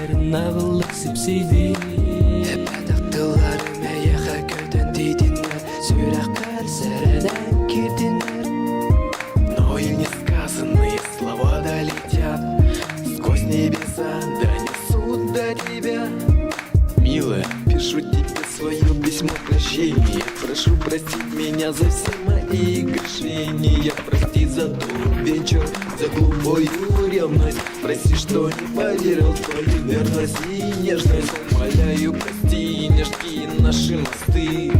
süperin ağıllık sipsiydi. Hep adaktılarım eyeğe köden deydinler. Sürekler sereden girdinler. Но и не сказанные слова долетят сквозь небеса, донесут до тебя. Милая, пишу тебе свое письмо прощения. Прошу простить меня за все мои грешения. Прости за тот вечер, за глупую ревность. Прости, что не поверил в твою верность и нежность. Умоляю, прости нежки наши мосты.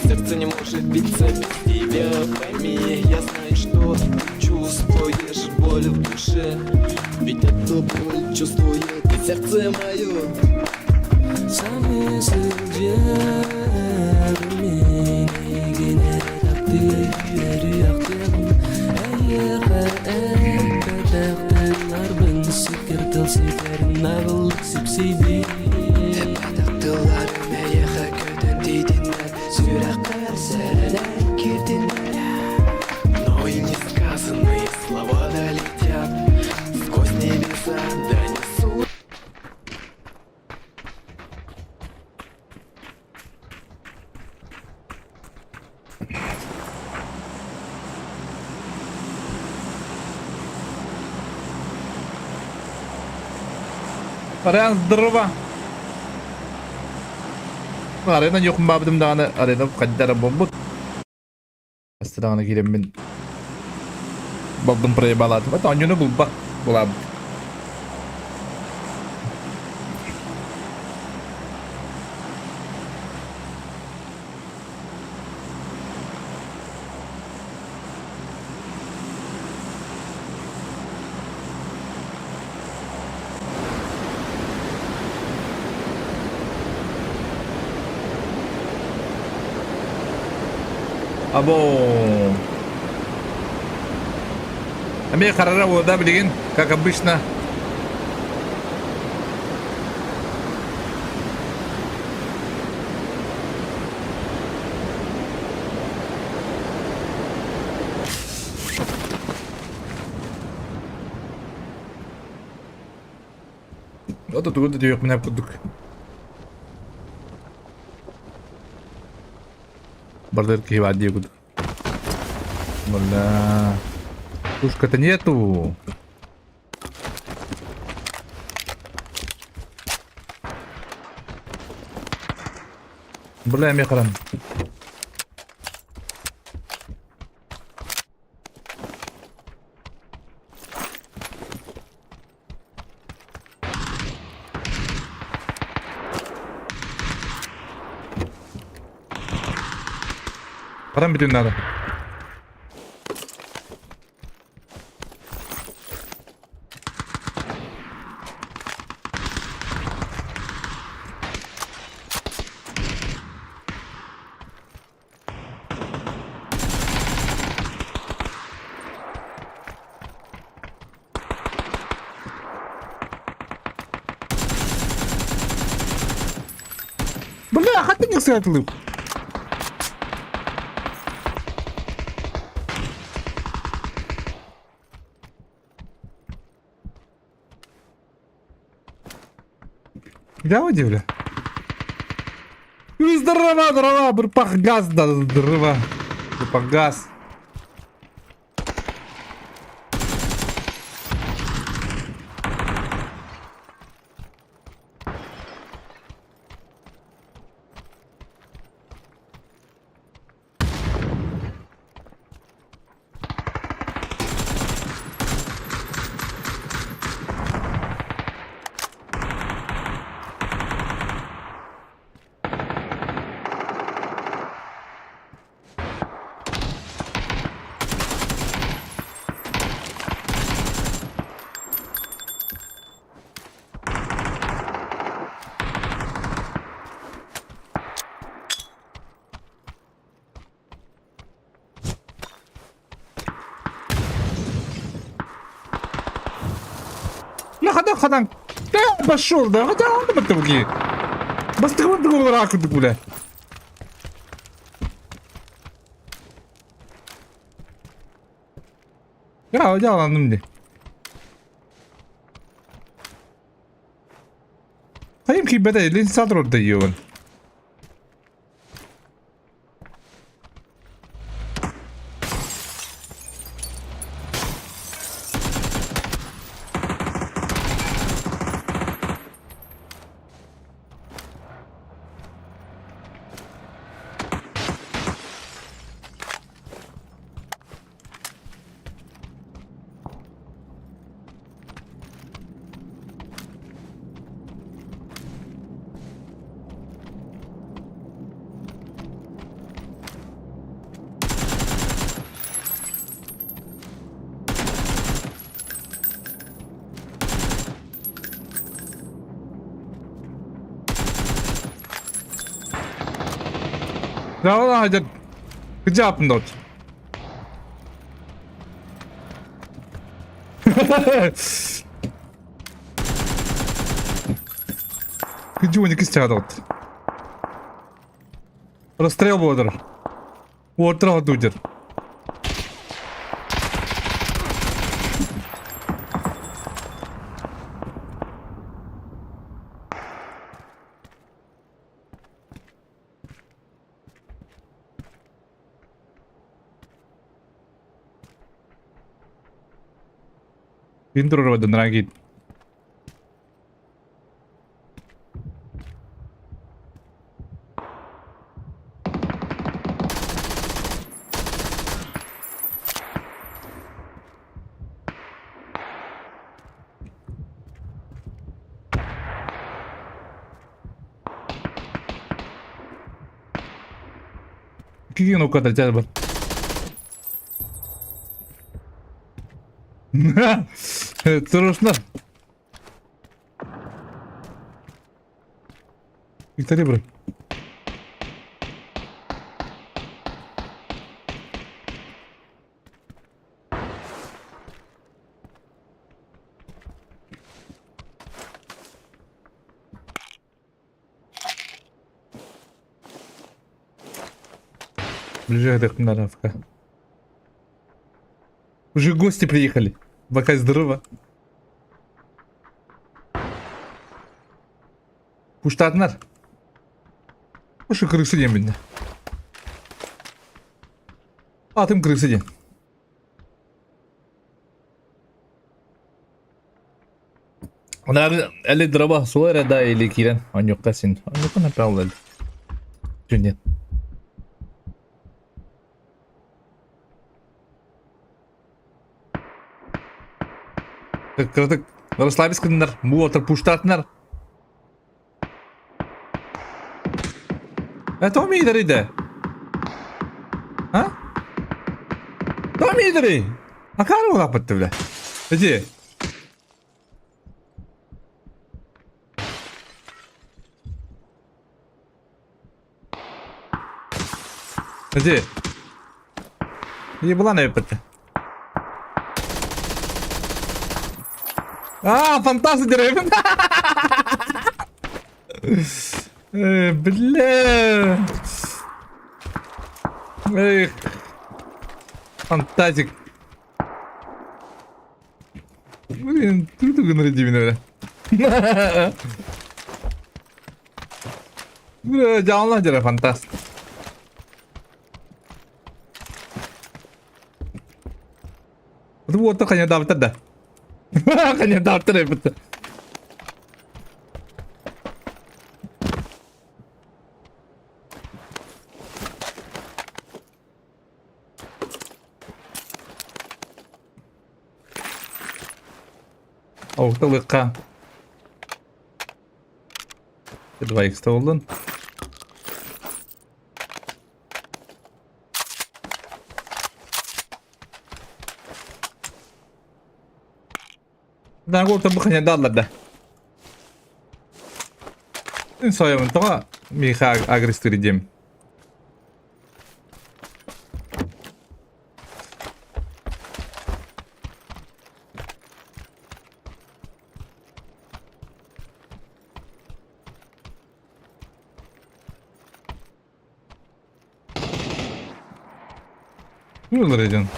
Сердце не может биться без тебя. Пойми, я знаю, что ты чувствуешь боль в душе. Ведь эту боль чувствует и сердце мое. Sanırsızca bilmeyene takdirleri yaktım. Eğer kadaktılar beni sikirtil siperin ağıllık sipsiydi. Hep adaktılar eğer köden deydinler. Sürekler sereden girdinler. Но и не сказанные слова долетят сквозь небеса, донесут. Арена здорово. Арена yokum babdım dağını arena kadar bombut. Astana girem ben. Babdım buraya bağladım. Hatta anyonu bul bak bulam. Abo. Ami karara woda bilgin kakabishna. O da tuğdu diyor ne yapıyorduk. Бордер кивади гуд. Бля. Пушка-то нету. Бля, мехран. Param bütün надо. Бля, хаты не светлый. Я удивлю. Здорово, здорово, бурпах газ, да, здорово. Бурпах газ. خدان لا بشور ده هذا عنده متوقي بس تقول وراك تقوله ya anladım de. Kim ki bede elin sadr orada yiyorsun. Ya lan hadi. Gıcapın da ot. Гыжуник из чада от. Расстрел бодр. Отра дудер. Интро дорогие. Какие ну куда тебя бы? Страшно. Виктория, бро. Ближе к наравка. Уже гости приехали. Пока здорово. Пуштатнар. Ошо крысы дем бинде. Атым крысы дем. Onlar eli draba suara da eli kiran. Anyok kasin. Anyok na paulal. Junior. Кырдык. Расслабись кындар. Бу отыр пуштатнар. Tommy иде. А? Tommy иде. Акар ола патты бля. Иди. Иди. Ебла на патты. А, фантазия деревья. Бля. Эх. Фантазик. Блин, ты только наряди меня, бля. Бля, жална жара фантаз. Вот только не дал тогда. Kanya doctor ya betul. Oh, terluka. Kedua X stolen. Ben orta bakınca dallarda. Soyamın toğa miha agrestireceğim. Ne olur canım?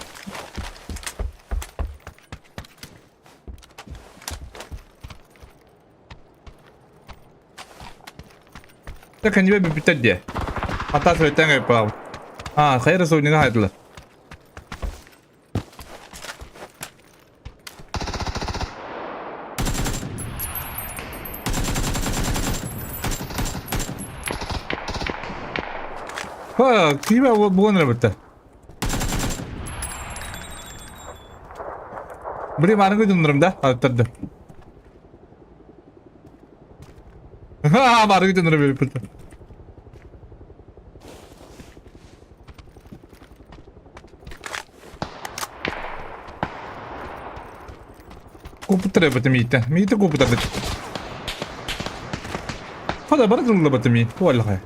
Так они бы битать где? А та свой тангай пал. А, хайра сау не нахайдылар. Ха, киба буган битті. Біреу аны көтіндірім да, аттарды. Ха, бары көтіндірім бітті. Купыттыры бітті мейті. Мейті купыттырды. Хада бары дұлды бітті мей. Уаллахай.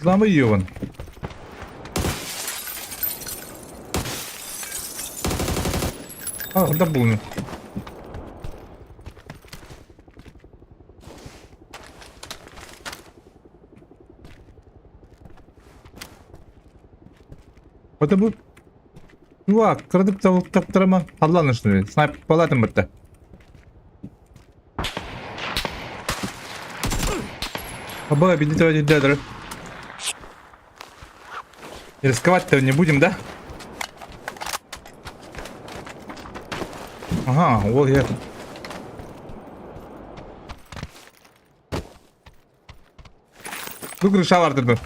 Lan yiyor bunu. Ha, da bunu. Hadi bu. Yuva, kırdık tavuk taptırama. Allah'ın şunu. Sniper palatın bitti. Обои объединить дедеры. Рисковать-то не будем, да? Ага, вот я. Dur ışığa vardırdım.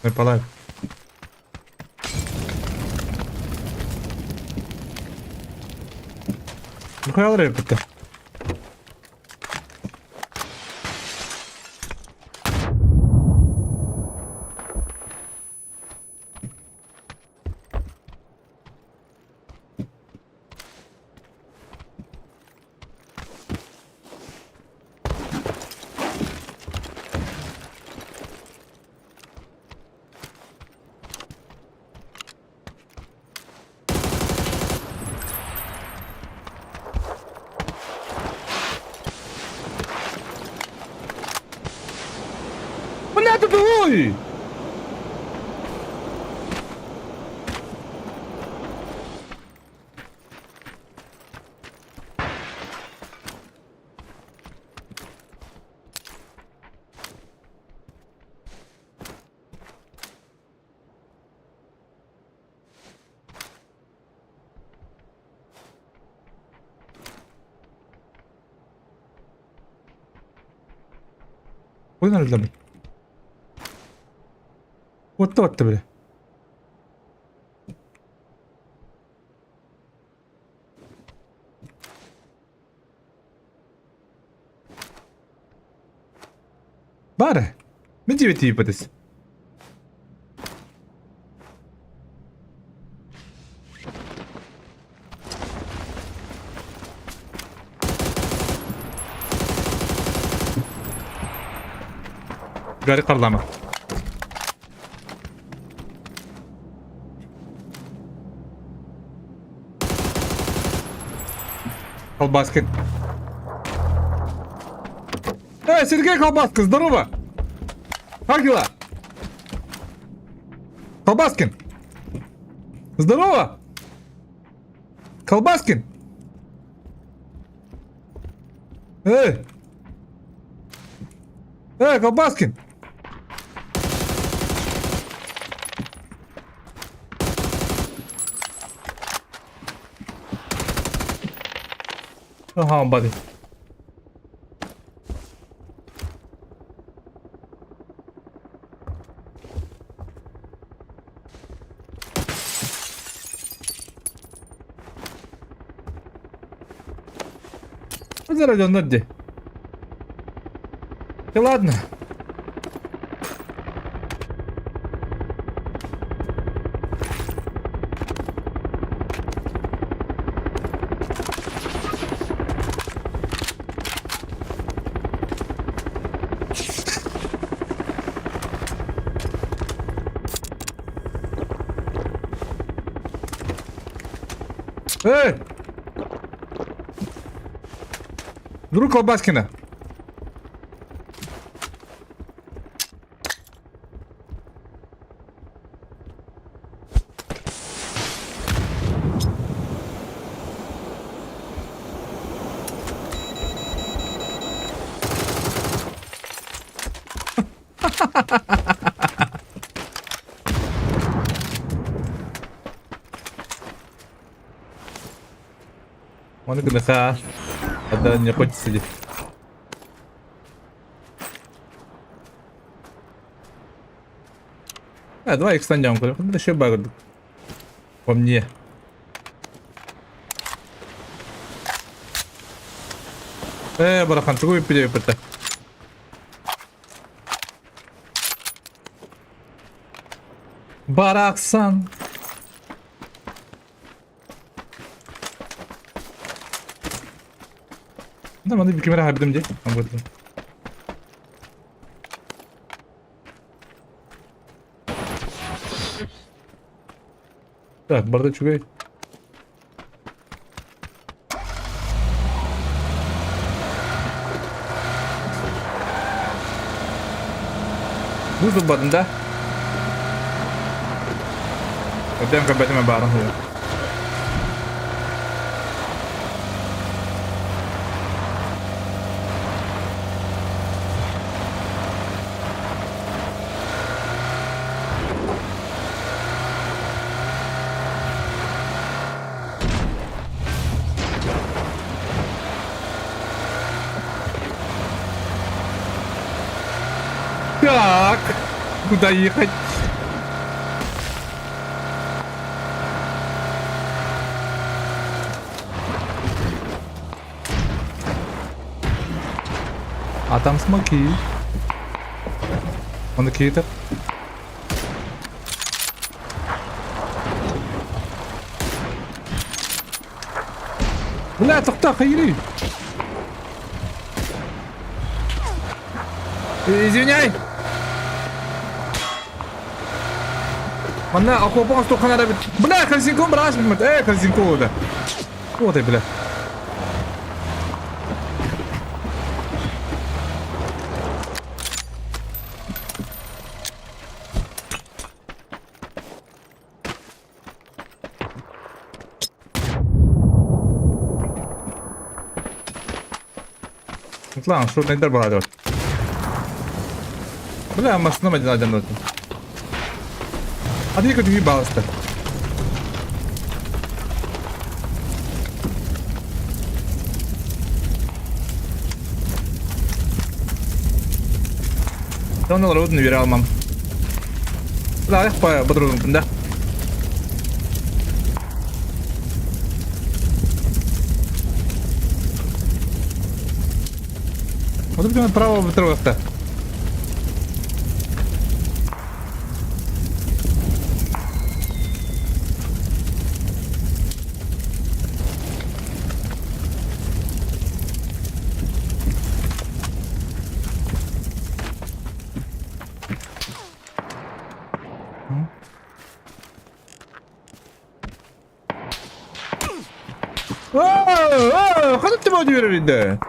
Выпалай. Ну хай алır yapıttı. Понятно, ой! Oyun arada mı? Otta bile. Bari. Ne civeti yapades? Gari karlama. Колбаскин. Сергей Колбаскин, здорово! Как дела? Колбаскин! Здорово! Колбаскин! Колбаскин! Ага, бады. Заради он надо. И ладно. Эй! Друг Колбаскина. Mana kena kah? Ada nyokot saja. Давай их станем, это еще баг по мне. Барахан, чего перепыта? Бараксан. Да, надо bir kamera habibim diye. Так, бардачугай. Buzdolabı badında. قدام كان بيتم بعرض هو. Так, куда ехать? А там смоки. Он какие-то. Бля, тоқта, хайри. Извиняй. Мана, окопан стокханада бит. Бля, Хельсинкон браш бит. Хельсинкон да. Вот и бля. Lan şu nedir bu adam? Bля, машина один один. А ты как въебался-то? Да он народ наверял, мам. Да, я по другому, да. Вот это право вытрываться. خذت ما دير ده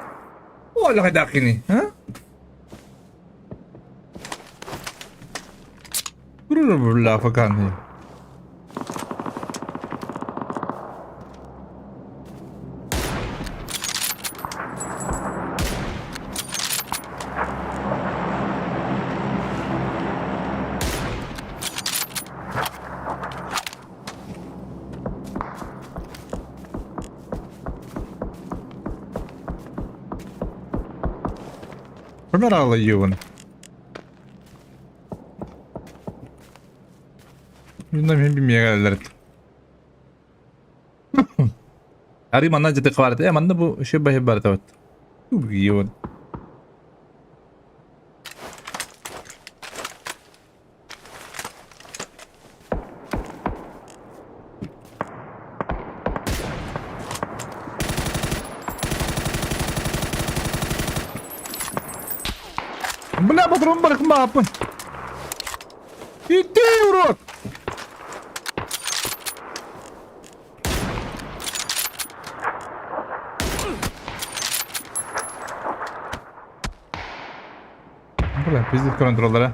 ولا داخلني ها ولا فكان هي Помирала Юван. Bilmem bilmeyenler. Ari manna ciddi kavaret. Manna bu şey bahis var tabii. Yuvan. Бля, патрон барахмапы. Иди, урод! Fizik kontrollere.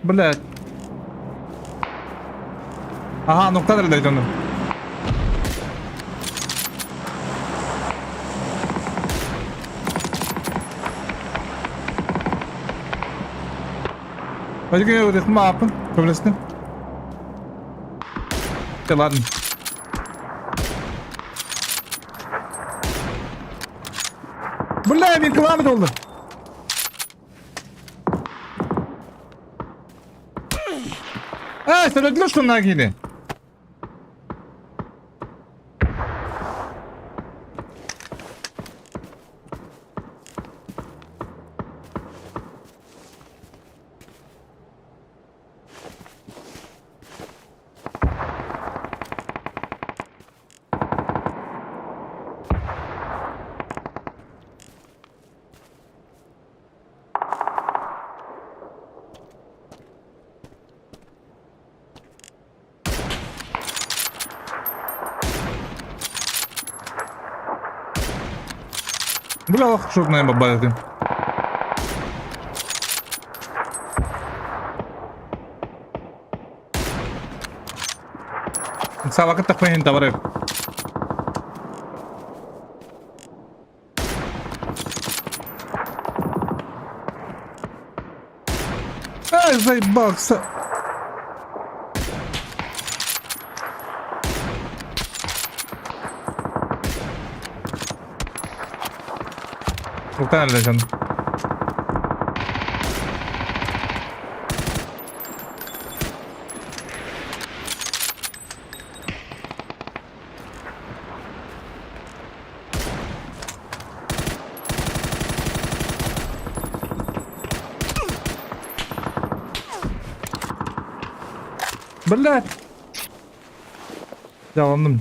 Блядь. Ага, nokta neredeydi onun? Hadi gel öğretim mi yapın? Köblesini. Gel lan. Блядь, bir kıvamı oldu. Sen ödülürsün şunlar giydi. Бля, ох, чтоб на небо балил. Sa vakit tak main tawar. Заебал, Nokta nerede canım? Блядь. Yalandım.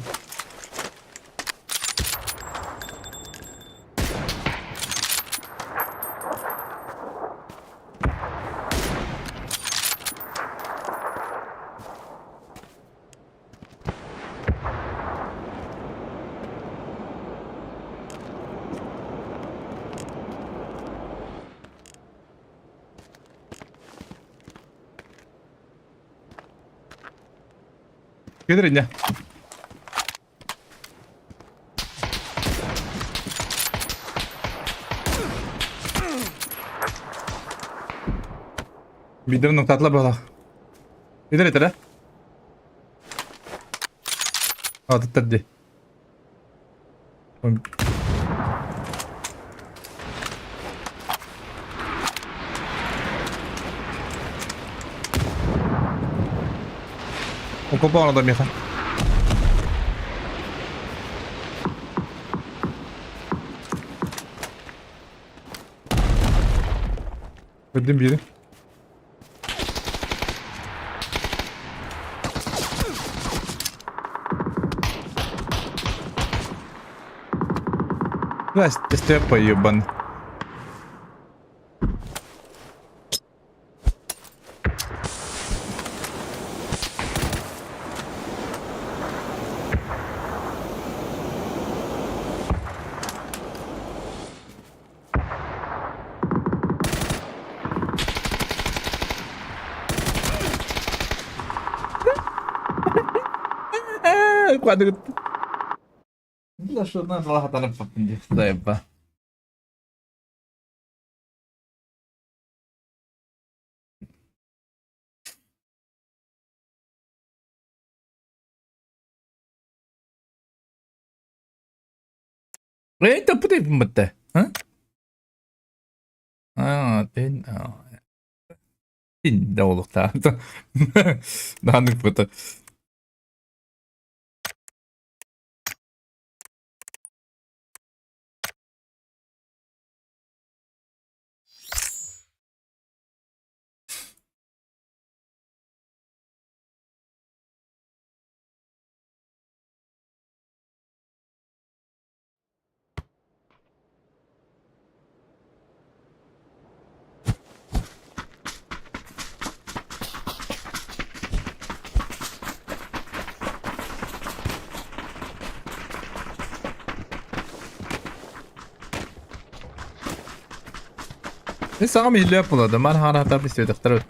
Gelirin ya. Bilir noktatla bala. Bilir etere. Adı taddi. Ocupa ona da vieja. Öldüm biri. Здрасте, степа ебан. Quadro. Lasciò una volata nel papin steppa. Eita, potevi mettere? Eh? Ah, no. Inte ollut täältä. Nää on nyt puhuta. Sana mı hile yapıladı? Ben hala tabi istedik. Evet.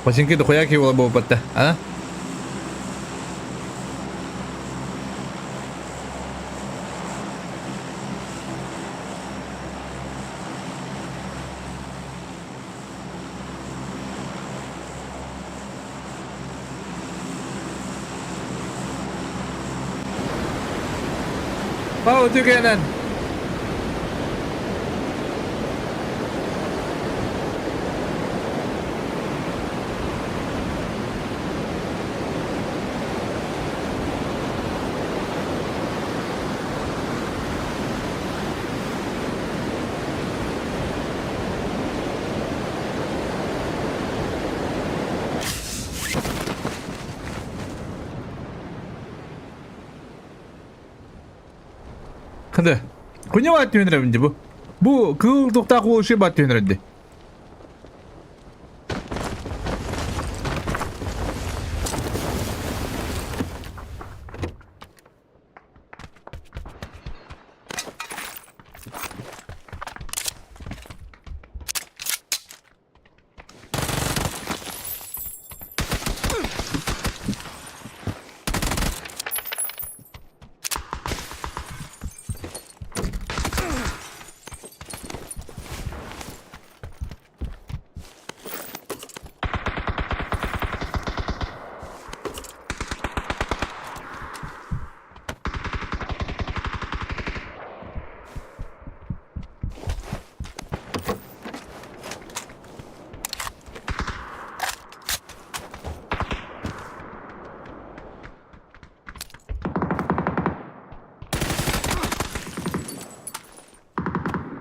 Починки дохуя киło było патте, а? Wow, tükenen. 근데 그냥 왔다 오는데 그 독다고 오시 왔다 오는데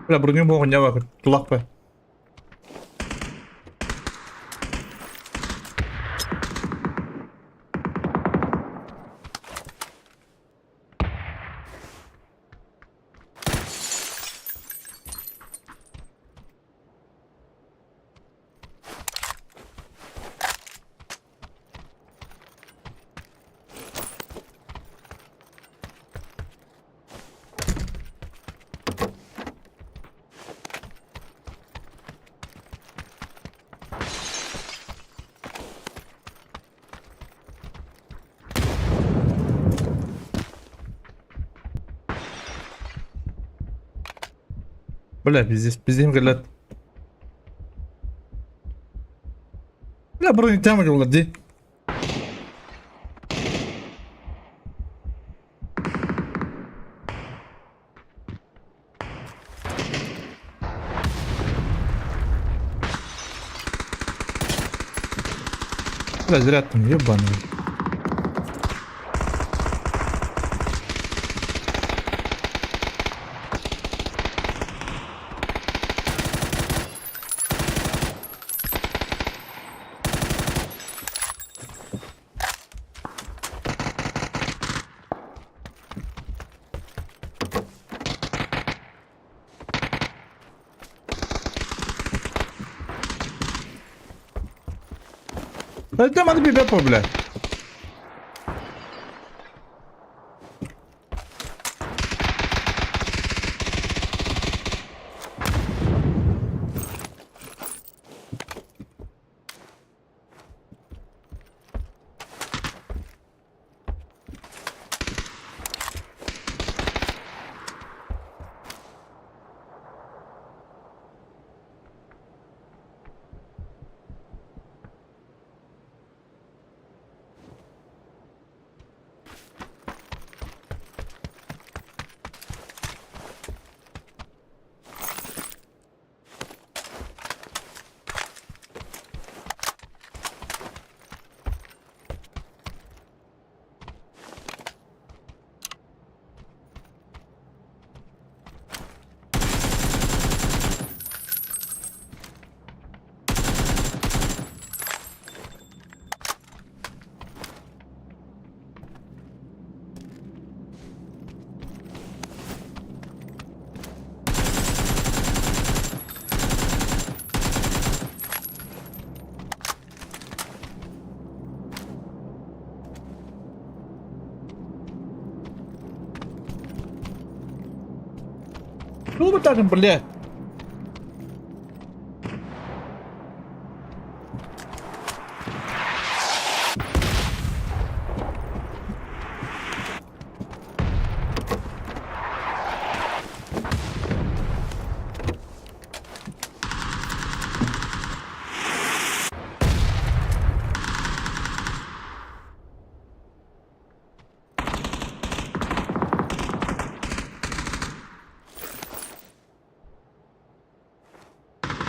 그래 부르니 뭐 그냥 와 둘락 봐. Бля, пиздим гылат. Бля, брони тема жоллади. Бля, зря там ебаный. Зачем надо бегать, бля? Ну, вот так, бля.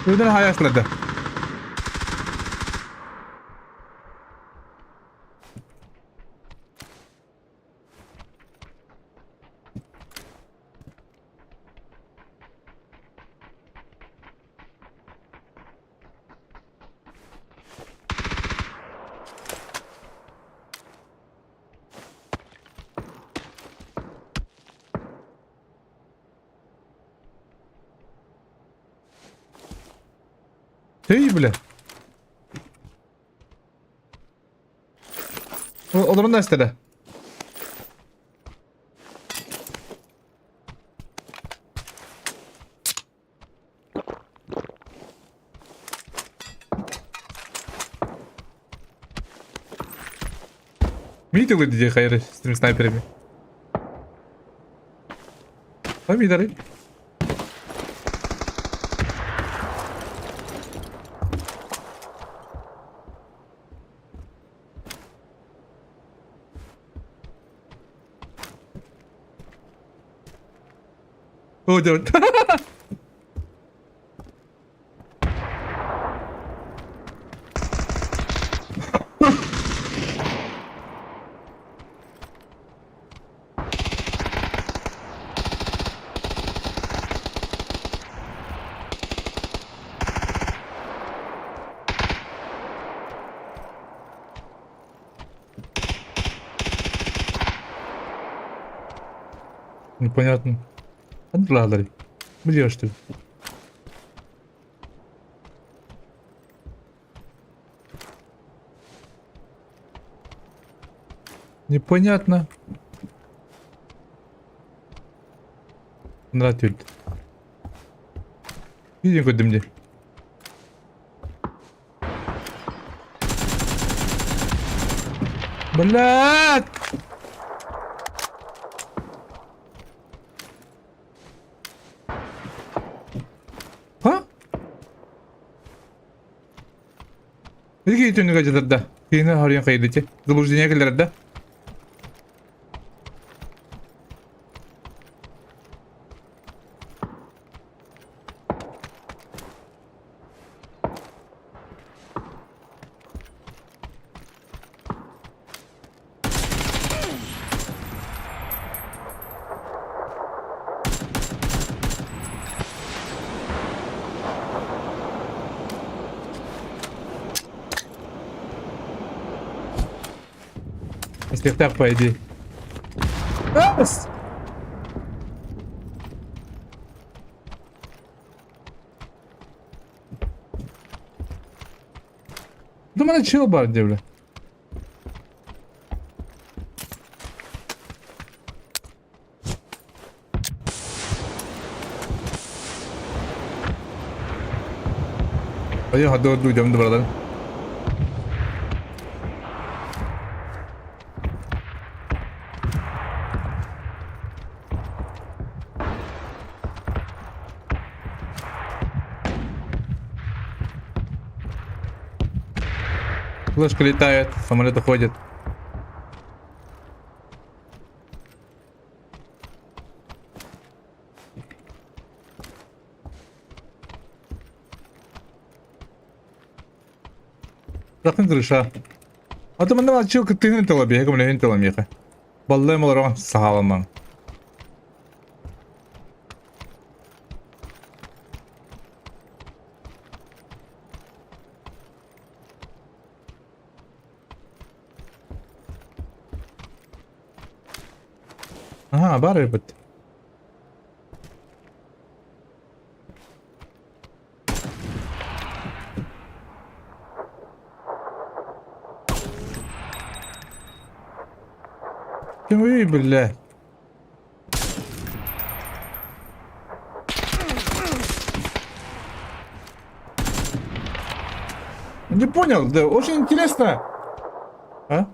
Öden hayakladı. Hey bile. Olanın da istedi. Видел где хайры с этими снайперами? Помидоры. О, да. Непонятно. Отладали. Где что ли? Непонятно. Нравится. Видим, куда мне. Блядь! Ha? Iki itu nih aja dah. Ini hari yang kayak gitu. Zaburzheniya kelar dah. Если так по идее. Думаю, чего бар девля. Ayo hadi duydum da buradan. Флешка летает, самолет уходит. Rakın kırışa. Adamın da açıyor kıttığını talabiye, kımını talamıyor. Vallahi malaron sağlamam. Ага, бары бит. Ой, бля. Не понял, да, очень интересно. А?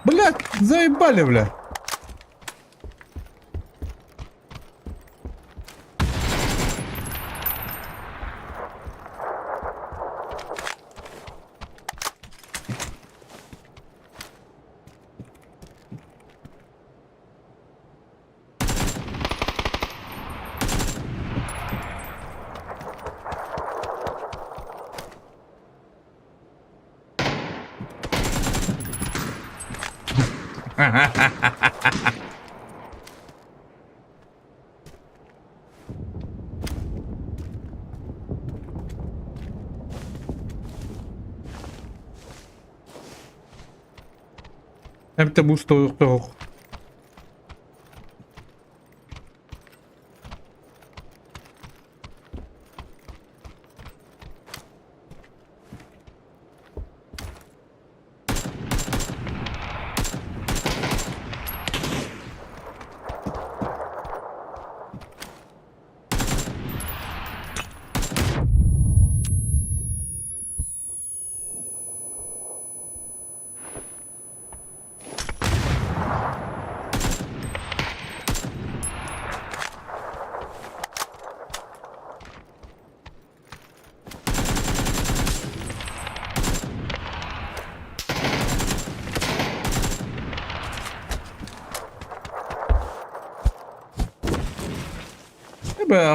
Блядь, заебали, бля. Hem de moest toch.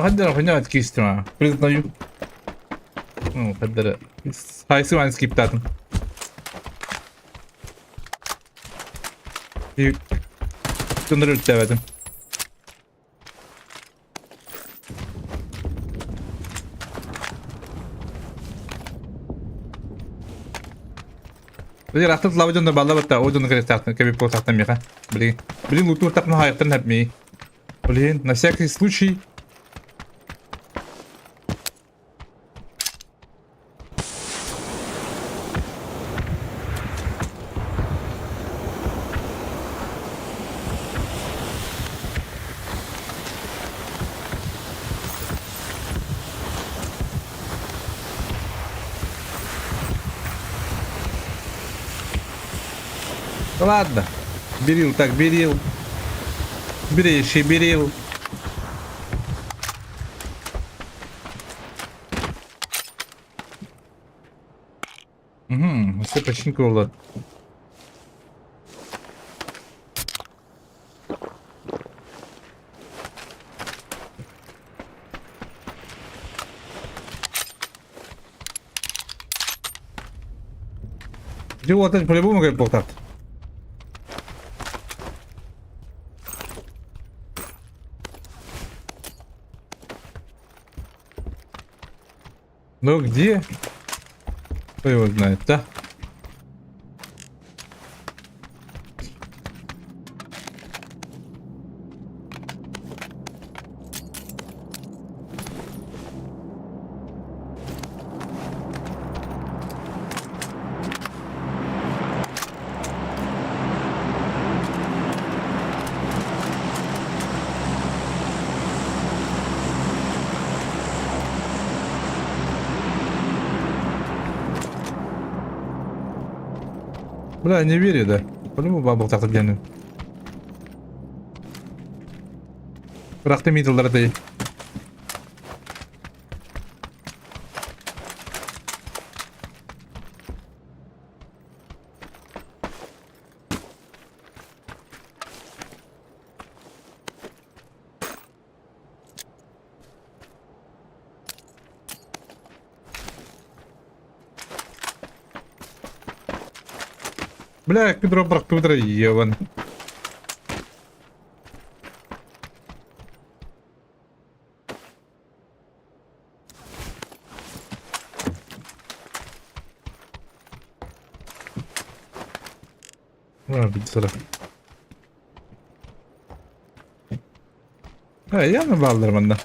Хаддер хуйня кистима. Признаю. Ну, хаддер. Хайсыван скиптатын. И тundırır demedim. Jadi raftet lawa jonda balla batta o jonda kare startın kebi po startın meka. Блин лутур так много hayatın hep mi. Блин, на всякий случай. Ладно, берил так берил. Берешь берил. Угу, все починка была. Чего вот это по-любому как болтать? Ну где? Кто его знает, да? Бля, не верю, да. По-любому бабл так отгеню. Бірақ та мидалдарды. Бля, Педро брак Педро ебан. Bir sıra. Ha, yanına bağlarım ondan.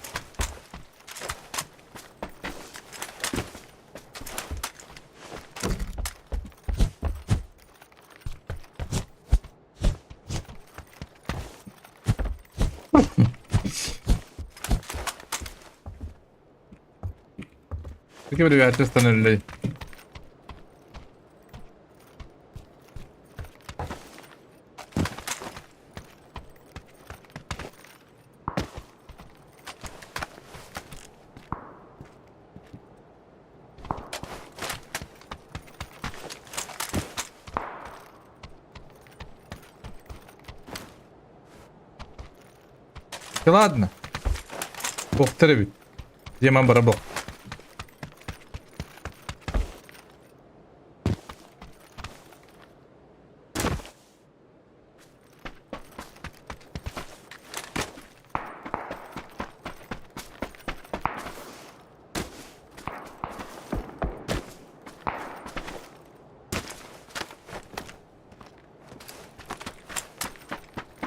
Peki böyle bir herkesten öyle. Да ладно. Бог требит. Где мам барабок?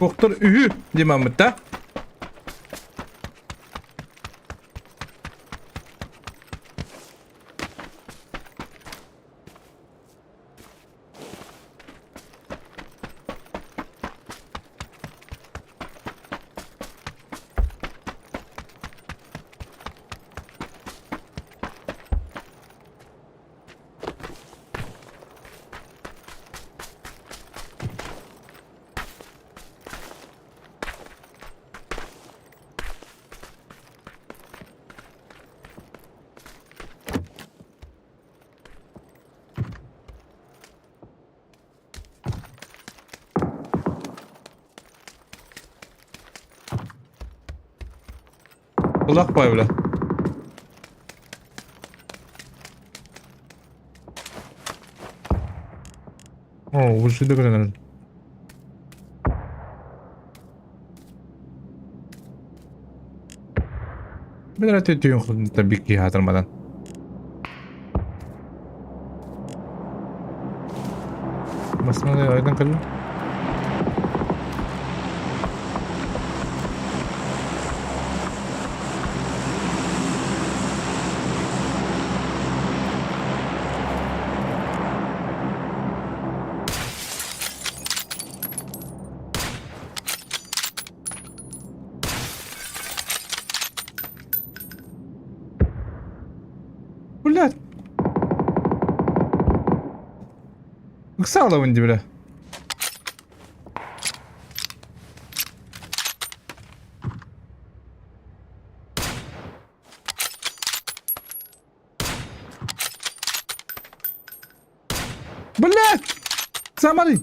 Доктор ühü diye Mahmut'ta. Kulak pay bile. Oo, bu şey de kadar. Bir de tütüyün tabii ki hatırlamadan. Basma da aydan kalın. Ulan. Kısa alavın dibine. Блядь! Смотри!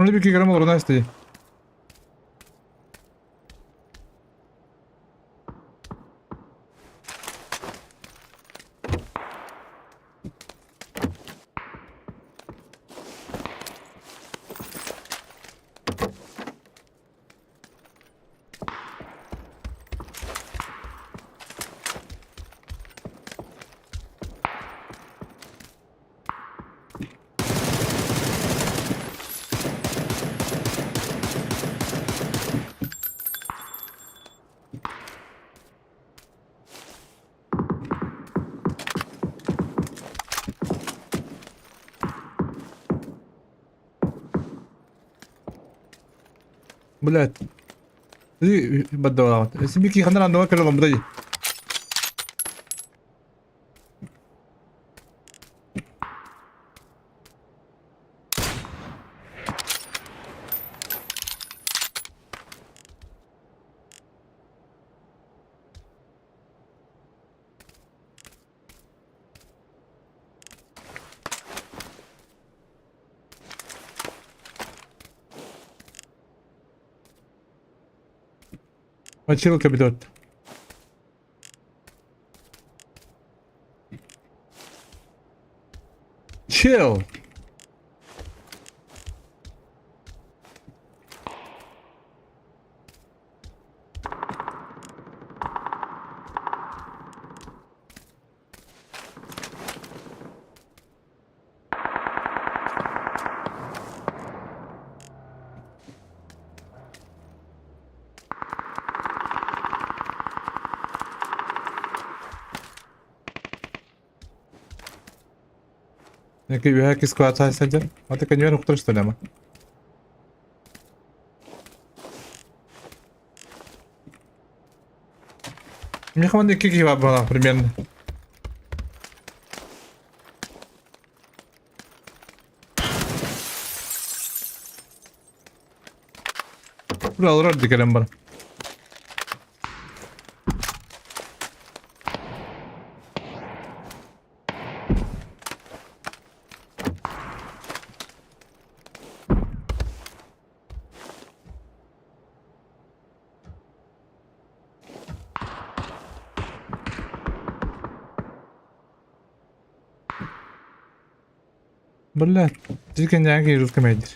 Ну, bir kilogram olur nasıl? Блядь. بدو سيبيكي خلينا عند واكل الغمضية. Очил кабидот. Chill. Який бігає склад цей сидять? А ти конюєр хто ж нема? Мне хватит кикива была примерно. Брал рот дикарем бар. Блядь, тільки ніякий русскомедір.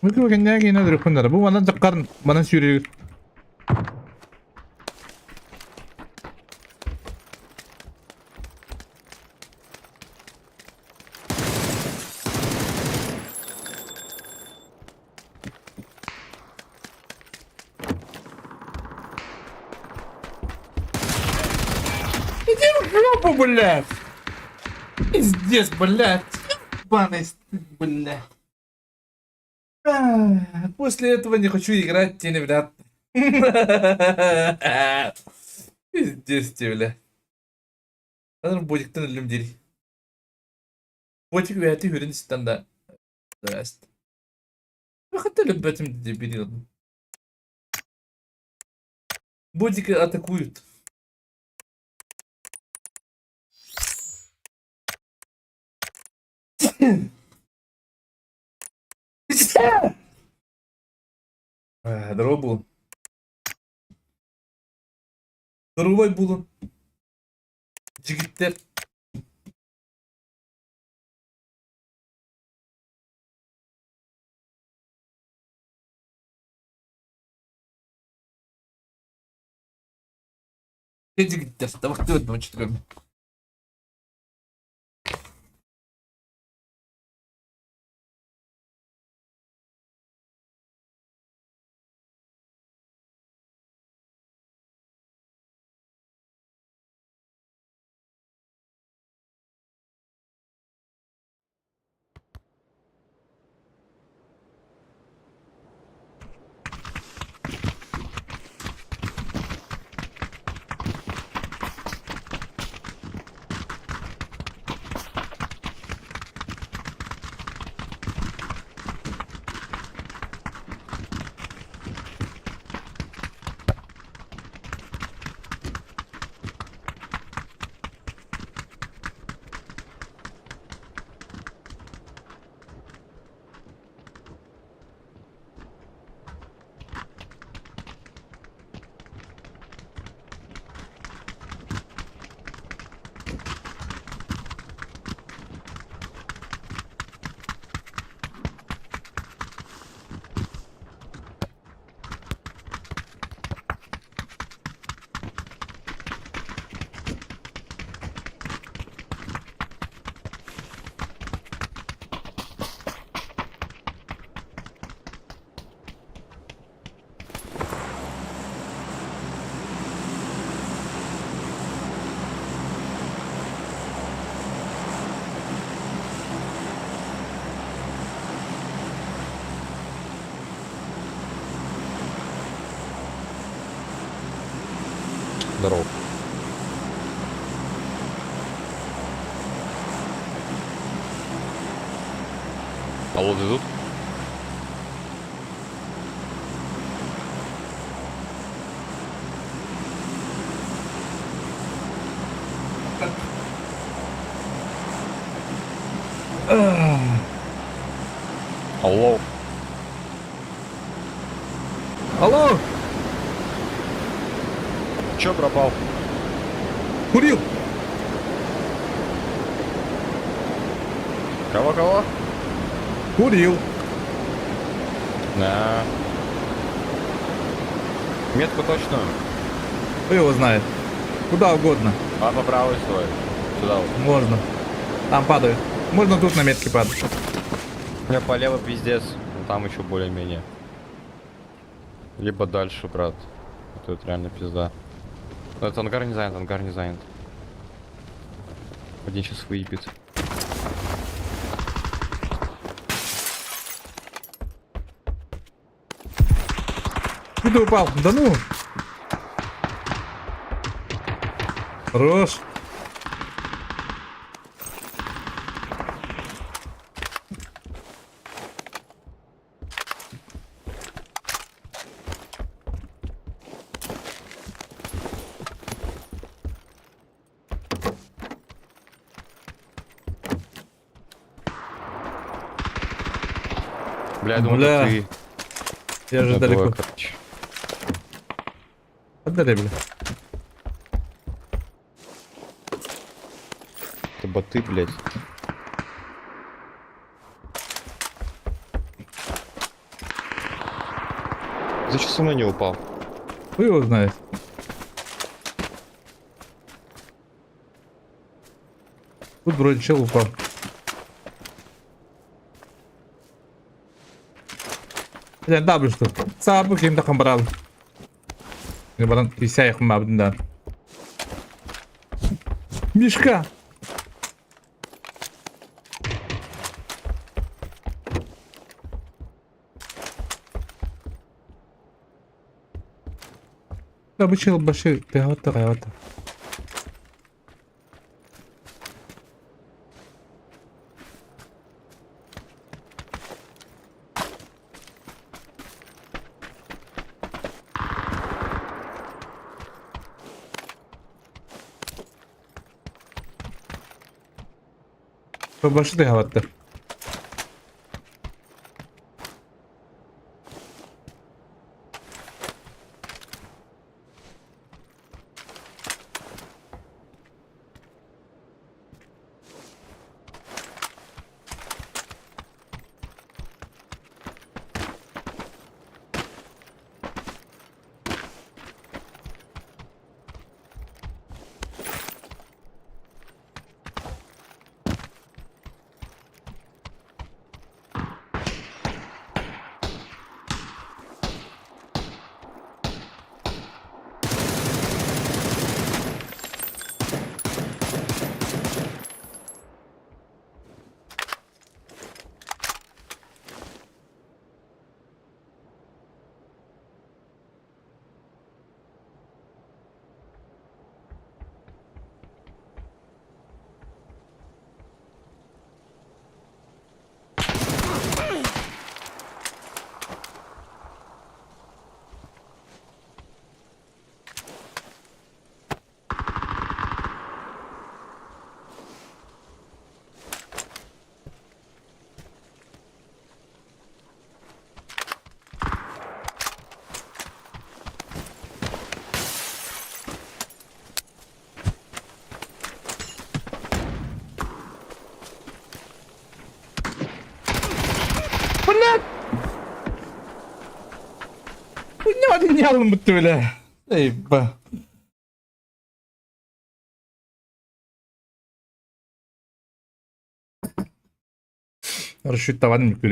Мükemmel ніякий не дракондар. Bu bana tıkkar, bana sürüyor. Иди в жопу, блядь! Пиздец, блядь! Ебаный стыд, блядь! После этого не хочу играть в тени, блядь. Пиздец тебе, блядь. Sanırım Bodik'ten ölüm değil. Bodik üyeti Hürrinistan'da. Drast. Fakat ölüm dedi biliyordum. Бодики атакуют. Здорово було. Здоровай було. Жігіттер. Жігіттер. Тавақты өтмін чүтігім. Здорово. Алло, ты тут? Алло. Алло! Чё пропал? Курил! Кого-кого? Курил! Да. Метку точную? Кто его знает? Куда угодно. А по правой стой. Сюда вот. Можно. Там падают. Можно тут на метке падать. У меня по левой пиздец. Ну, там еще более-менее. Либо дальше, брат. Это реально пизда. Но это ангар не занят, ангар не занят. Один сейчас выебет. И ты упал. Да ну! Хорош. Бля, я думал, Бля. это ты. Я же Это далеко. было, короче. Отдали, бля. Это боты, блядь. Зачем со мной не упал? Кто его знает? Тут вроде чел упал. Я дабл что? Сабы кем-то камбрал. Я баран писяях мабдиндан. Мишка! Да бычел баши, ты вот. Баши ты хаватта. Блядь! Хуйня бутtu bile. Ey be. Расшутовали никто.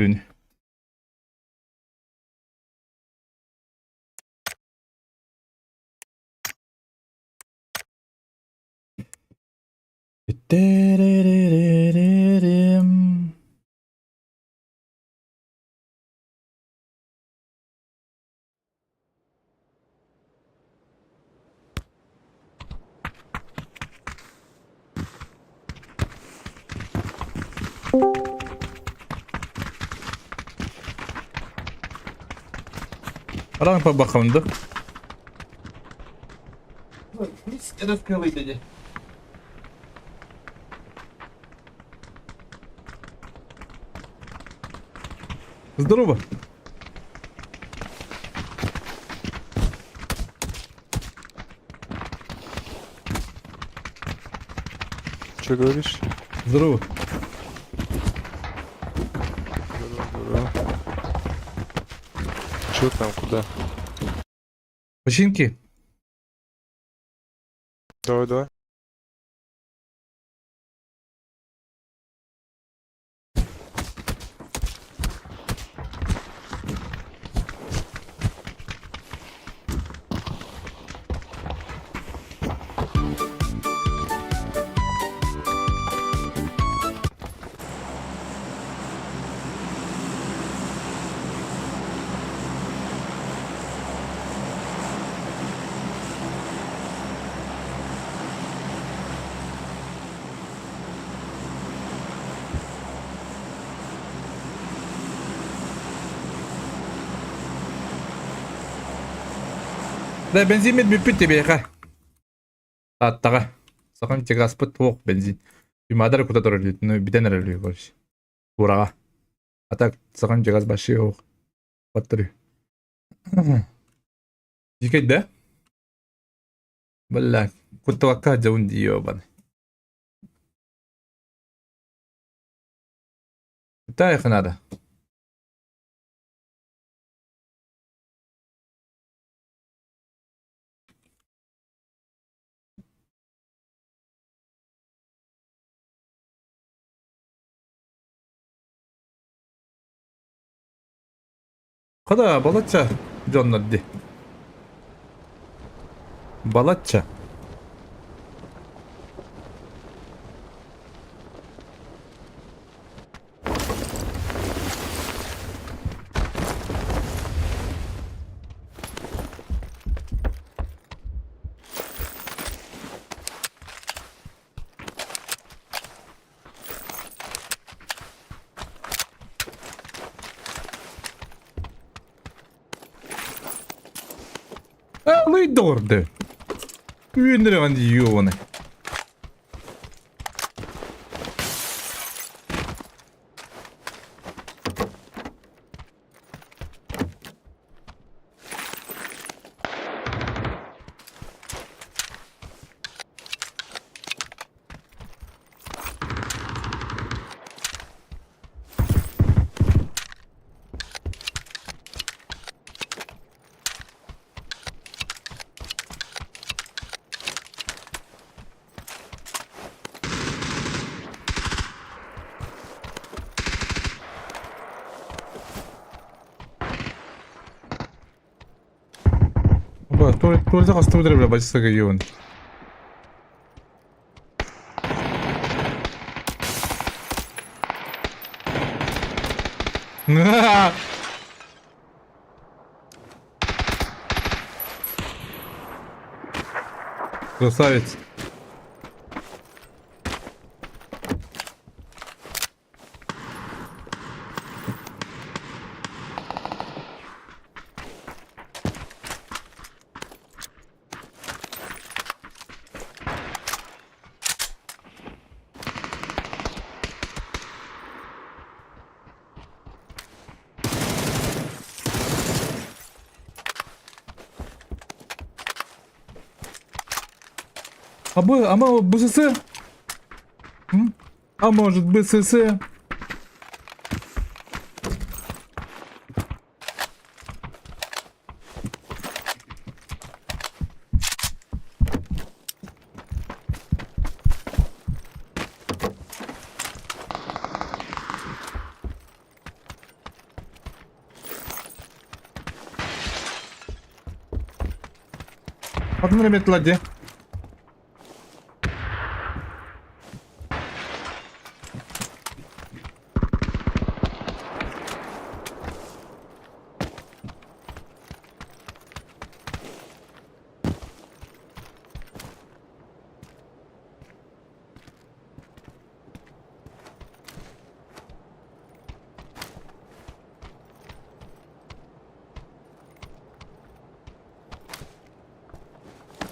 Рано по бахам, да? Раскрывай, дядя. Здорово. Что говоришь? Здорово. Здорово. Что там, куда? Починки? Давай. Да, бензин мен бүппіт тебе, қа. Аттаға. Сақын тек аспыт оқ бензин. Юмадар куда тұрыр, ну, бітен әрілі, короче. Бураға. А так, сақын тек аз башы оқ. Баттыры. Жекет, да? Бля, кутавака жауын дейо, баны. Та яқынады. Қада, балатша жоннады. Балатша. Алый дорды. Үйіндірі ғанды үйі оны. Туалетқа қасты өтірі бля, бачысыға үйі оны. Красавец. А БСС? А может БСС? Одну ребят ладе.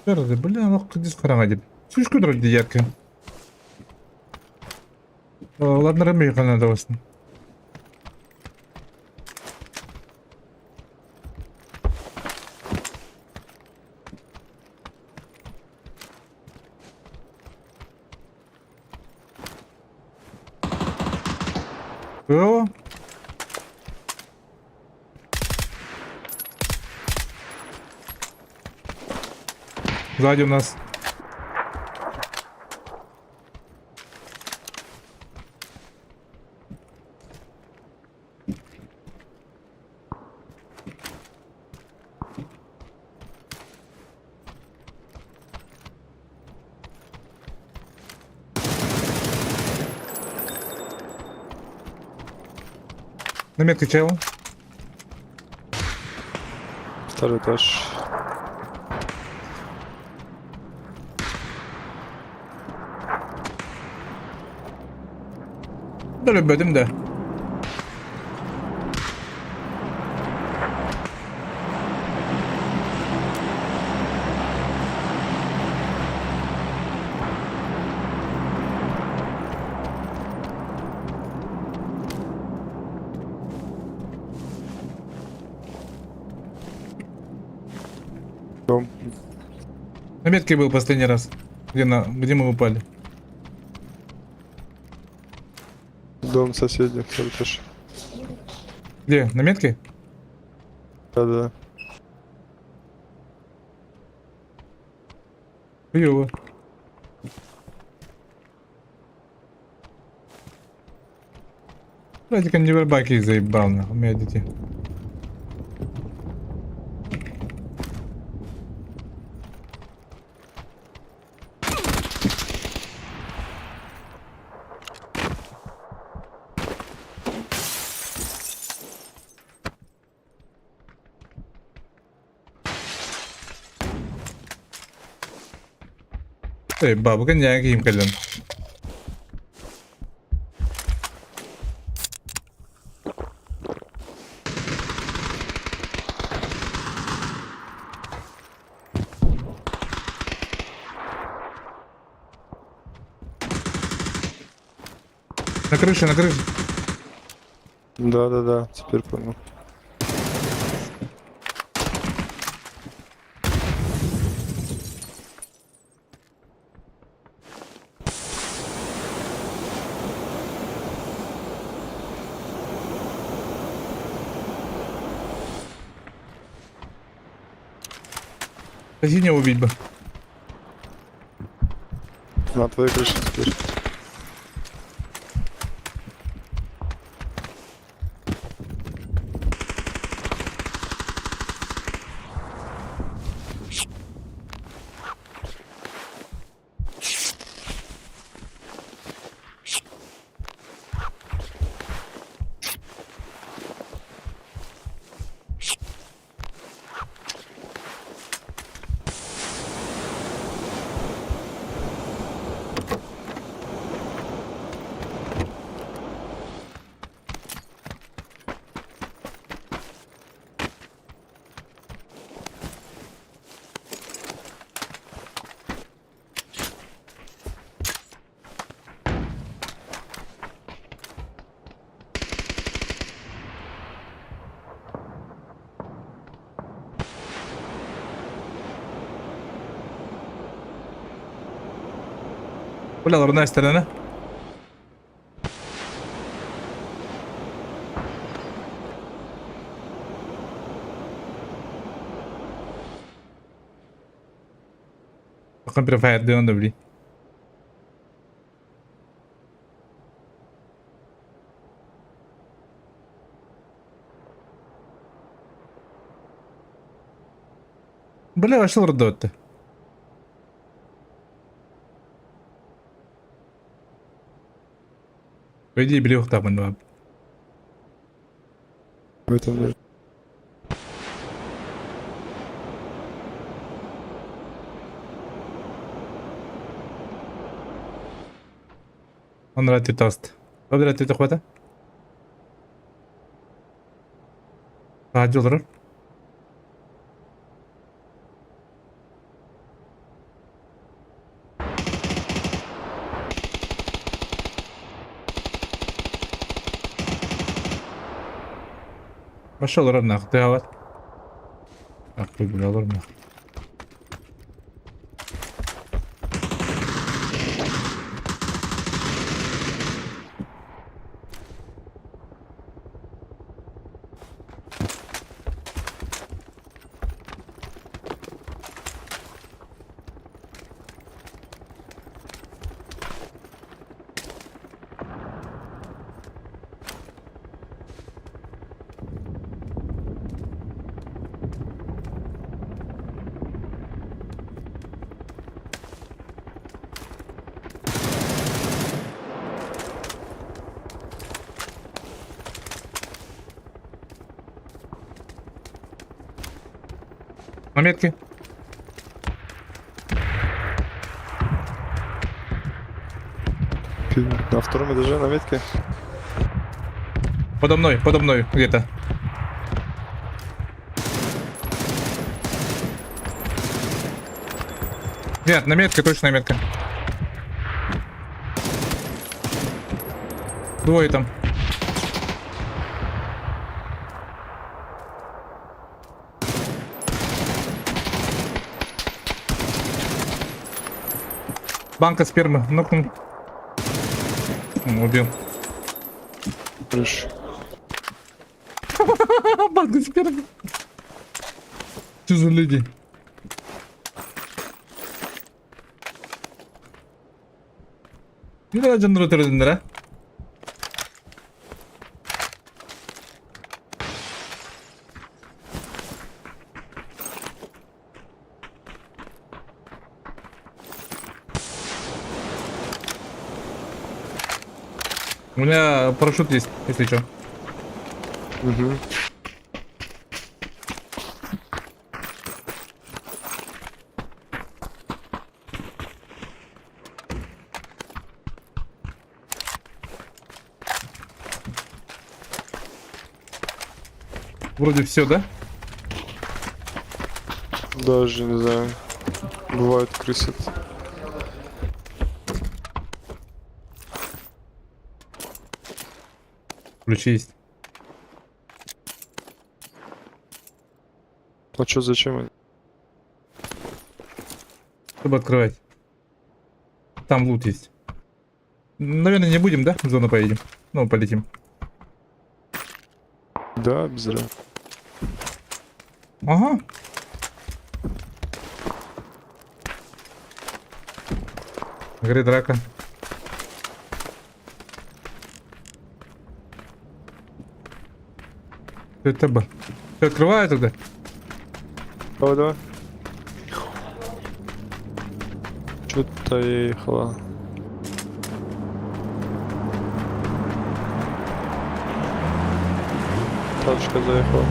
Берді, бля, лоқты дис қараңа деп. Сүш көдірілді яркі. Ладно, рәмей қанады осын. О! Сзади у нас. На метке чел. Второй этаж. Да любим, да. Дом. На метке был последний раз. Где мы упали? Дом соседей. Второй этаж. Где? На метке? Да-да. Хуёво. Братик, не вербаки заебал, нахуй, у меня дети. Бабу коньяк им кален. На крыше, на крыше. Да-да-да, теперь понял. Синего убить бы. На твоей крыше теперь. Бля, дурная сторона. Bakın fire de onda bili. Бля, а что родоте? Пойди, бери их там, ну. В этом мире. Он рад тост. Добре, ти хвата? Радиолар. Пошел ровно, ты ават. Ах, ты бля, ровно. На метке. На втором этаже на метке. Подо мной где-то. Нет, на метке, точно метка. Двое там. Банка спермы. Ну-ка. Убил. Крыш. Банка спермы. Что за люди? Нeden canları ötürdündür ha? У меня парашют есть, если что. Угу. Вроде все, да? Даже не знаю. Бывает крысят. Ключи есть. А чё, зачем они? Чтобы открывать. Там лут есть. Наверное, не будем, да? В зону поедем. Ну, полетим. Да, без разницы. Ага. Горит драка. Что это было? Что, открываю тогда? Давай, давай. Чё-то я ехала. Тачка заехала.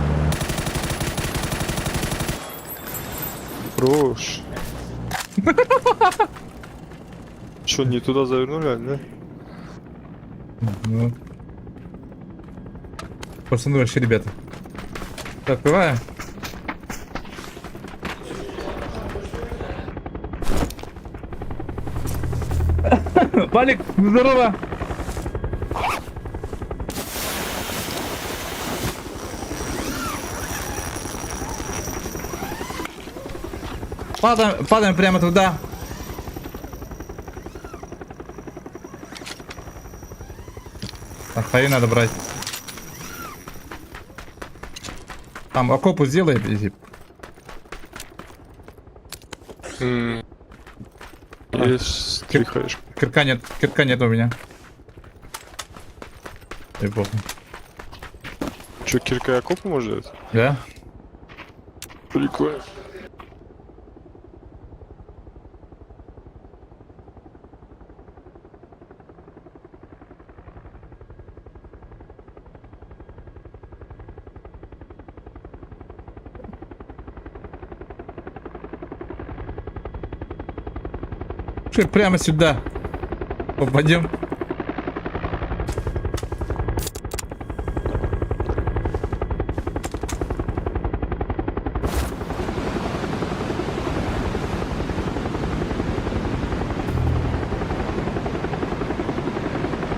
Хорош. Чё, не туда завернули, да? Ну. Пацаны вообще, ребята. Так, открываем. Палик, здорово. Падаем прямо туда. Ахай надо брать. Там окопу сделай, иди. Есть три хаешки. Кирка нет у меня. И похуй. Чё, кирка и окоп может? Да? Прикольно. Что, прямо сюда попадем?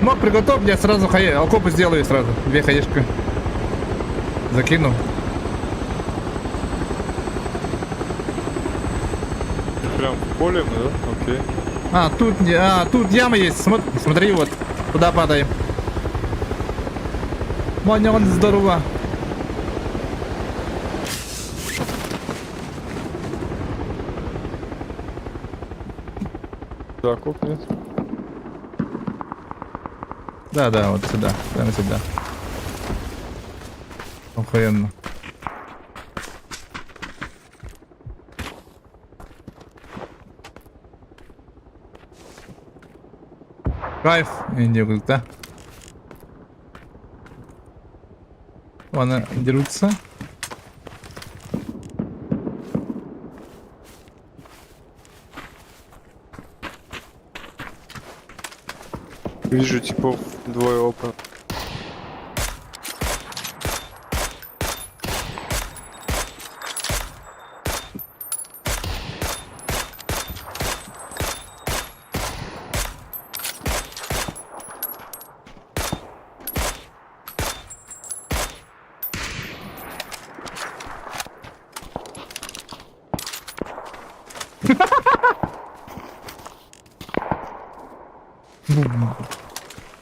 Мог приготовь, я сразу окопы сделаю сразу. Две хаешки. Закину. Прям в поле мы, да? Окей. Тут яма есть. Смотри, вот. Куда падаем. Маня, он здорово. Да, окоп нет. Да, вот сюда. Прямо сюда. Охуенно. Кайф, индивидуально, да? Ладно, дерутся. Вижу типов, двое опа.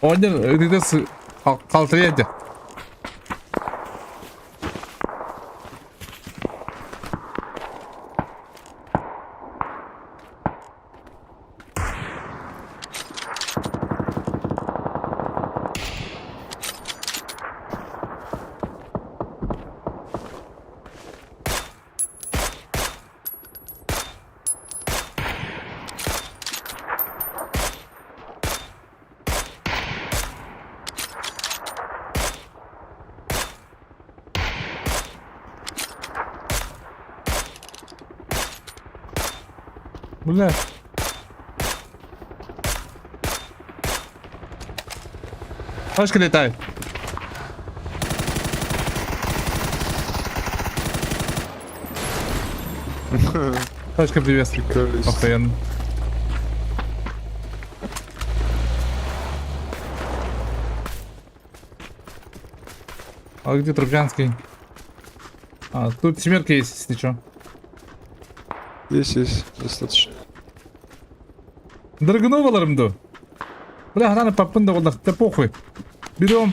Один ридес калтырайды. Бля. Пашка летает. Пашка, приветствую. Приколись. Охуенно. А где Трубчанский? А, тут семерки есть, если чё. Есть, достаточно. Драгноваларымды. Бля, охрана попында олдах, да похуй. Берем.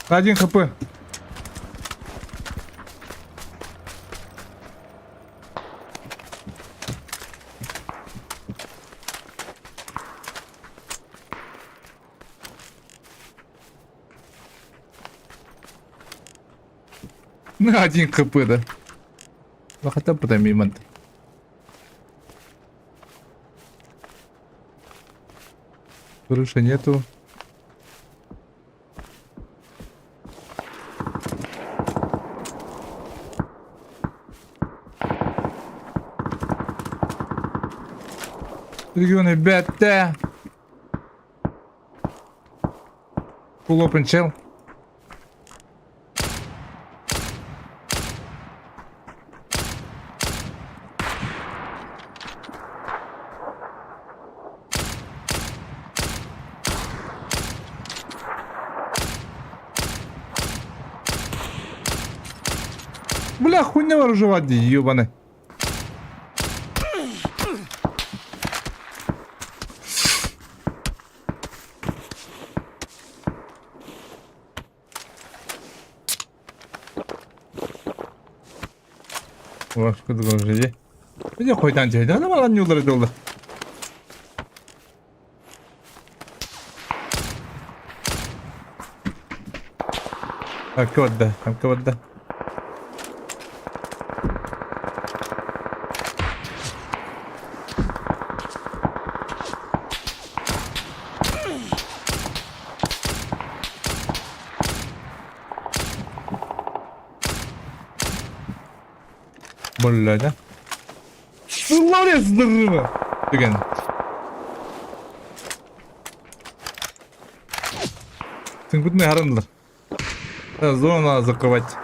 Один хп. Ну, один хп, да. Ну, хотя бы там мимо. Крыши нету. Регионы бета. Full open shell. Бля, хуйня вооружевать, ёбаный. Başka da konuşacak. Bir de koydan ceydi. Ne var lan yolları doldu. Hakka wadda. Бля, да? Ларец здорово! Деген. Тыңгутный харындылар. Зону надо закрывать.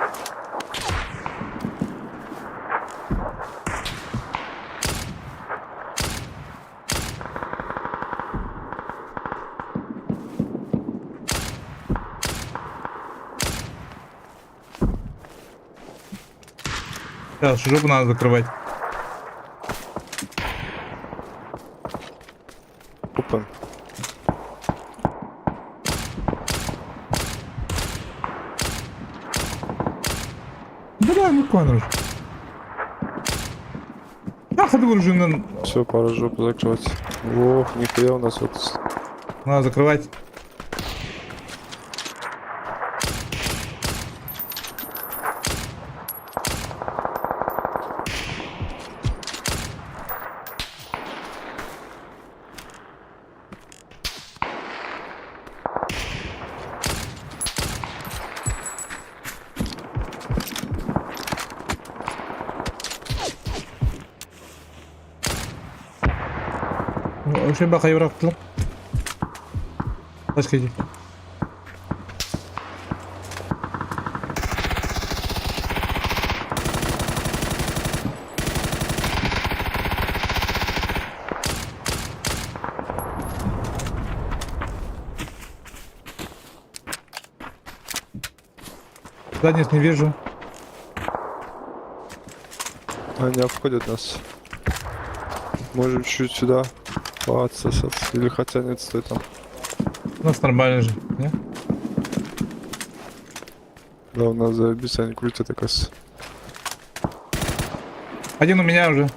Сейчас жопу надо закрывать. Опа. Бля, ну конуш. Ах, ты вооружен. Все, пора жопу закрывать. Ох, нихуя у нас вот. Надо закрывать. Вообще бака бıraktılar. Başka değil. Да нет, не вижу. Они обходят нас. Можем чуть сюда поотсосаться. Или хотя нет, стой там. У нас нормально же, не? Да, у нас заебись, они крутят, оказывается. Один у меня уже.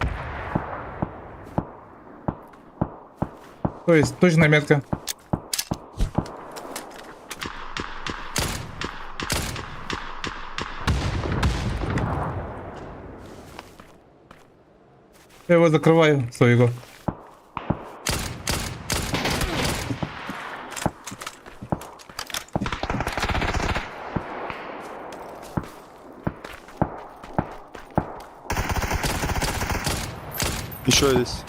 То есть, точная метка. Я его закрываю, своего. Еще есть.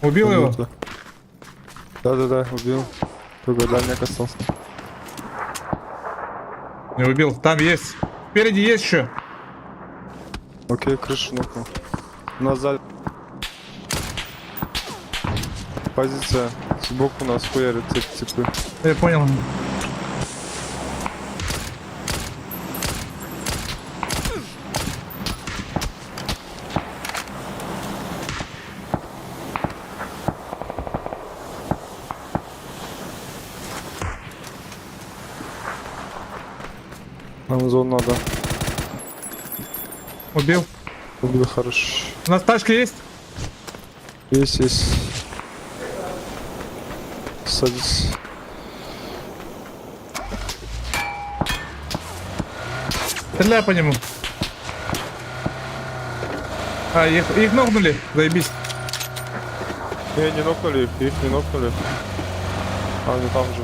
Убил его? Да-да-да, убил. Только дальняк остался. Не убил. Там есть. Впереди есть еще. Окей, крышу нокнул. Назад. Позиция. Сбоку нас хуярят типы. Я понял. Нам зон надо. Убил. Убил, хорош. У нас тачка есть? Есть. Садись. Стреляй по нему. А, их нокнули. Заебись. Не нокнули их не нокнули. А, они там же.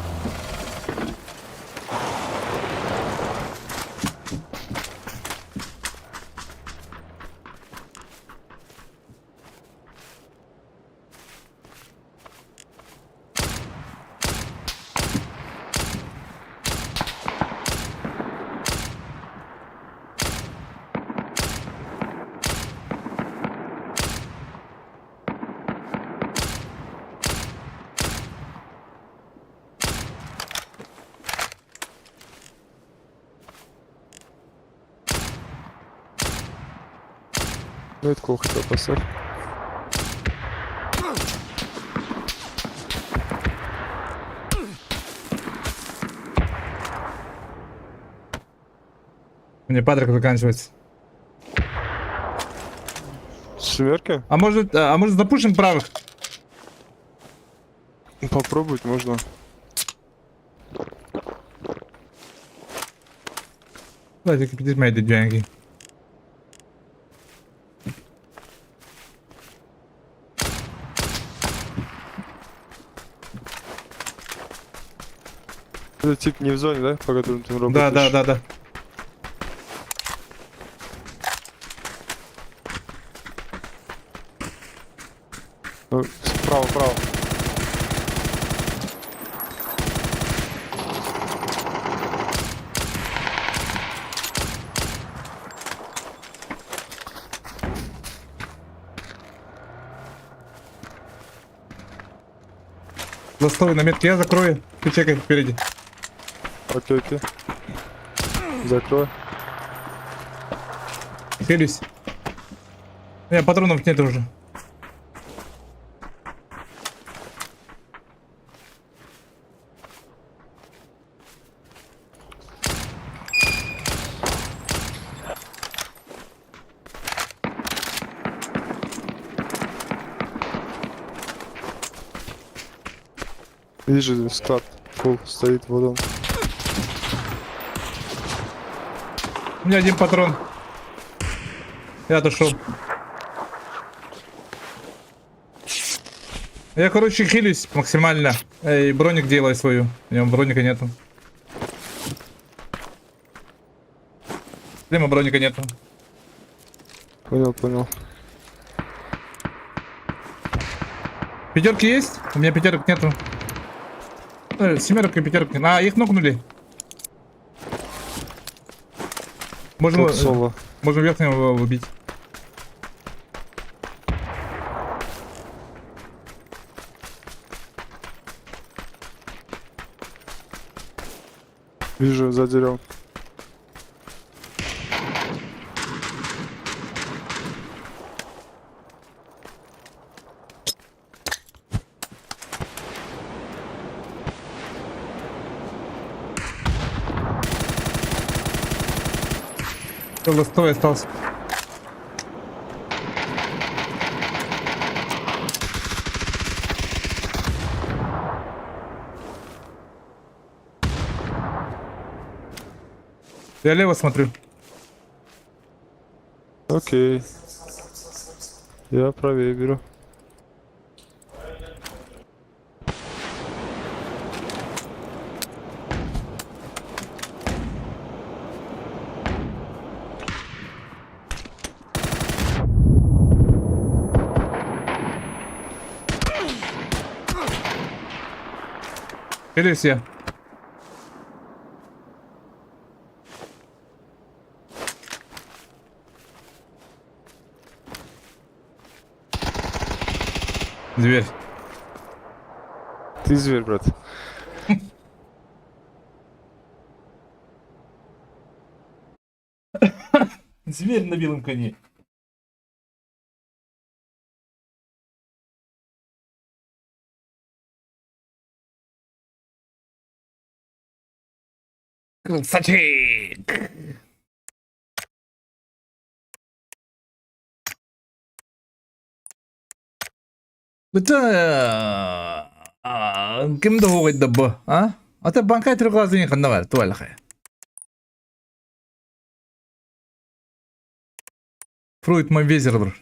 Ну это кого хотел поставить. Мне Патрик заканчивается. Семерки? А может запушим правых? Попробовать можно. Давайте кипятить мои деньги. Это тип не в зоне, да? По которому ты Да, работаешь? да. Ну, Право. Застой на метке я закрою. Ты чекай впереди. Окей. Закрой. Хилюсь. Патронов нет уже. Вижу, склад. Фул стоит вот он. У меня один патрон. Я отошел. Я, короче, хилюсь максимально. И броник делаю свою. У него броника нету. Дыма броника нету. Понял. Пятерки есть? У меня пятерок нету. Семерок и пятерок. Их нокнули. Можем, Тот соло. можем верхнего убить. Вижу за деревом. Ластовый остался. Я лево смотрю. Окей. Я правее беру. Келись я. Зверь. Ты зверь, брат. Зверь на белом коне. Красавчик! Бөтен кімді қойды бұ, а? Ата банкай тұрғазын қанда бар, туалы қай. Фруит мой везер бір.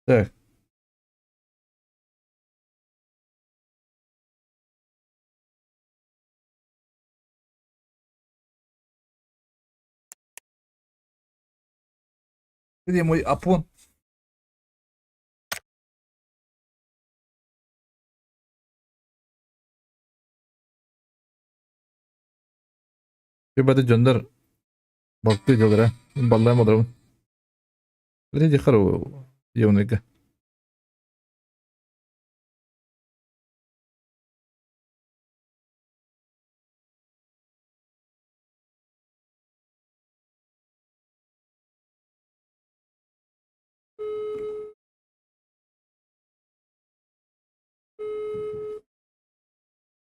Так. Где мой апон? Кебады жондар балты жылдыра. Баллайым отырамын. Реди қару еунігі.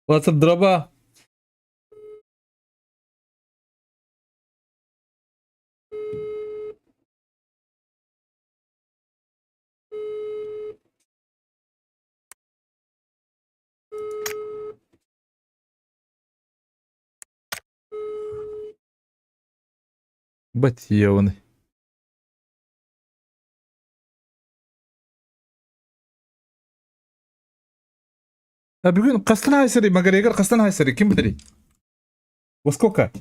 Басып дроба. Бать еуні. Бүгін қастан айсыры, Макгрегор қастан айсыры, кім білдірі? Во сколько?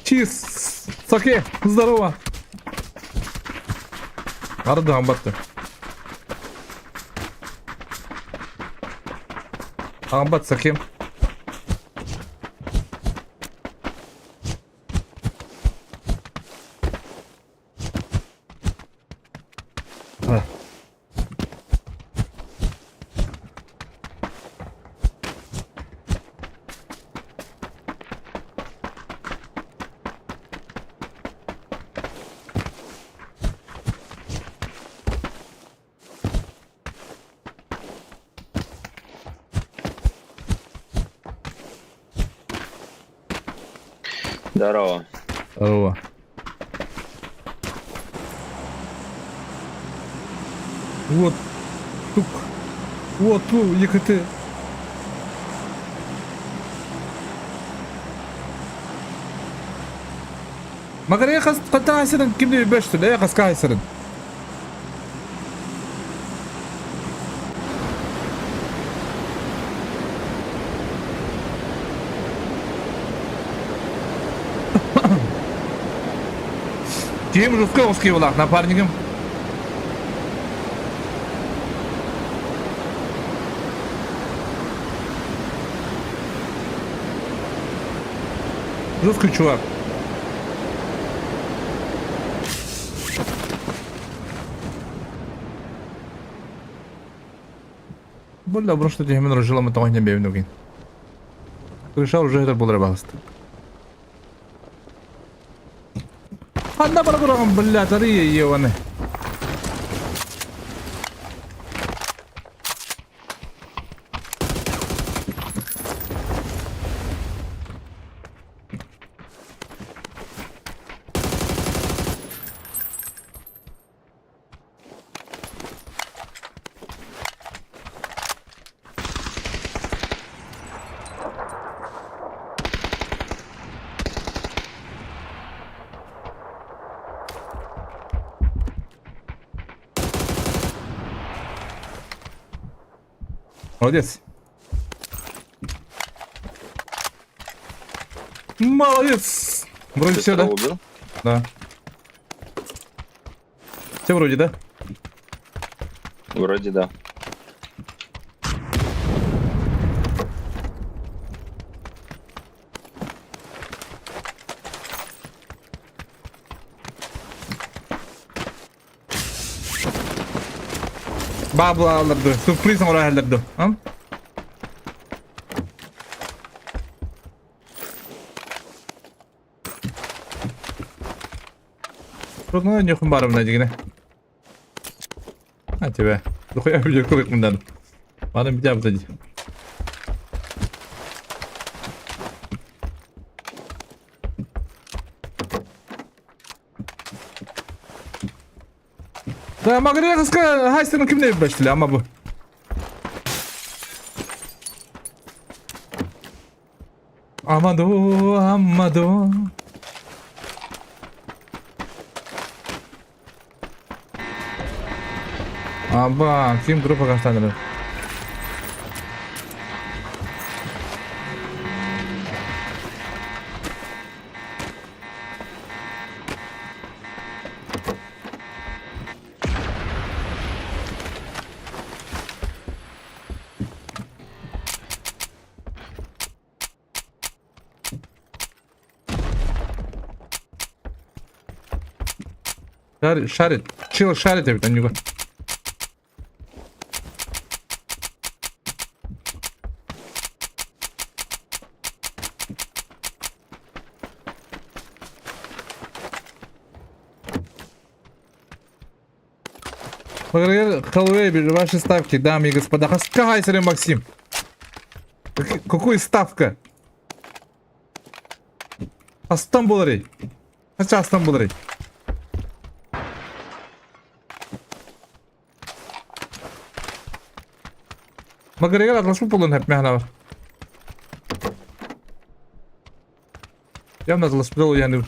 Чиз, Саке, здорово. Арады Амбатты. Амбат Саке. Здорово. Здорово. Вот. Тук. Вот, ЕКТ. Magariye kata haysırın kimde bir beş türlü kaska haysırın. Kim Ruska oski ulak напарником. Русский чувак. Бля, просто тебе именно жила мы того не бьем ноги. Решал уже это было рабаст. Anda para kurang bela tari ye wane. Молодец. Молодец. Вроде все, да? Убил? Да. Все вроде, да? Вроде да. Babla alırdı. Sürpriz oraya alırdı. Ha? Трудно не хумбаром на дигне. А тебе. Дохуя video kılık bundan. Bana bir daha dedi. Da magariye kıska haysının kimle bir başladı ama bu. Amado, amado. Aba, kim grupa kaçtandı? Шарит. Чил шарит я на него. Халвей, ваши ставки, дамы и господа. Хаскайсер Максим. Какую ставка? Астамбуларей. Хотя Астамбуларей. Magariye atlaşma bulun hep mehna var. Явно atlaşma yani.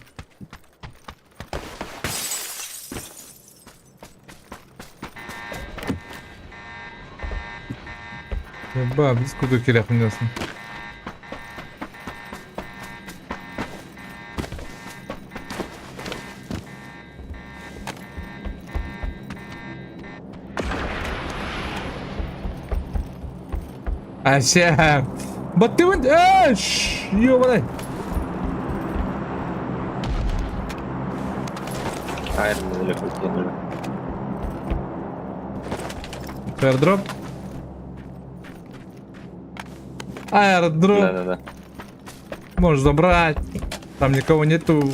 Ба, biz kudu kirek biliyorsun. Aşağı. Bak demin. Eş. Yo bana. Айрон далеко кинули. Airdrop. Airdrop. Да-да-да. Можешь забрать. Там никого нету.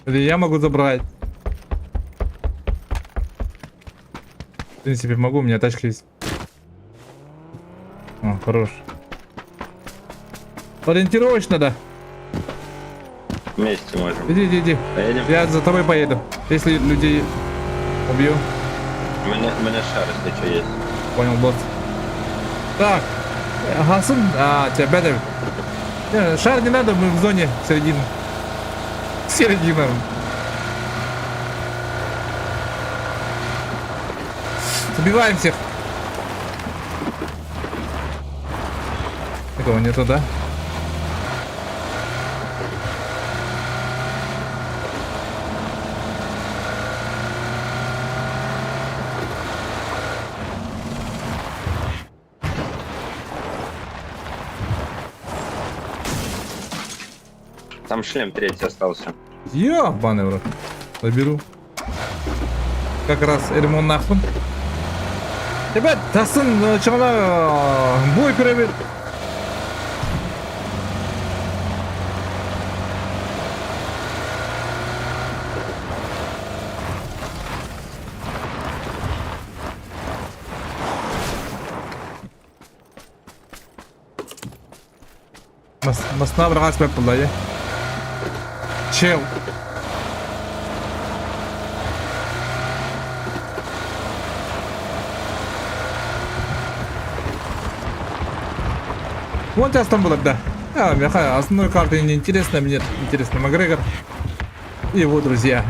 Или я могу забрать. В принципе, могу, у меня тачка есть. О, хорош. Ориентировочно, да. Вместе можем. Иди. Поедем? Я за тобой поеду. Если людей убью. У меня шар, если что, есть. Понял, босс. Так, Хасун, тебя бедер. Шар не надо, мы в зоне середины. Середина. Убиваем всех. Никого нету, да? Там шлем третий остался. Ёбаный в рот. Заберу. Как раз ремонт нахуй. Ребят, тасын чана бой перевед. Масна брагас беп булда я. Чел. Вон тебя там было, да. Основной карты не интересно, мне интересно Макгрегор и его друзья.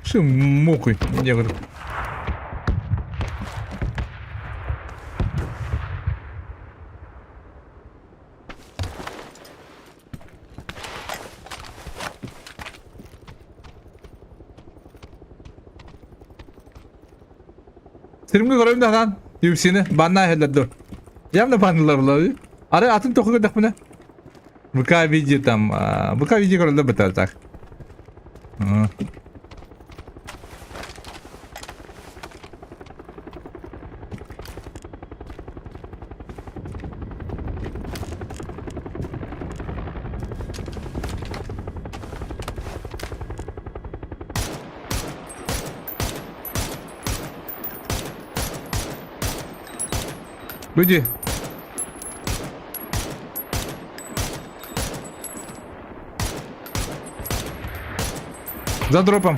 Ши мукой, негр. Serimge göreyim de lan. Yüksini. Bana helledu. Явно банлар лови. Аре атын тоху гдах мына. Бука видео там. Бука видео көрөлдө бетер так. Люди. За дропом.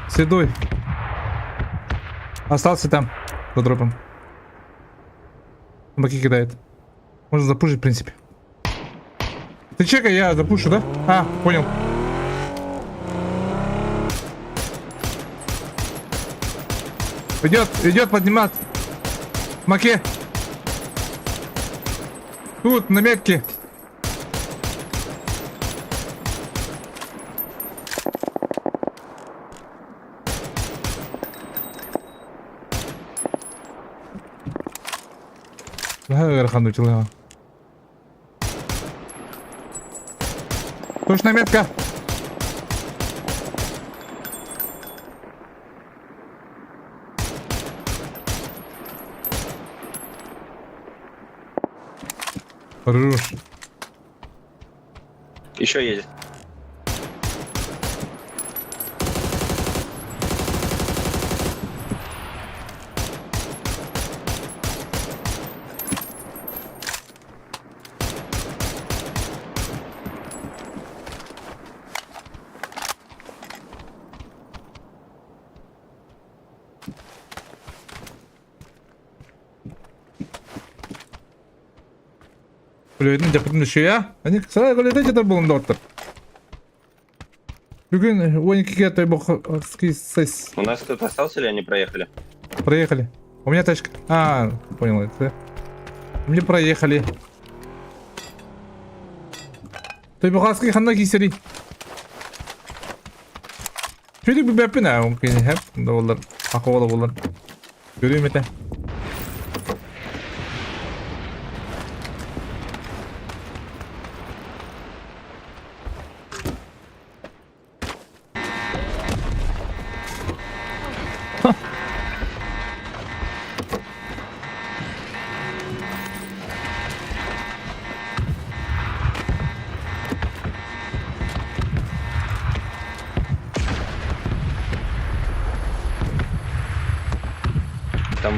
Седой. Остался там, за дропом. Баки кидает. Можно запушить, в принципе. Ты чекай, я запушу, да? А, понял. Идет поднимать. Маке. Тут, на метке. Арханутил. Точная метка. Хорош. Еще едет. Kulübeden yapıtın düşüyor ya. Hani sana kulübeden yeter bulundu orta. Bugün 12'ye тайбокский сес. У нас кто-то остался или они проехали? Проехали. У меня тачка. А, понял это. Мне проехали. Тайбокский ханна кисери. Şöyle bir map'i ne mümkün hep de olur. Akıllı olur. Görüyor musun?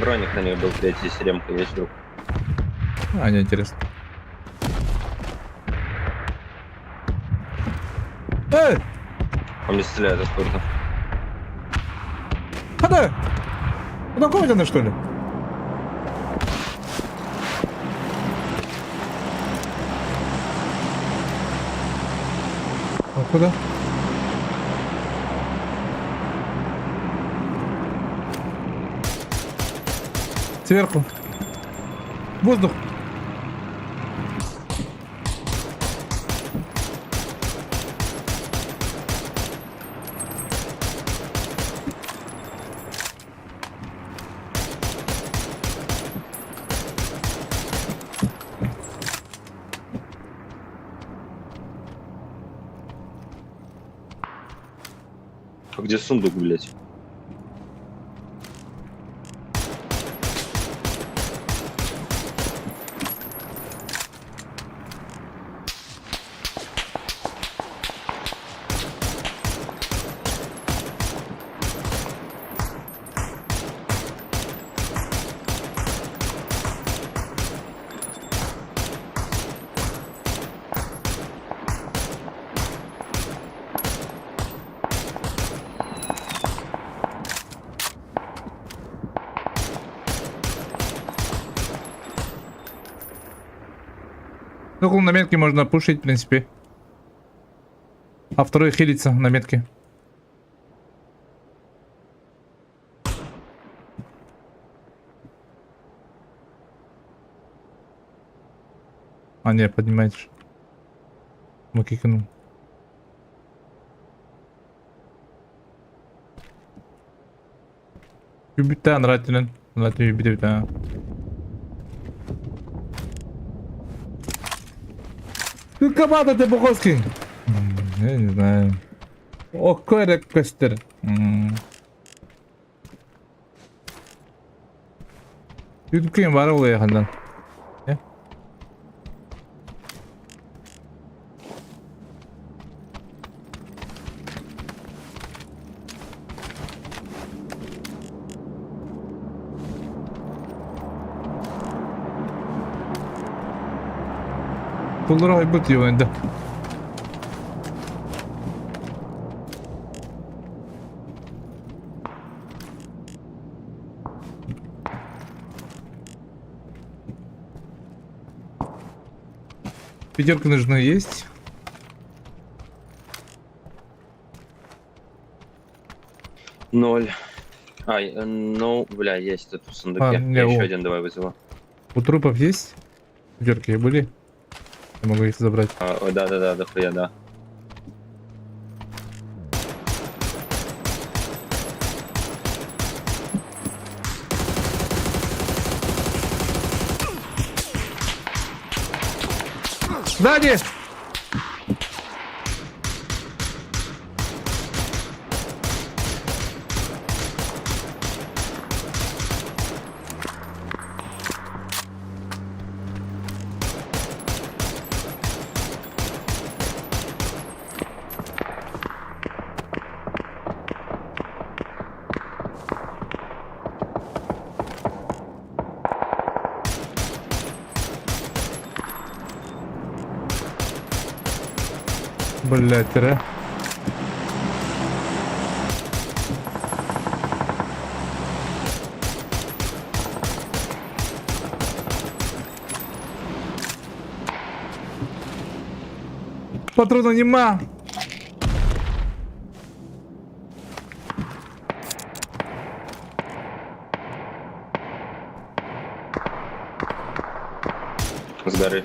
броник на них был, третий с ремкой есть вдруг. А, не интересно. Эй! Он не стреляет откуда-то. Хода! Знакомый что ли? А куда? Сверху. Воздух. А где сундук, блядь? Около наметки можно пушить, в принципе. А второй хилится на метке. А, не, поднимаешь. Макикнул. Юбита, нравится, нравится юбита. Ты команда, ты Буховский. Я не знаю. О, корек костер. Юткин var oluyor halden. Ya. Bunları haybet diyor önde. Пятерка нужна есть. Ноль. Ай, ну, бля, есть тут в сундуке. А, не, Я еще о. один давай вызову. У трупов есть? Пятерки были? Я могу их забрать. Ой, да, дохуя, да. Сзади! Блять, тире. Патрона нема. С горы.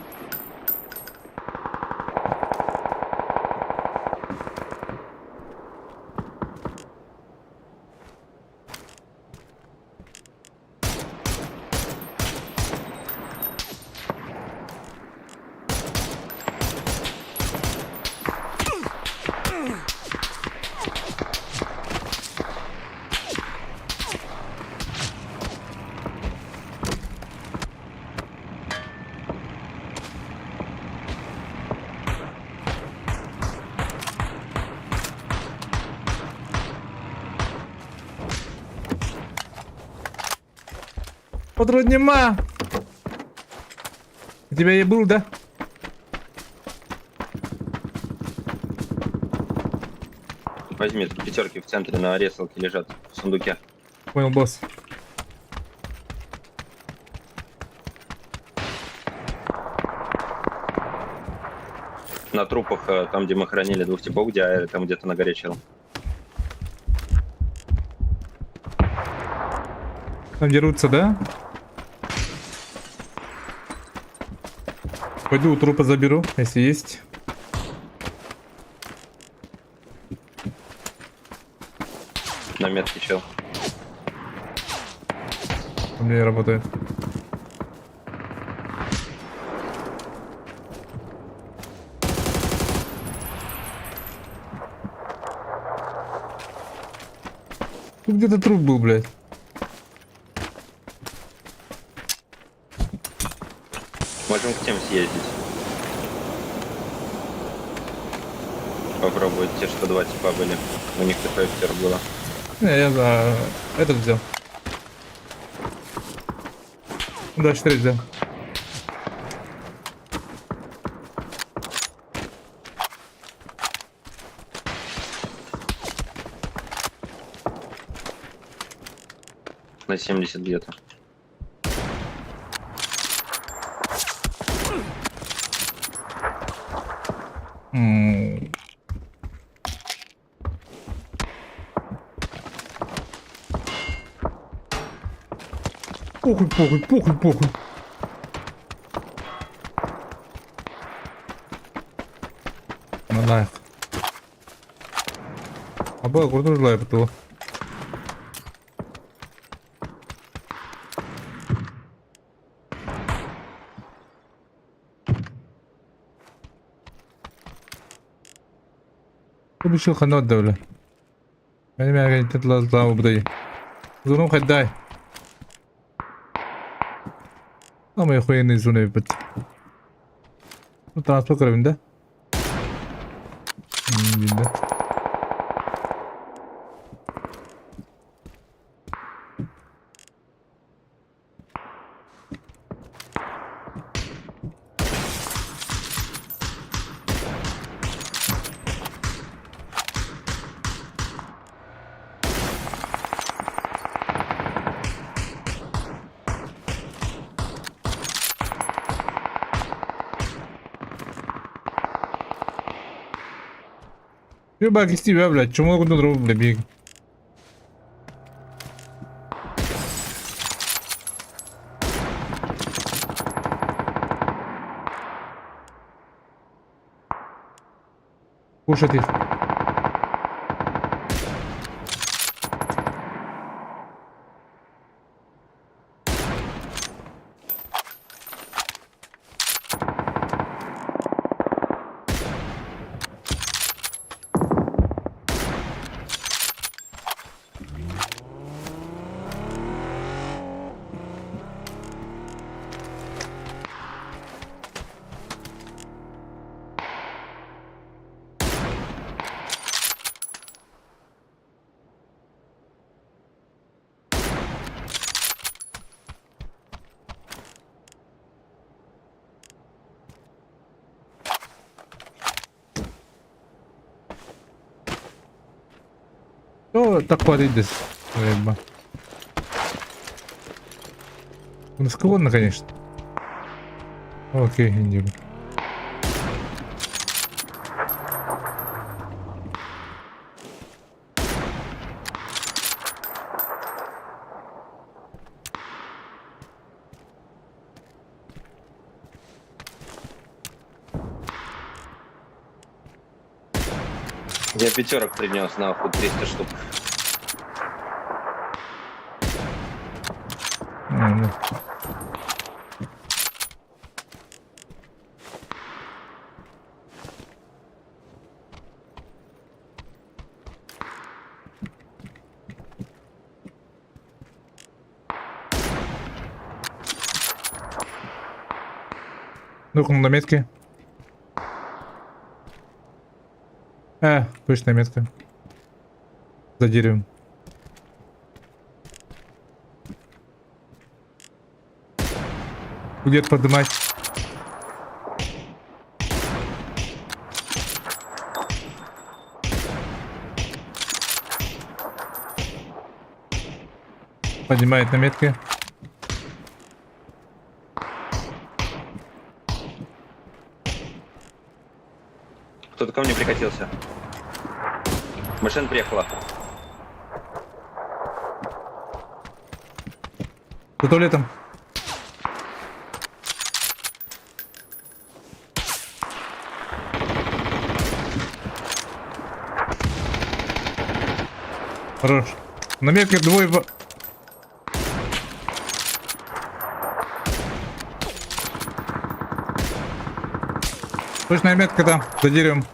Патрон нема. У тебя ебул, да? Возьми, тут пятерки в центре на ресалке лежат в сундуке. Понял, босс. На трупах, там, где мы хранили двух типов, где Аэр, там где-то на горе чел. Там дерутся, да? Пойду у трупа заберу, если есть. На метке чел. У меня работает. Тут где-то труп был, блядь. Можем к тем съездить. Попробовать те, что два типа были. У них ТП было. Не, я за этот взял. Да, 4 взял. На 70 где-то. М. Похуй, похуй, похуй, похуй. Ну нафиг. Абы kurtuluşla yaptı. Bu şey kanat devle. Benim erken titlalı budayı. Zunum kadday. Ama охуенный зуны бит. Ну транспорт кровинде. Видно. Ебать, из тебя, блядь, чему я куда другу, блядь, бег? Кушать их. Ну, так хватит, рыба. Низкованно, конечно. Окей, индиго. Я пятерок принес нахуй 300 штук. Ну. Ну-ка, на метке. Точная метка. За деревом. Будет поднимать. Поднимает на метке. Кто-то ко мне прикатился. Машина приехала. За туалетом. Хорош. На метке двое. Точная метка там, за деревом.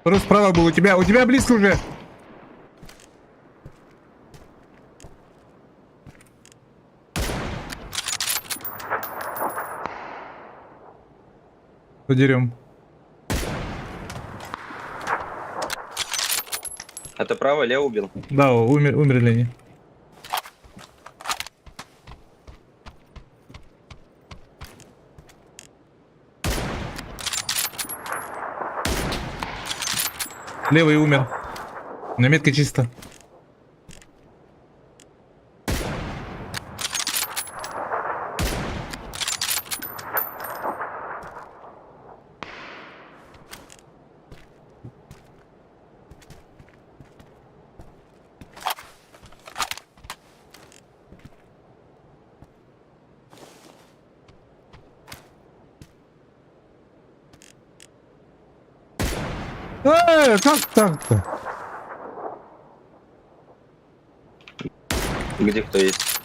Второй справа был у тебя близко уже. За деревом. Это право, лево убил. Да, умерли они. Левый умер. На метке чисто. Как так-то? Где кто есть?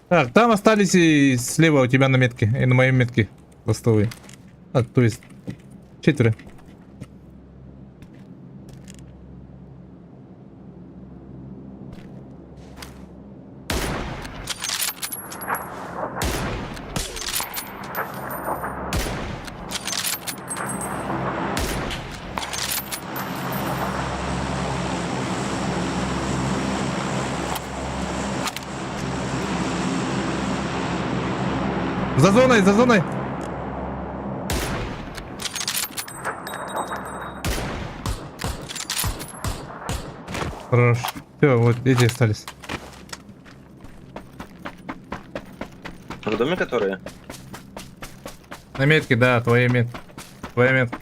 Так, там остались и слева у тебя на метке, и на моей метке ластовые. А, то есть 4. За зоной, за зоной. Хорош. Все, вот эти остались. В доме которые? На метке, да, твоя метка. Твоя метка.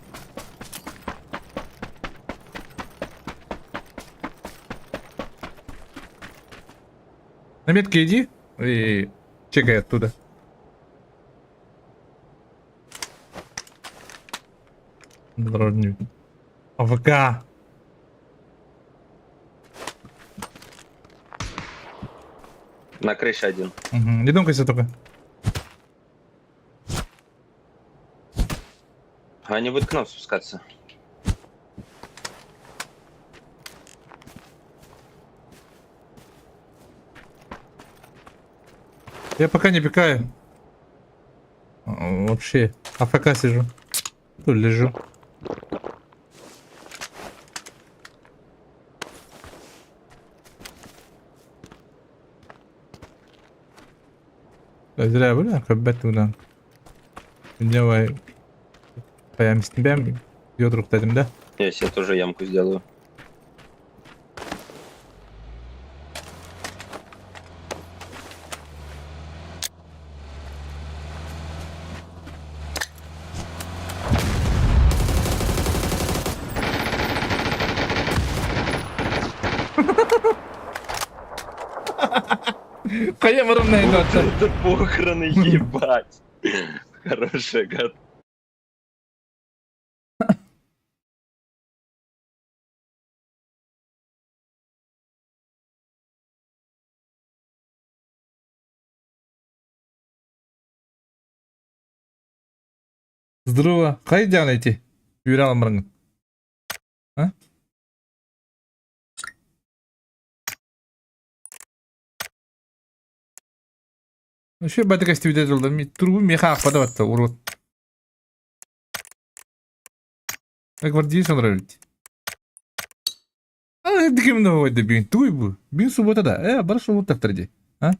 На метке иди и чекай оттуда. Дорожник. АФК. На крыше один. Угу. Не думкайся только. Они будут к нам спускаться. Я пока не пикаю. Вообще. АФК сижу. Тут лежу. Зря бля, кабет удан. Давай. Паям с тебя. Йодрuk dedim de. Я себе тоже ямку сделаю. Kaya varım neydi hatta. Это похороны, ебать. Хорошая гад. Здорово. Кайдан эти? Yürü almaların. Ha? Şu batık estivide yoldan turbu meha akpada battı urut. Akbar diye sonra öyle. Hep dikimde oydu bir tuy bu. Bir subota da. Barış olur taktırıcı. Ha?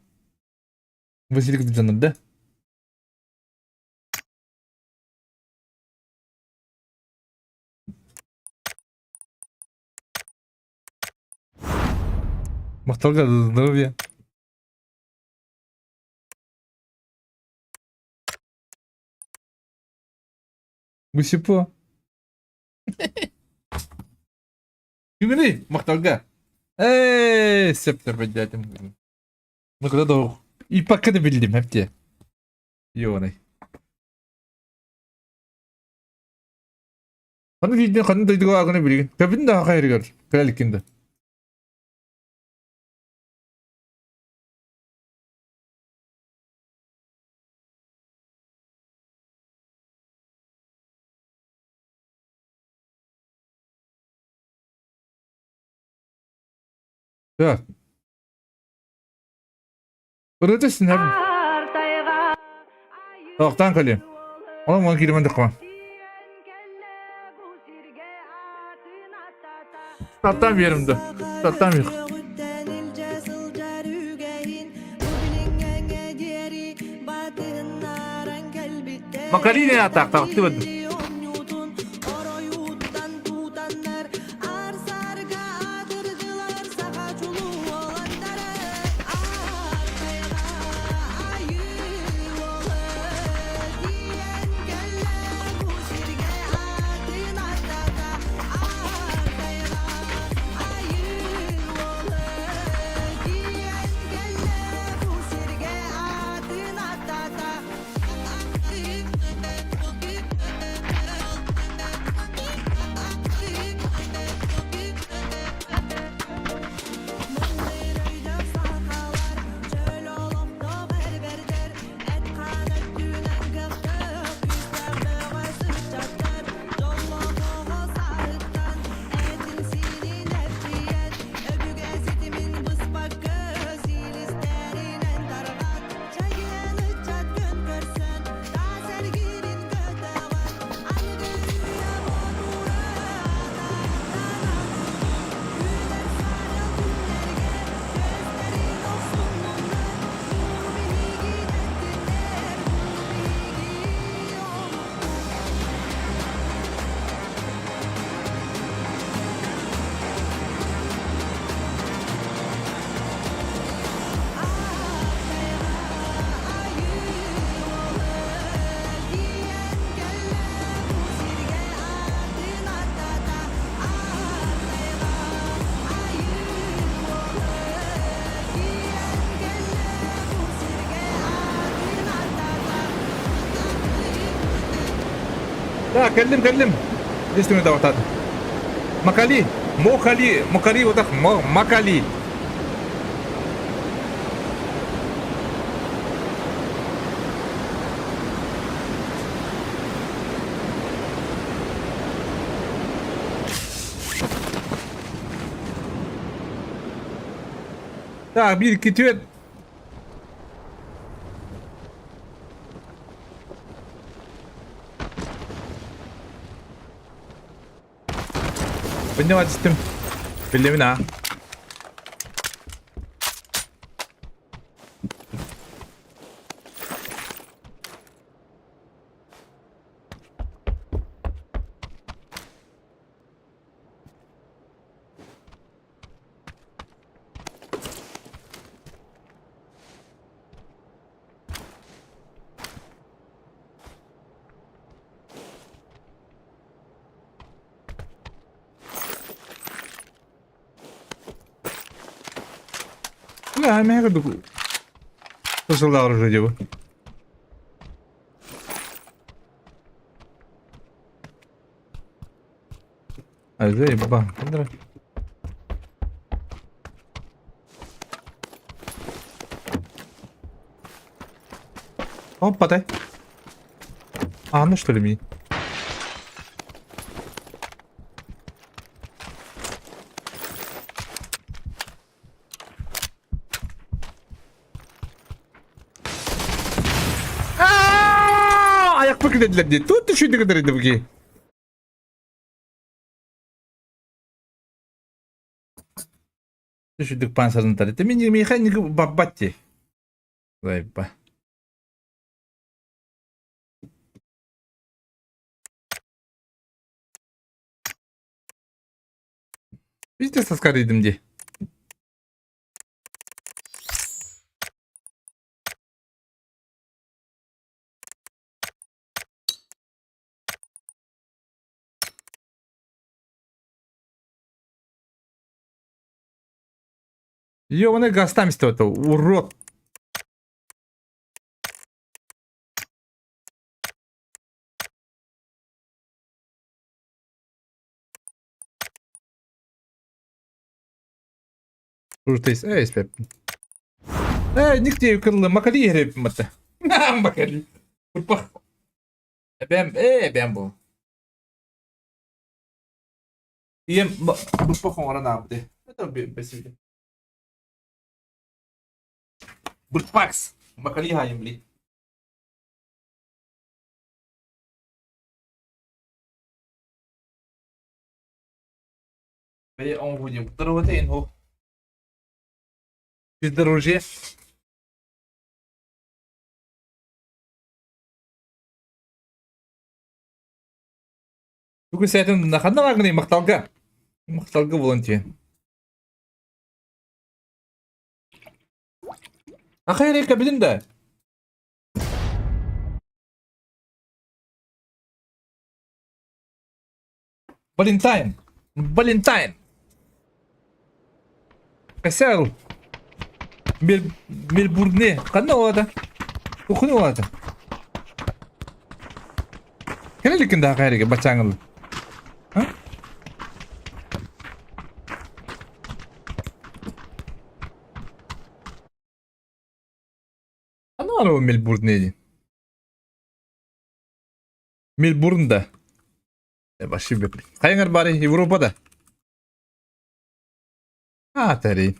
Vasilik de canım da. Махталга за здоровье. Гусипо. Югни, Махталга. Септер поддятым. Ну когда долго. И пока не bildim hep diye. Yoğunay. Hani videoda kanı duyduğu ağını bilgin. Köpün daha hayır gör. Kralikinde. Ya. Öğretesin abi. Oktan kalayım. Oğlum onu girmen tıkma. Tattan bir yerimde. Tattan bir. Makalini ya tak tak tıbıdım. Ya kellim. Üstüne de ortada. Mokali otak makali. Ya bir iki tüet. Поднимать систем. Пелемина. لا ما يقدر تصل دار الرجوة زي بابا عندنا Опа, да? А, ну что ли, ми? dediler diye. Tut düşündü kadar edip ki. Düşündük pansarını tarihte. Mini mekanik babbatti. Zayıf. Biz de saskarıydım diye. Ёбаный газ там стоит, урод. Слушай, эй, спеп. Эй, нигде юкалlı makali yere yapmadı. Makali. Kurpak. Ben bu. Iyem kurpak ona ne yaptı? Ne tabii besili. Kurpak. Makali hayımli. Ve on vurayım. Dırıvı deyin o. Biz de roje. Бүгін сәтім нақандан ағыны мақталға волонтен. Ақай рейка білін да. Валентайн. Кәсәл. Мельбурне. Қанна олады? Оқыны олады? Кәлелікінде ақай рейка бачаңылы. Var o Melbourne'de. Melbourne'da. Başı bir. Kayınlar bari Avrupa'da. Ha tari.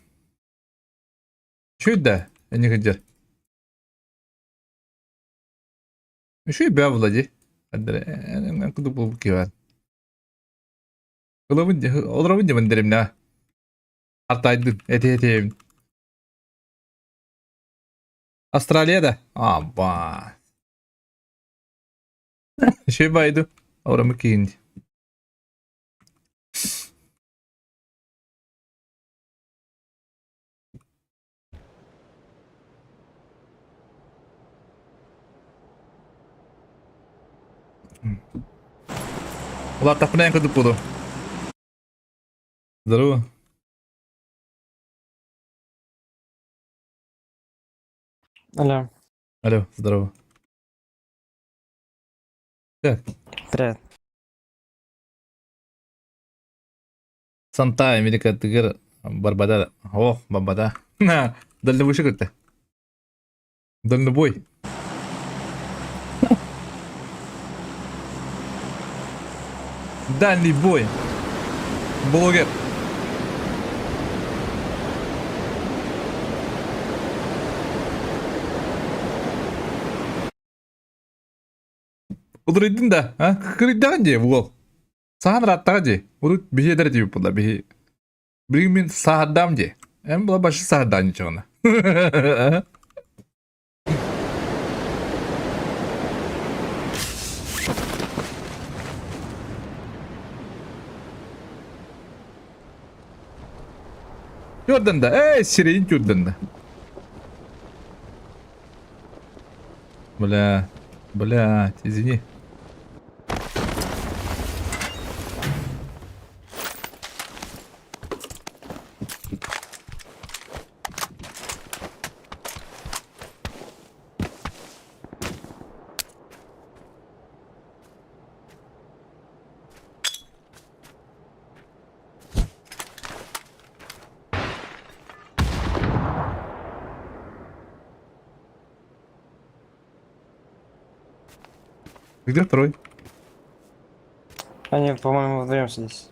Şurada. Ne kadar. Şu bir avladı. Hadi. Ben kudu bu ki var. Olavınca ben derim ne. Hattaydı. Ete. Avustralya'da. Aba. Şey baydı. Oramı kiyindi. Ulan tapına yankı буду. Здорово. Алло, Алло, здорово. Как? привет. Санта, Америка, тыгыр, Барбада. О, Барбада. Дальнобойши как-то. Дальнобой. Дальний бой. Блогер. Удырыйдың да, а? Кырыйдаған же, бұл. Саған раттаға же. Бұл bir şeyler deyip бұлда. Bir мен сағадам же. Әм бұла başı сағадам чоғына. Jordan da, Şirin Jordan da. Блядь, извини. Где второй? Они, по-моему, вдвоем здесь.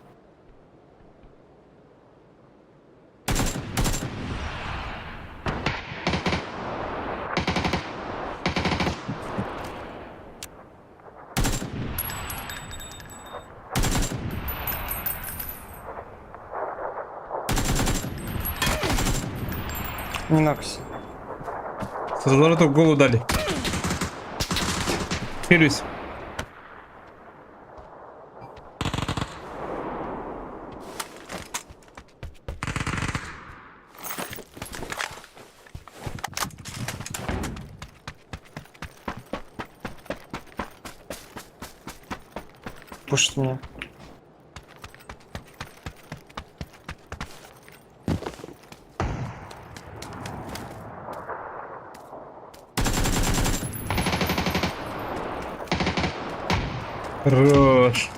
Не нокси. С разворота в голову дали. Хилюсь. Пушит меня. Хорош.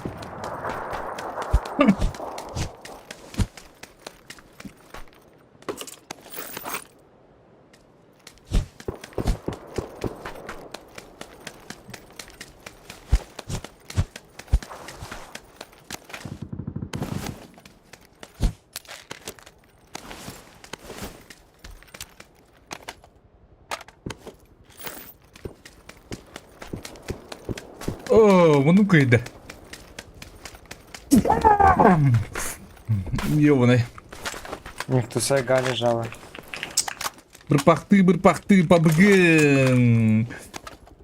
О, воно йде. Йований. Них тут сайга лежала. Бырпахты, побги.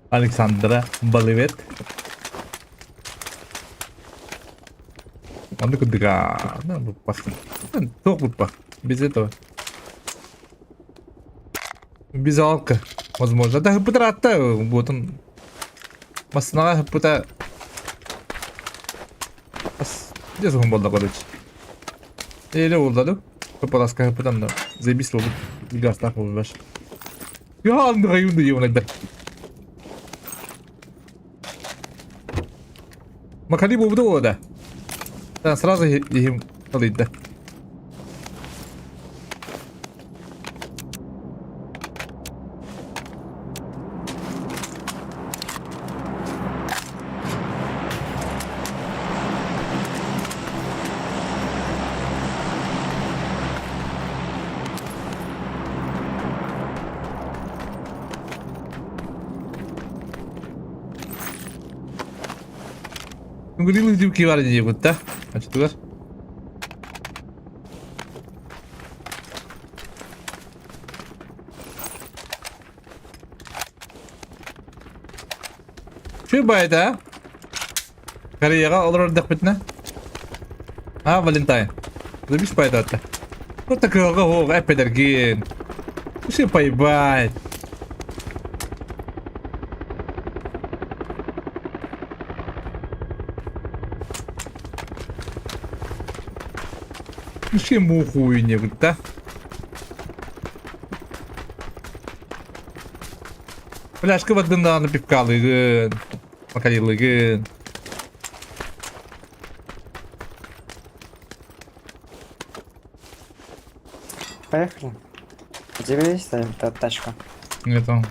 Александра Балевет. Он такой, да, ну, бырпахты. Тох бырпах, без этого. Без алка, возможно. Да, путарата, вот он. Маснага пута. Где он был, короче? Или oldu. Kapalaska kapıdan da. Zebis oldu. Bir gaz daha var. Ya anda yunda yuna da. Makali bu da o da. Ben сразу им алıydı. Говорил, дівки варені будуть, так? А чи туди? Şu bayda, ha? Kariyaga alır orada bitne. Ha, Valentine. Забіж bayda hatta. Ну такого го, епедерген. Все поебать. Ще муху не да? Пляшка водына напивкалыгын. Макалилыгын. Поехали. У тебя есть эта тачка? Нету.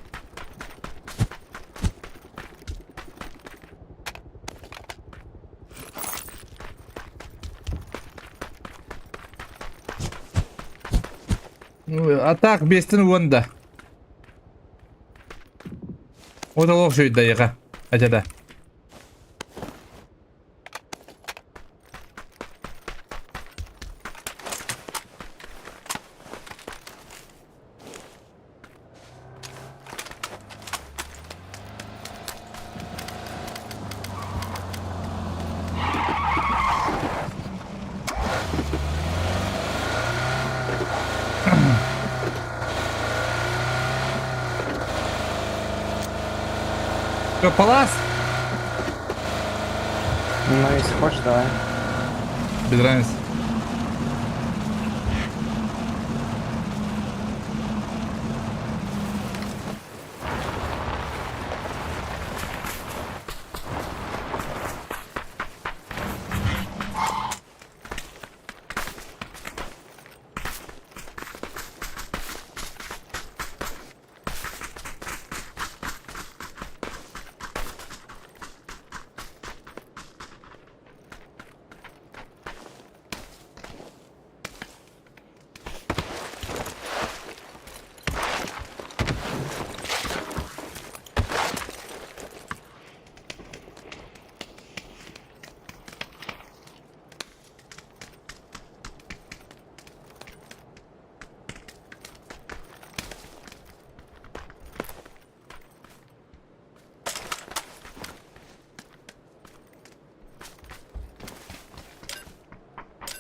А так, бестін онда. O da okşuydu da yıka. Acaba. Что, палас? Ну, если хочешь, давай. Без разницы.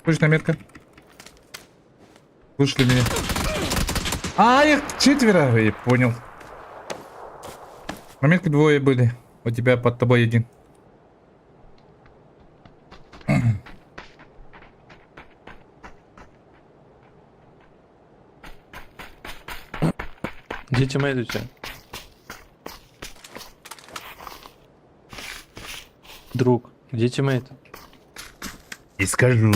Точная метка. Слышали меня? А, их 4, я понял. На метке 2 были. У тебя под тобой 1. Где тиммейт у тебя? Друг, где тиммейт? И скажу.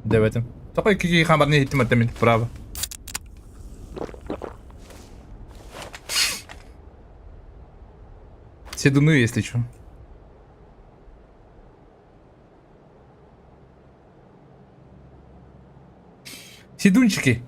Давайте. Такой какие хамарные тиммейтами, право. Седуны, если что. Седунчики.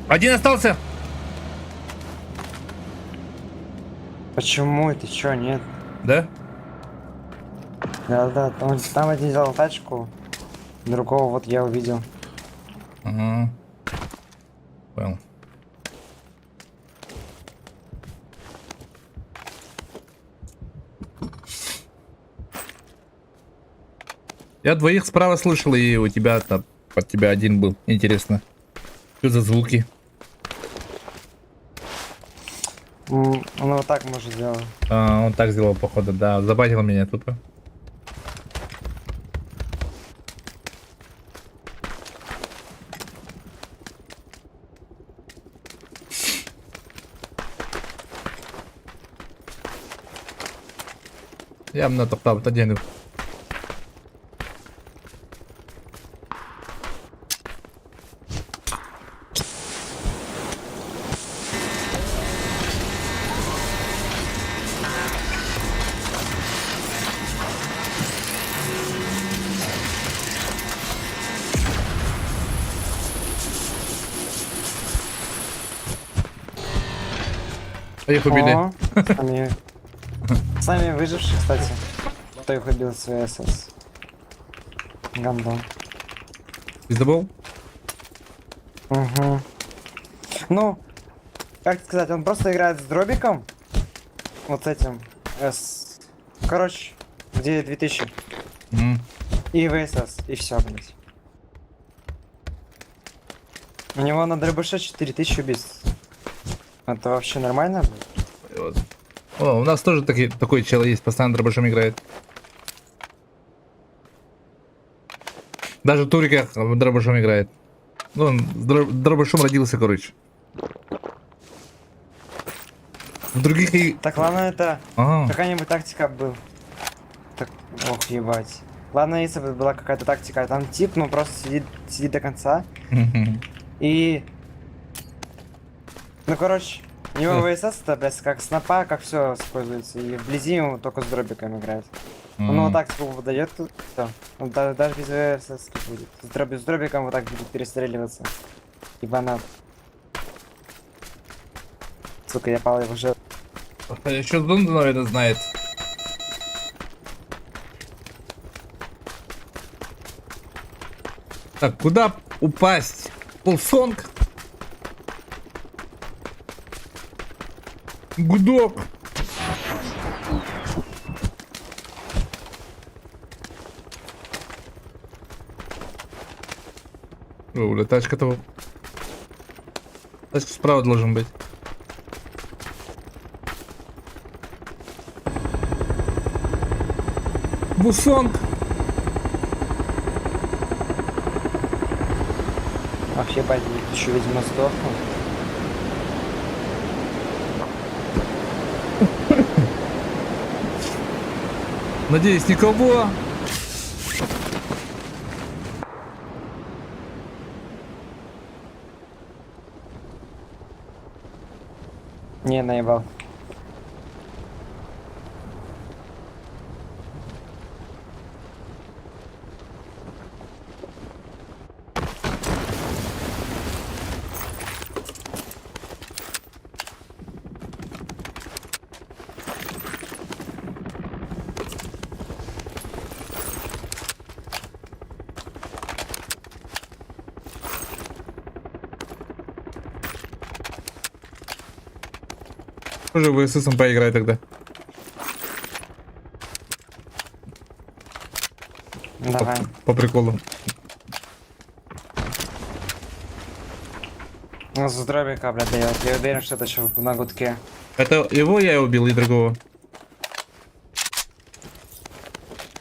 Один остался. Почему? Ты чё, нет? Да? Да, там один взял тачку, другого вот я увидел. Ага. Понял. Я двоих справа слышал, и у тебя там под тебя один был. Интересно. Что за звуки? Он вот так может сделать. А, он так сделал, походу, да. Забатил меня тупо. Явно топтав один. А их убили. О, сами выжившие, кстати. Кто их убил с ВСС? Гандон. Пиздобол? Угу. Ну, как сказать, он просто играет с дробиком. Вот с этим. Короче, где 2000. Мгм. И ВСС. И все, блять. У него на дробыше 4000 убийств. Это вообще нормально? Вот. О, у нас тоже такой чел есть, постоянно дробашом играет. Даже в туриках дробашом играет. Ну, он с дробашом родился, короче. В других и... Так, ладно, это Ага. какая-нибудь тактика был. Так, ох, ебать. Ладно, если бы была какая-то тактика, там тип, ну просто сидит до конца. И... Ну, короче, у него ВСС это, блядь, как снопа, как все используется. И вблизи ему только с дробиком играет. Он вот так сколько выдает, то он даже без ВСС будет. С дробиком вот так будет перестреливаться. Ебанат. Сука, я пал его уже. Еще Дунда, наверное, знает. Так, куда упасть? Полсонг? Гудок. О, тачка-то... Тачка справа должен быть. Бусонг. Ах, ебать, еще, видимо, сдохнул. Надеюсь, никого. Не, наебал. Тоже в СС поиграй тогда. Давай. По приколу. Ну, с дробика, блядь, дает. Я уверен, что это еще на гудке. Это его я убил и другого.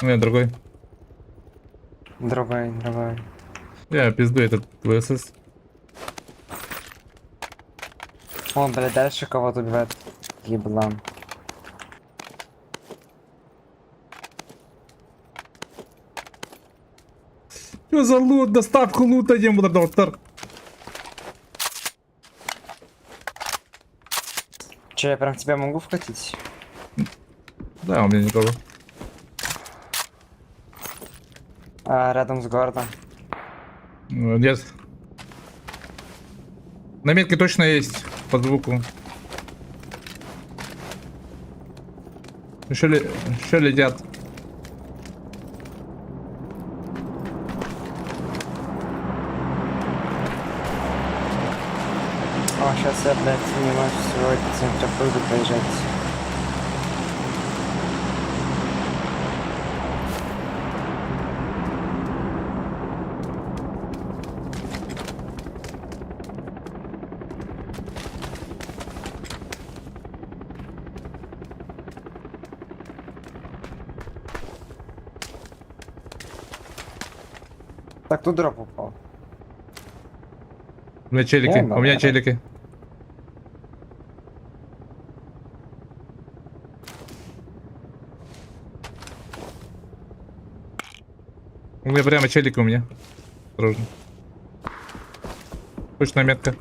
Нет, другой. Другой. Я пизду этот ВСС. Он, блядь, дальше кого-то убивает. Еблан. Что за лут? Доставку лута не было, доктор. Че, я прям в тебя могу вкатить? Да, у меня никого. А, рядом с городом. Нет. На метке точно есть по звуку. Еще летят. О, сейчас я, блядь, не могу всего этот центр буду проезжать. Так, тут дроп упал. У меня челики. О, У меня да. челики. У меня прямо челик у меня. Осторожно. Точно метка.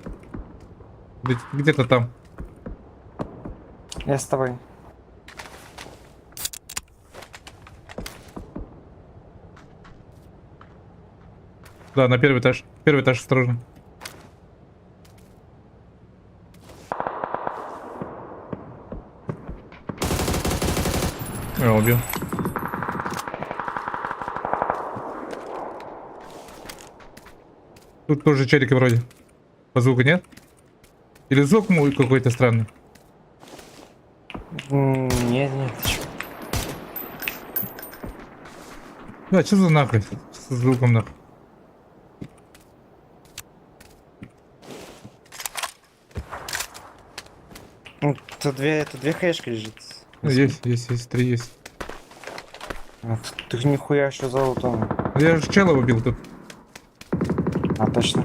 Где-то там. Я с тобой. Да, на первый этаж. Первый этаж, осторожно. Я убил. Тут тоже челики вроде. По звуку нет? Или звук мой какой-то странный? Нет, ты чё? Да, что за нахуй? С звуком нахуй. Тут две хэшки лежит. Есть, три есть. А, тут нихуя что золото. Я же чела убил тут. А, точно.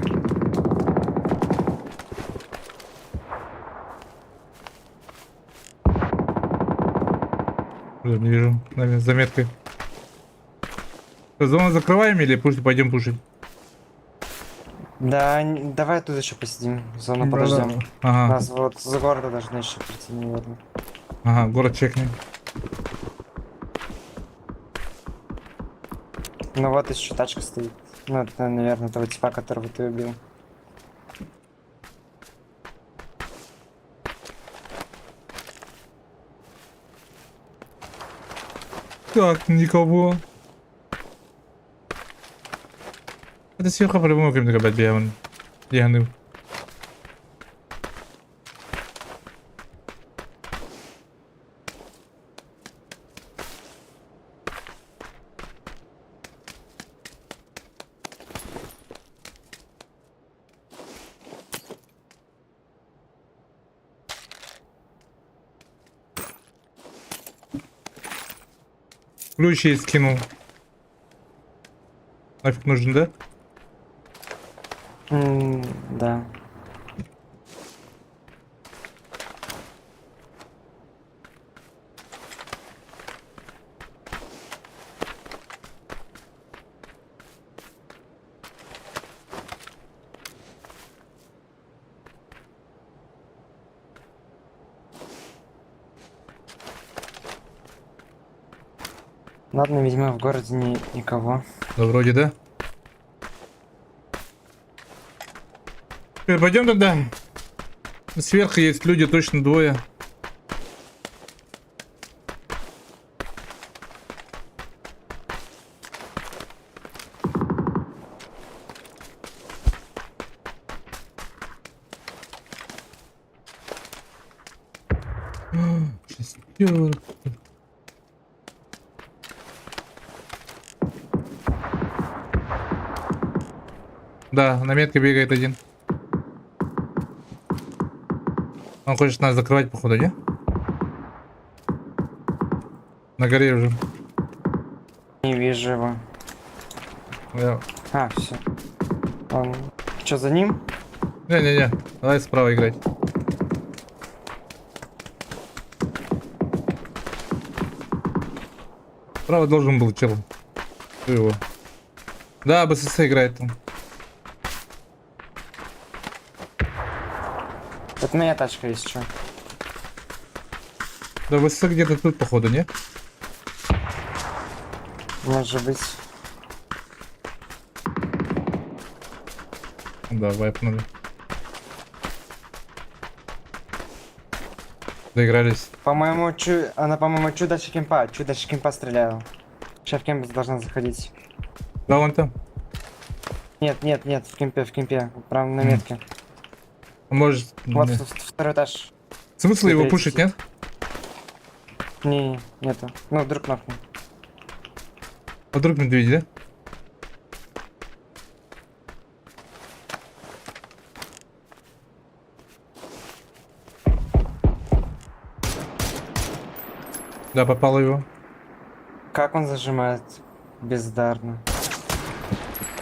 Уже не вижу. Наверное, с заметкой. Что, зону закрываем или пойдем пушить? Да, давай тут еще посидим. Зону Да, подождем. да. Ага, Нас вот за города должны еще прийти, наверное. ага, город чекнем. Ну вот еще тачка стоит. Ну, это, наверное, того типа, которого ты убил. Так, никого. Это сверху по-любому каким-то кабать беган. Ягнув. Ключ ей скинул. Нафиг нужен, да? Да. Ладно, видимо, в городе никого. Да вроде да. Теперь пойдем тогда. Сверху есть люди, точно двое. Ёр. Да, на метке бегает один. Он хочет нас закрывать, походу, не? На горе уже. Не вижу его. Я- А, все. Он... Что, за ним? Не-не-не, давай справа играть. Справа должен был чел. Кто его? Да, БСС играет там. Это моя тачка есть, что? Да, БСС где-то тут, походу, не? Может быть. Да, вайпнули. Доигрались. По-моему, она, по-моему, чудо кемпа стреляла. Сейчас в кемп должна заходить. Да, вон там. Нет, в кемпе. Прям на метке. Может... Вот не. второй этаж. Смысл его третий. пушить, нет? Не, нету. Ну, вдруг нахуй. А вдруг медведь, да? Да, попало его. Как он зажимает? Бездарно.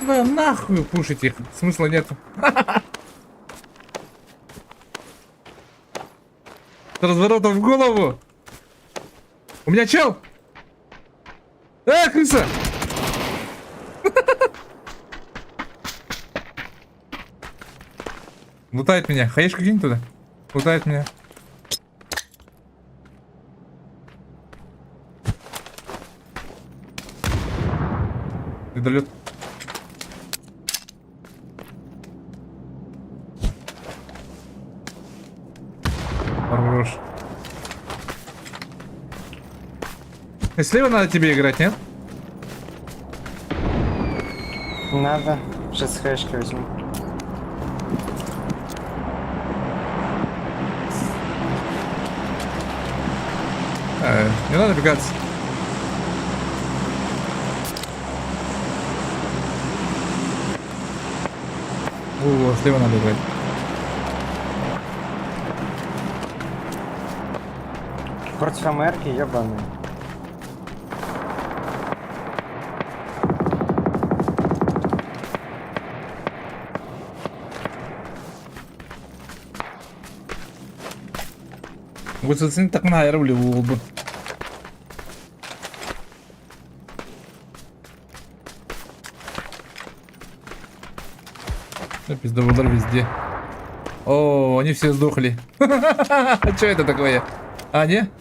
Да нахуй пушить их. Смысла нету. С разворотом в голову. У меня чел. Крыса. Лутает меня. Хаешка кинь туда. Лутает меня. Недолет. Хорош. И слева надо тебе играть, нет? Надо. Сейчас хэшки возьму. Не надо бегаться. О, слева надо играть. Против АМРки, ебаный. Высоцин так наервли в лбу. Пиздовый удар везде. О, они все сдохли. Что это такое? А, не?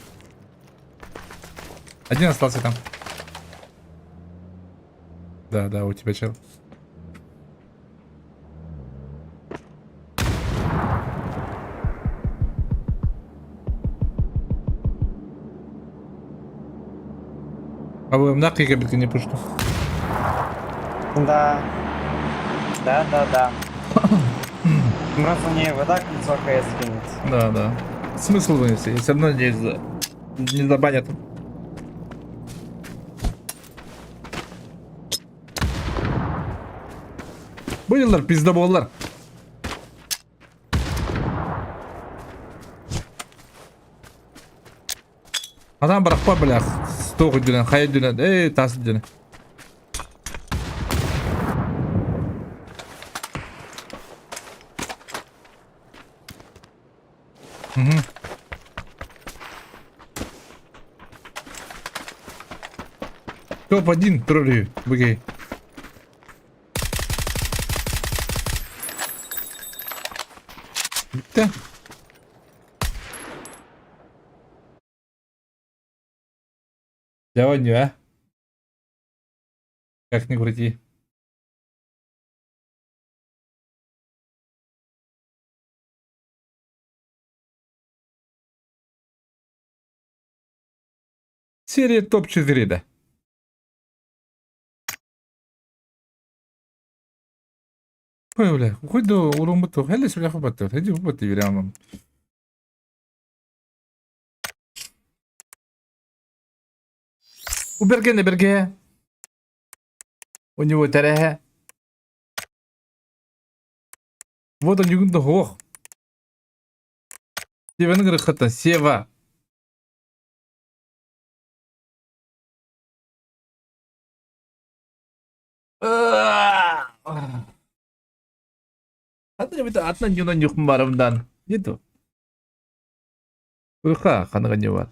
Один остался там. Да, у тебя чел. А вы нахуй кабелька не пушу. Да. Да. Просто не его так лицо КС кинет. Да. Смысл вынести, все равно не забанят. Бойлар, пиздоболлар. Адам быракпа, блях. Стоғы дүнен, қай дүнен, тасы дүнен. Топ-1 троллю, быгей. Bitti. Сегодня, а? Как ни крути. Серия топ-4, да. Ой, бля, хоть до урумбуту, хелли сюда хопату, иди хопату, верямам. У берге. У него тереге. Вот он югунда хох. Севаның рыхыты, Сева. Hadi bir de atlan yunan yukum barımdan. Gitu. Irka kanıgan var.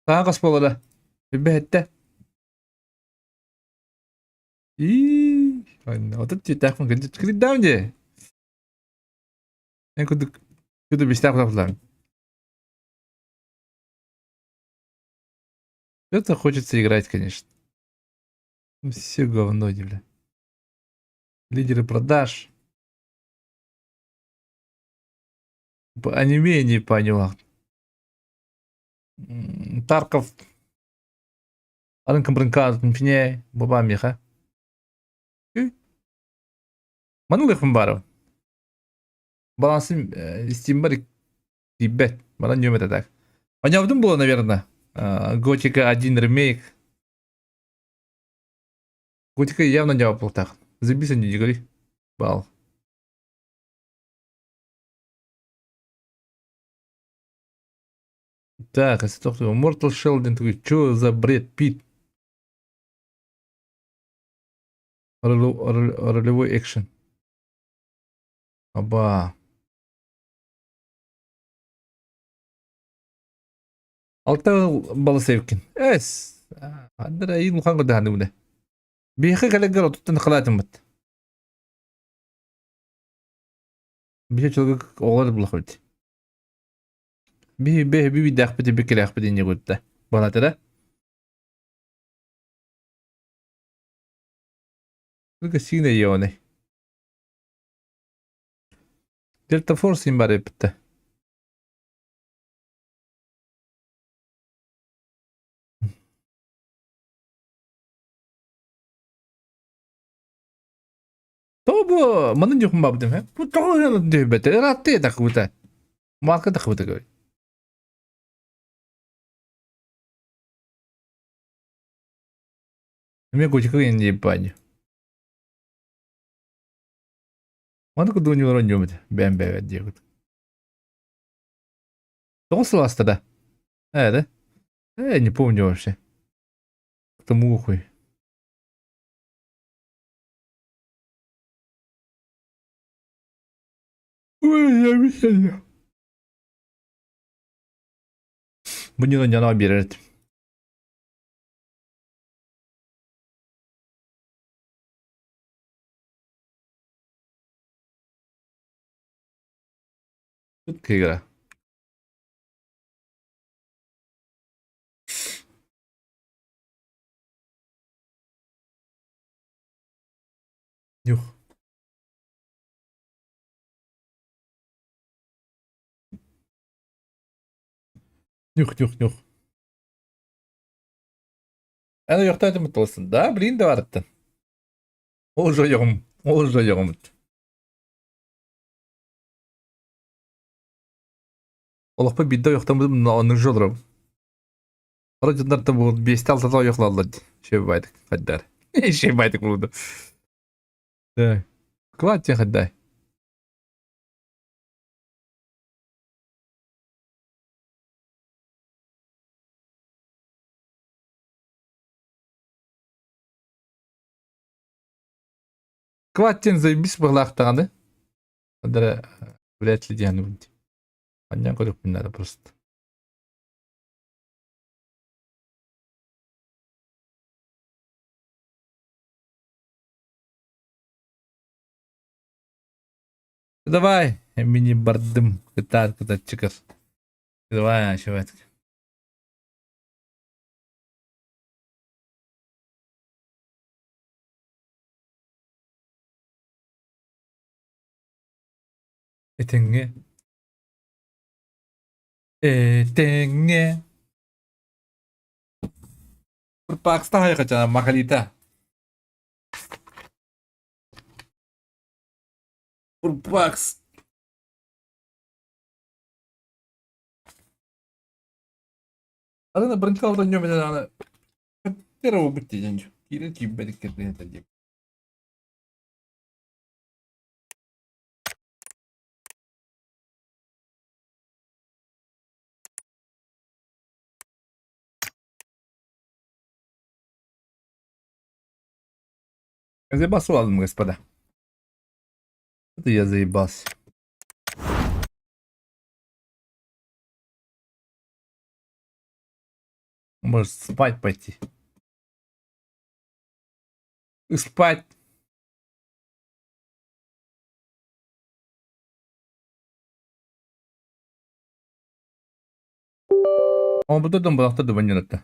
Sağa kas bolada. Bir behette. İyi. Anne, otur cetak mı? Kırık daha önce. En kudu bir şey yapalım. Это хочется играть, конечно. Все говно, бля. Лидеры продаж. По аниме не понял. Тарков. Арынкам брынка мфине. Баба меха. Манугах мбаров. Балансым стимбар тибет. Бана не умеет так. Понятно было, наверное. Готика 1 ремейк. Готика явно не был так. Забейся, не говори. Бал. Так, если только Mortal Sheldon, такой, чё за бред, Пит? Ролевой экшен. Аба. Алта бала севкин. Эс. Адра ил муханга да хануна. Бихи калегар отуттан халатым бат. Бихи человек оғлар бұлақ Би дақпыды бекел ақпыды не көтті. Балатыра. Только сигна еоны. Дельта Форс им бары бітті. Тобо, манын жоқым бабдым, ә? Бұл тоғын дөйбәті, ратты дақыбыта. Марка дақыбыта көрі. Мен көчікі енді еббайны. Маны күді өне орын жөмеді. Бән бәвәд дегіді. Тоғы сыласты да. Да? Не помню вообще. Кто мухой. Ой, я мешаю. Bunu da yana bir. Тут игра. Юх. Нюх. Ana yoqda mı olsun da bilin de vardı. Olca yoğum. Олықпа бидді yoqtamız onun jodrum. Aracınlar da bu 5-6 da yoqladı. Şey baydık haddar. Şey baydık buldu. Да. Кватя haddar. Кватин заебись барлақтағаны. Адара вряд ли дияны будет. Понятно, как надо просто. Давай, мини бардым, когда чекас. Давай, чувак. Etenge. Purpaksta hay kaçana makalita. Purpaks. ಅದನ್ನ ಬ್ರಂಕಾವ್ರ ಮೇಲೆ ನಾನು ಹತ್ತಿರ ಹೋಗ್ಬಿಟ್ಟಿದ್ದೆ ಕಿರಿಕಿ ಬೆದಕ್ಕೆ ಅಂತ Заебасу, господа. Это я заебался. Может спать пойти. И спать. Он бы тут был, кто думает это.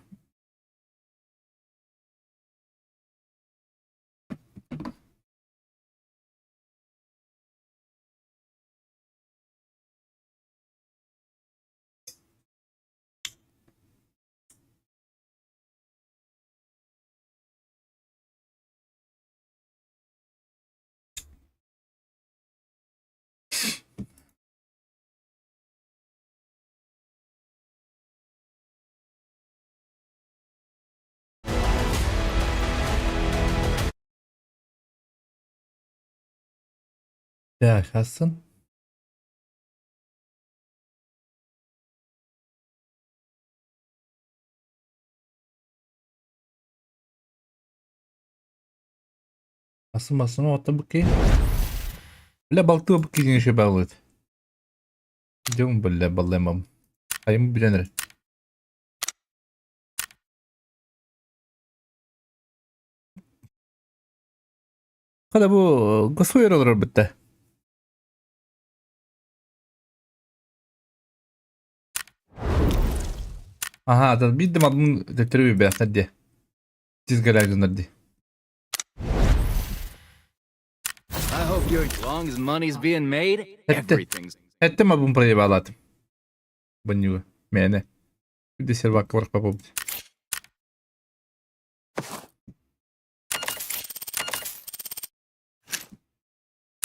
Так, Хасан. Асым оты бүкей. Бля, балты бүкей деген ше бағылады. Дем, бля, балаймам. Айым біленір. Қада бұл ғысой ералар бітті. Ага, да видим одну детективу бяхна де. Тиз галягын де. I hope you're as long as money's being made, everything's Әтті ма бұн проеб алатым. Бұнюғы. Мәне. Үді сервак қорық па болды.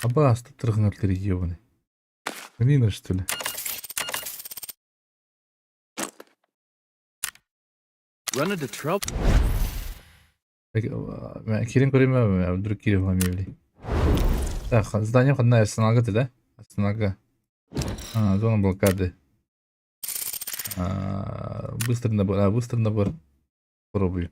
Аба асты тұрғын өлтері ебіні. Блин, что ли? run into trouble. Кирин көреме, вдруг Кирин вам явли. Так, здание одна останага, да? Останага. Зона блокады. Быстрый набор. Пробую.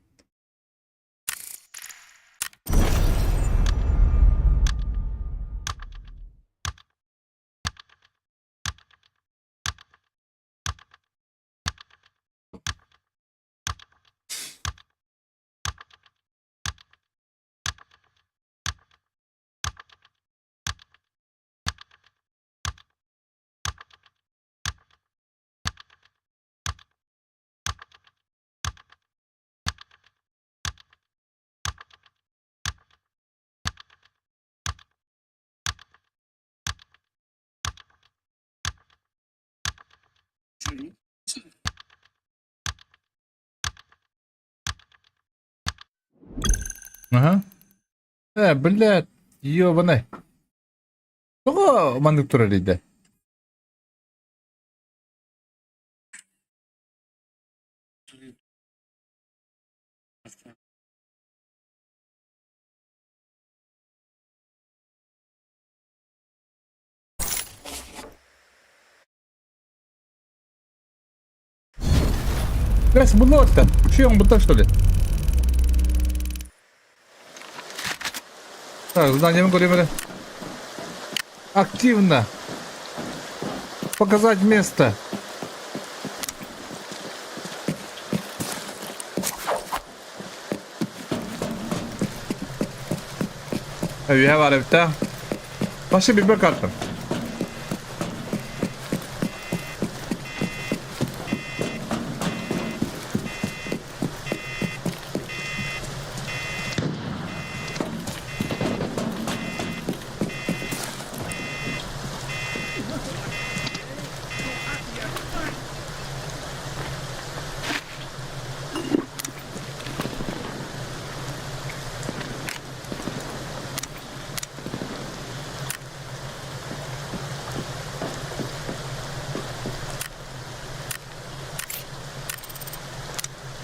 Ага. Блядь, ёбаный. Кого мандык турали, да? Гайс, було-то. Че он будто что ли? Так, здание мы говорим. Активно. Показать место. Я говорю, да. Пошли бибер карту.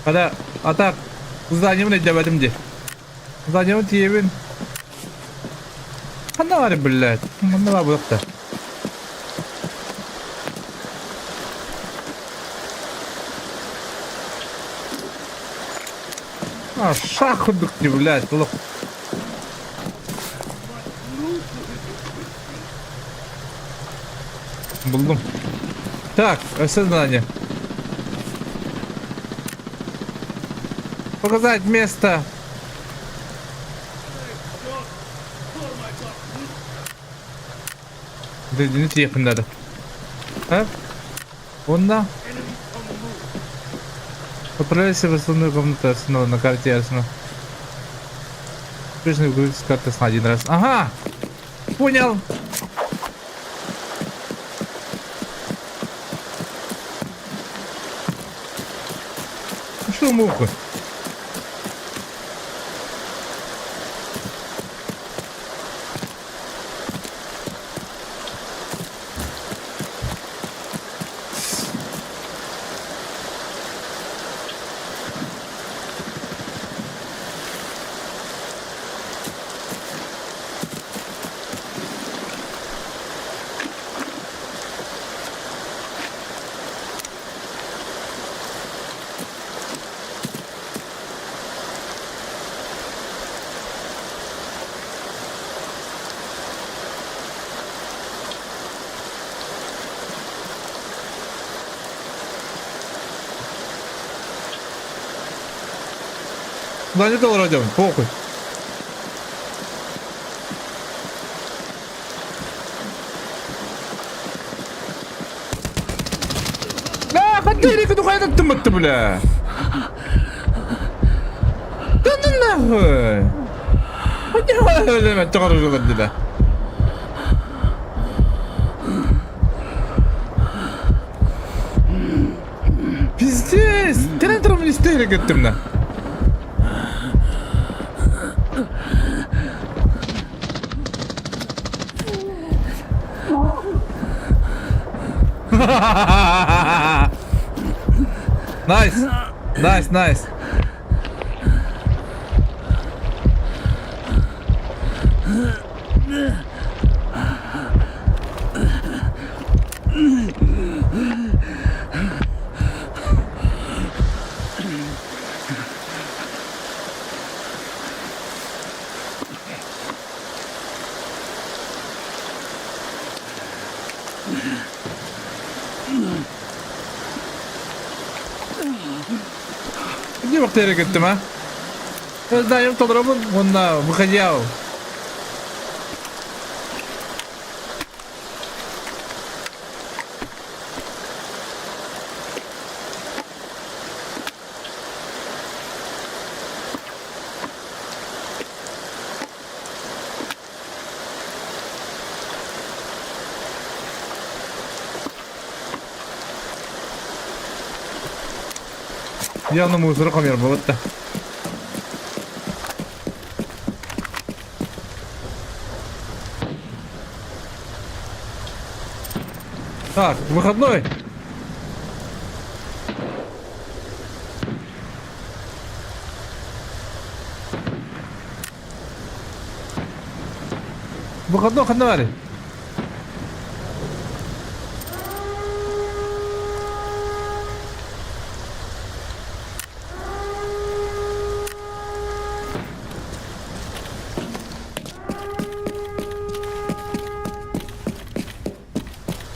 Kada atak. Uzanyamın edemedim de. Uzanyamın tiyebin. Kanna var billet. Kanna var bu da. Aşağı kurduk ki billet. Oğlum. Buldum. Так, осознание. Показать место. Dediğiniz yakındadır. Ha? Onunla. Отправляйся в основную комнату Арсенала на карте Арсенала. Успешно выгрузить с карты один раз. Ага! Понял! Что муха? Занято вроде, похуй. لا خديني كنت خايف تمت بلا. تننه. خديني ما تخرج غدلا. Пиздец, тренером не стыли геттимна. Nice, nice, nice. Где бактерия геттим, а? Я знаю, кто дробом, он выходил. Явно мусорок умер, вот так. Так, выходной. Выходной, ходной.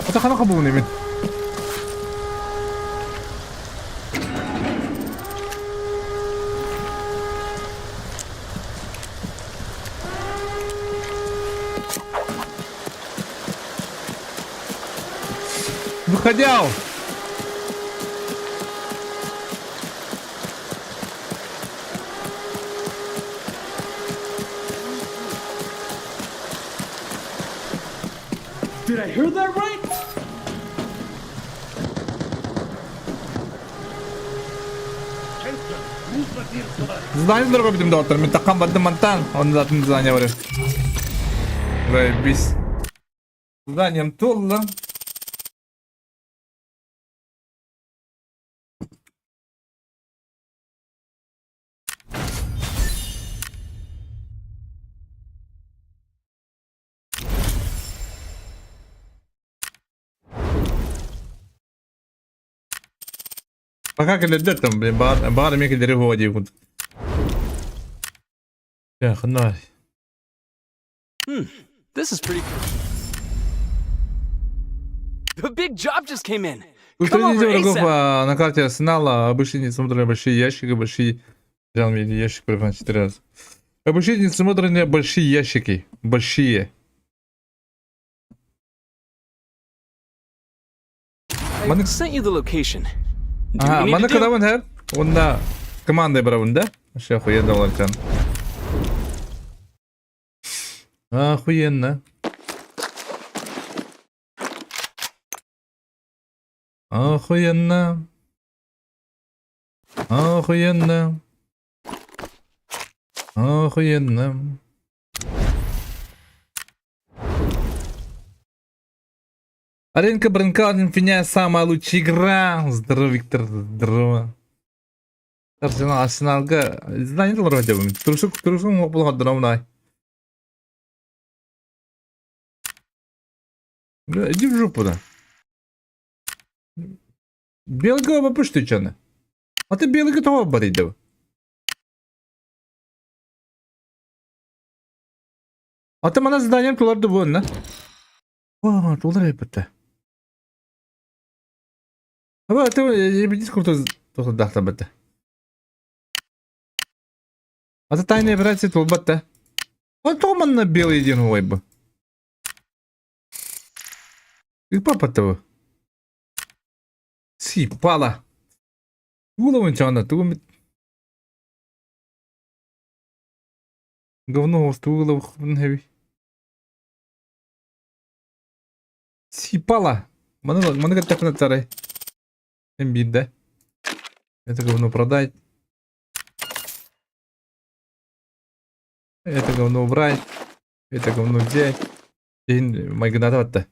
Атахана кабуны мен. Выходял. Did I hear that right? Здание дорого битим доктор. Мен таккан бадым мантан. Он затын здание бар. Заебись. Зданием толлы. Пока келеді там, блин, бағар мекелдері хуа дейі күн. Жақында. This is pretty cool. The big job just came in. Come Устраните over врагов ASAP. на карте арсенала. Обычные несмотренные большие ящики, большие... Взял мне ящик, прям 4 раза. Обычные несмотренные большие ящики. Большие. I sent you the location. Do Ага, we need мана to do? кадаван хэр? Онда командой бравын, да? Вообще охуенно, Валерчан. Охуенно. Охуенно. Охуенно. Охуенно. Аренка Бранкауден финя самая лучшая игра. Здорово, Виктор, здорово. Арсеналга знание вроде бы. Трусук было дровной. Иди в жопу, да. Белого попусти, чё не? А ты белый готова борить, да? А ты мана зданием туларды вон, да? О, тулар епетті. Аба, ты ебедис курту дахта бітті. А ты тайные операции тулбатты. А то манна белый един ой бы. И папа того. Си, пала. Голову чана, ту говно стуло в хвневи. Си, пала. Мана как так на царе. Эмбит, да? Это говно продать. Это говно убрать. Это говно взять. Майгнатовать-то.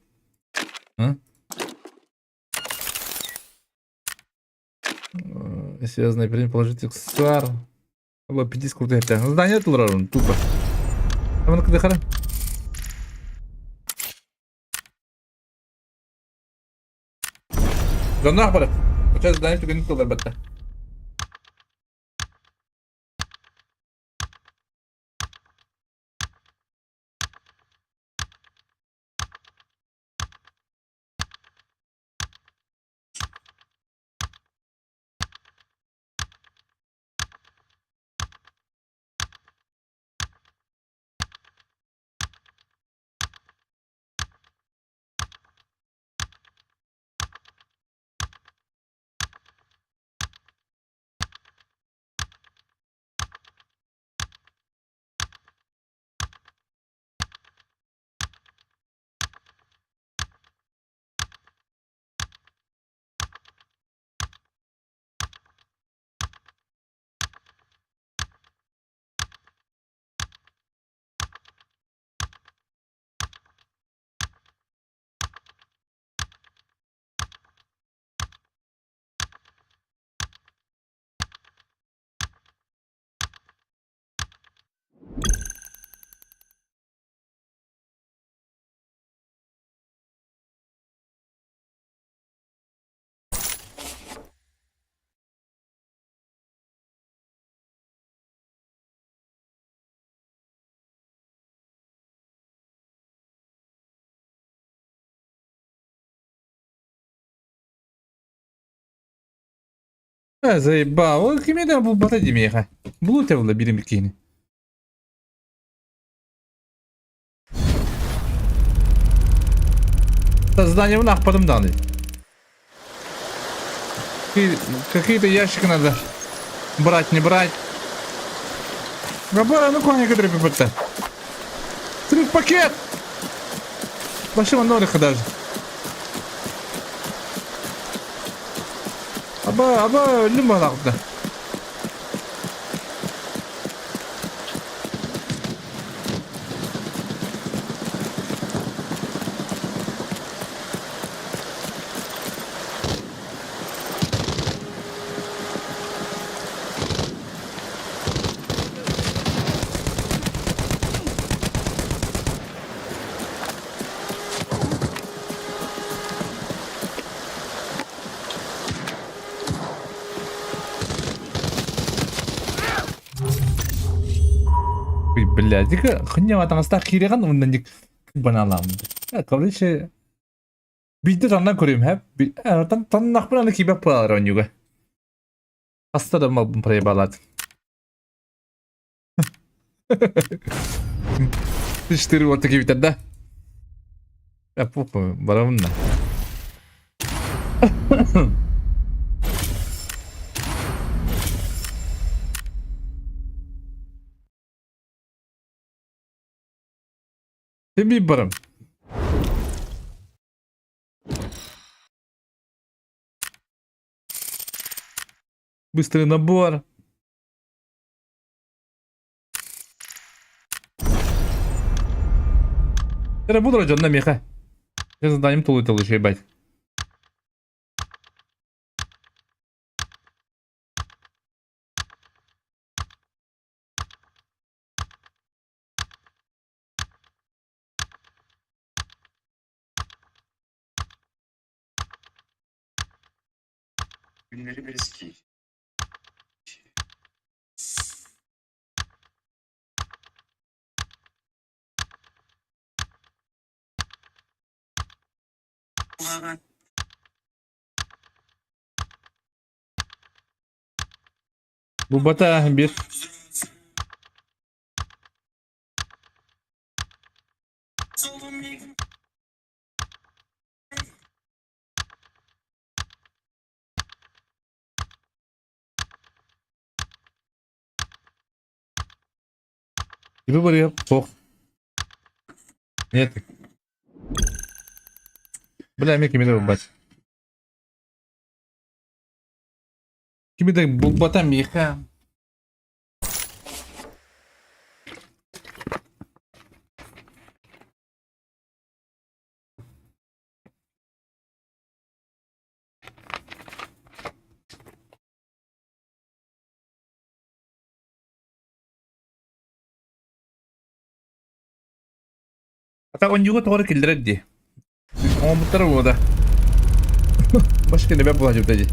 А? Связанный принцип положить аксессуар. Або 50 крутых. Здание тулрарун, тупо. А ну-ка дыхара. Да нахуй. Сейчас здание только не тулар бата. Заебал. Ой, кем я был батади меха. Блуте в лабиринт бикини. Создание в нах потом данный. Какие-то ящики надо брать, не брать. Габара, ну коня, который пипата. Пакет! Большого нориха даже. Аба, люма лапта. Блядь, хыня атаңызда киреган ондан дик бана аламын. Короче, бидde танна көрөм хәп. Таннак белән кибеп булалар онюга. Аста да мабын проебалат. Четыре вот такие ведь, да? Я похуй, баровна. Ты bir barım. Быстрый набор. Я буду раджен на меха. Я заданием тулы еще ебать. Günleri Bereski. Bu bata bir. Gibi buraya pok. Нет. Бля, мне кими бать. Кими да бата меха. Ata onjuga to'g'ri keldiraddi. Omutlar bo'ldi. Boshqa nima bo'ladi?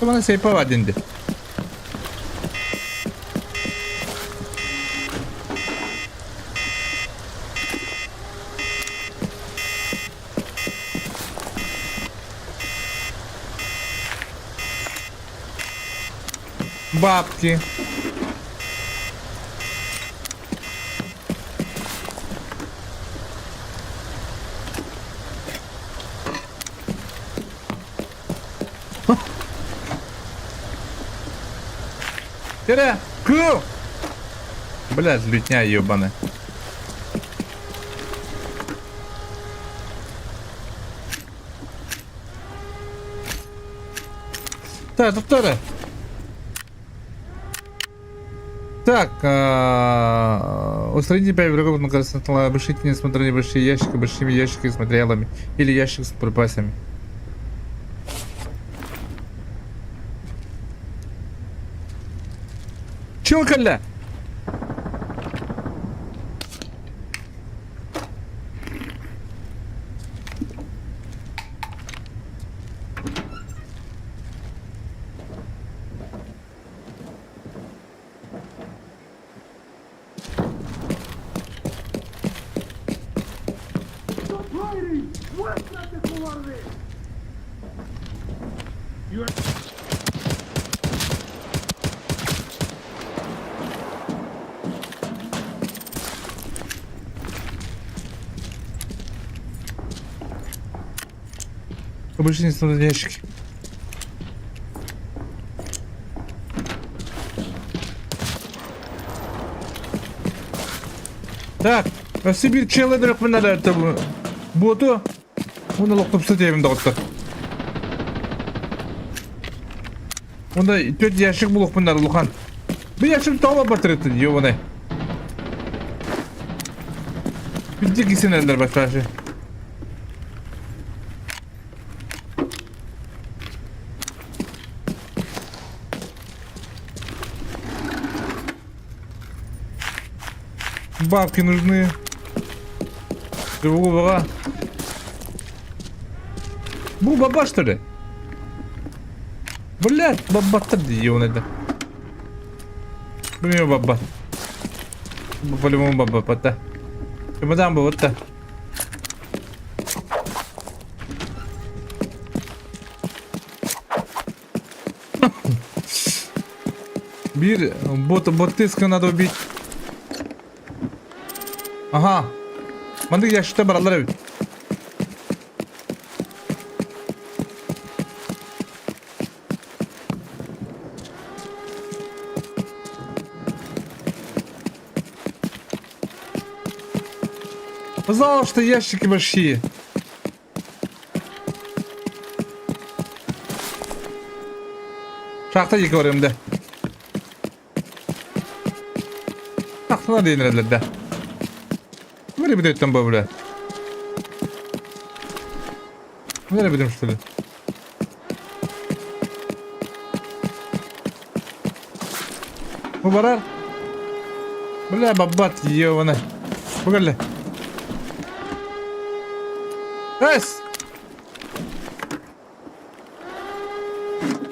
Bana seypa var dendi. Бабки. Тире! Ку! Блядь, лютня ебаная. Так, доктора. Так, устраните 5 врагов на красном стола, обыщите несмотря большие ящики, большими ящиками с материалами или ящик с припасами. Чего, Коля? Обычные несмотря ящики. Так, а Сибирь челлендер надо это боту. Оны локтоп сетевим доктор. Onda 4 yaşık buluq bunlar Lukan. Bir yaşık tava batırıttın yovana. Bitti gitsin eller başbaşı. бабки нужны. Живого. Бу баба что ли? Блять, баба-то ее надо. Блин, баба. По-любому баба, пота. Чемодан бы вот-то. Bir botiska надо убить. Ага. Мандык яшыкта баралар эбит. Пожалуйста, ящики большие. Шахта екі бар емді. Шахтана дейін рәділер да. Böyle bir dötten bu böyle. Böyle bir dönüştü. Bu barar. Böyle babat yiyor bana. Bu böyle. Es.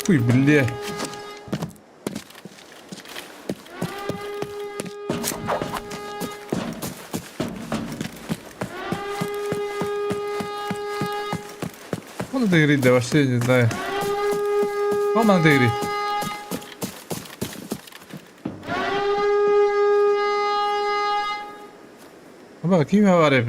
Uy bildi. Он доиграть, да вообще не знаю. Он надо доиграть. Bak kim var ya?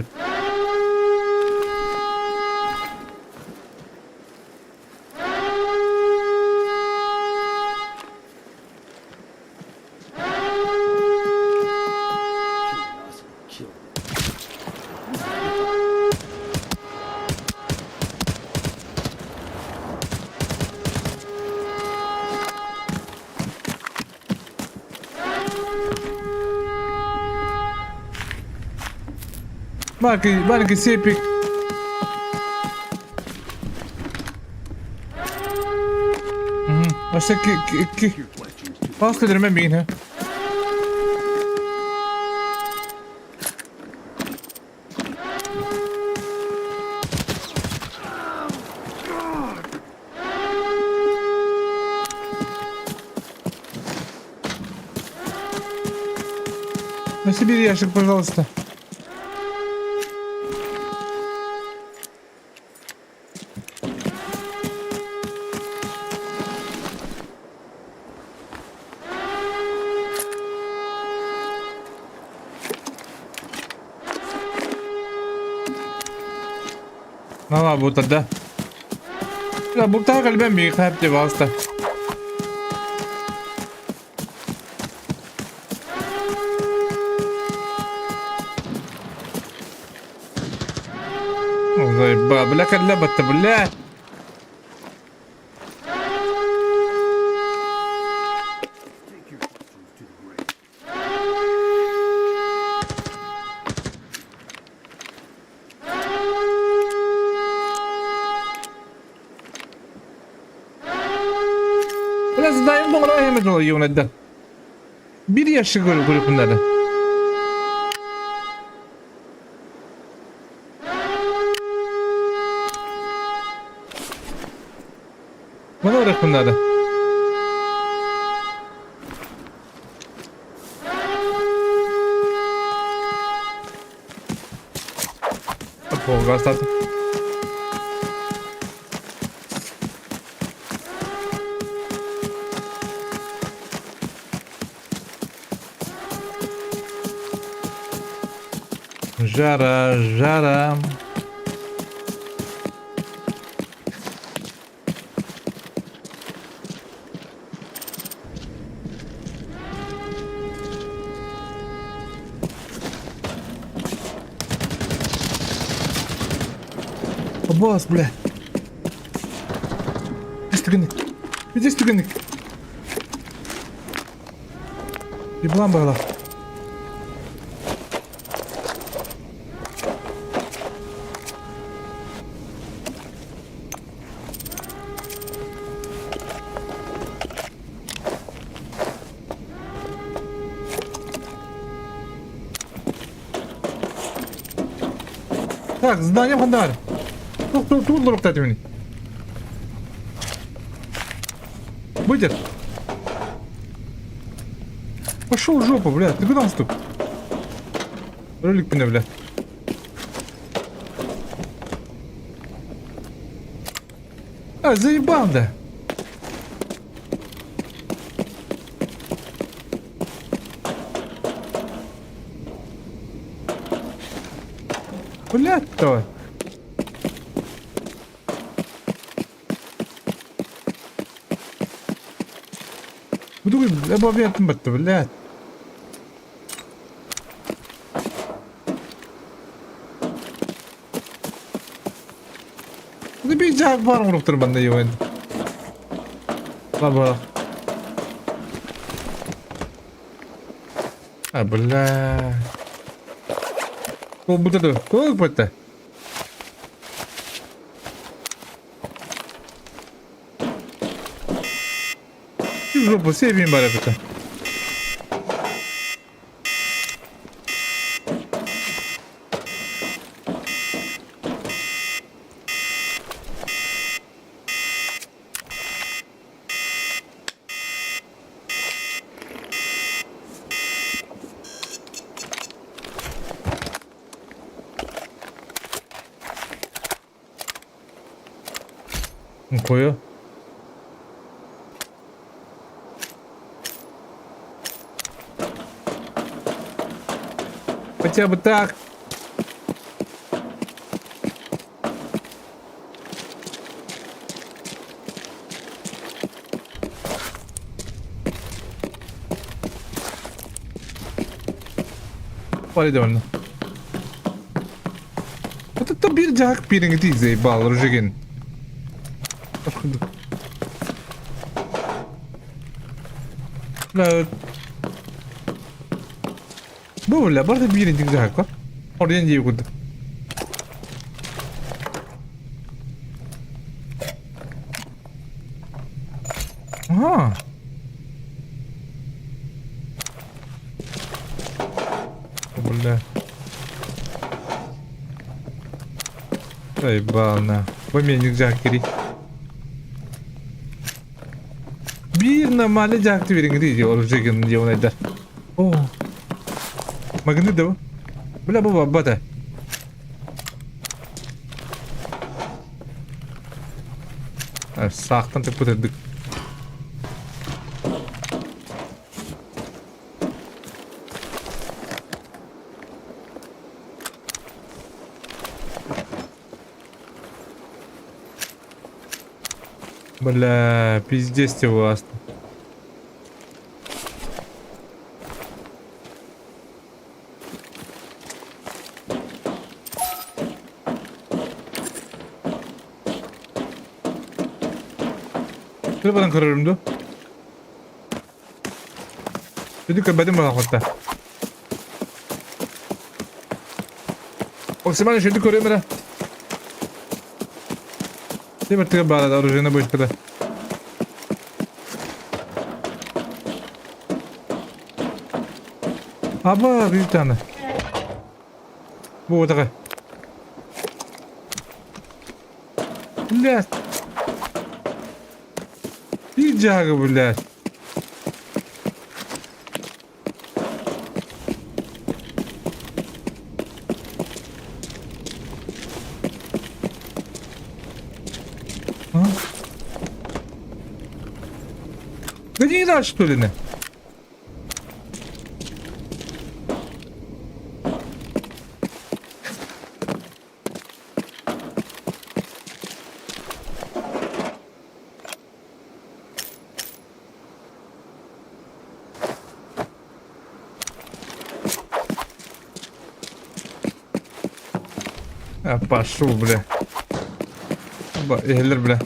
Маленький сепик. Ось таки. Пасли дерме мін, На себе ящик, пожалуйста. Valla burada da. Ya burada kalbim büyük hep vasıta. والله بلا كلبت بالله. Biraz daim bu kadar yemek oluyor yönetmen. Bir yaşı grubundan. Bana bırak bunları. Hop, gaz tatlı. Жара. Босс, бля. Здесь тугенник. Еблан была. Так, здание фонарь. Тут лорок дайте мне. Выйдет. Пошел в жопу, блядь. Ты куда наступ? Ролик меня, блядь. А, заебал, да. Блядь, давай. Буду объятым бытты, блядь. Да бейджак бар ұрып тұр банда еу енді. Баба. А, бля. Ол бұтырды. Көк бұтты. В жопу себейін бар әпіті. Қойы. Хотя бы так. Пали довольно. Вот это бирджак пиринг заебал, Ружигин. Бля. Бля, барда биринг заебал. Орден дей куда. Ага. Бля. Заебал на. Поменник жакери. Bir normalde jaktı verin değil olacak diye ona der. Oh. Magnet de bu. Bula bu baba da. Sağdan tık pıtırdık. Бля, пиздец у вас. Şuradan kırarım da. Şimdi kapadım bana hatta. Максимально şimdi koruyorum ben. Теперь ты бала оружие будет когда. Аба, bir tane. Bu такая. Блядь. Пиджага, блядь. А? Да не надо, что ли, не? А, пошел, бля. Егелер, бля.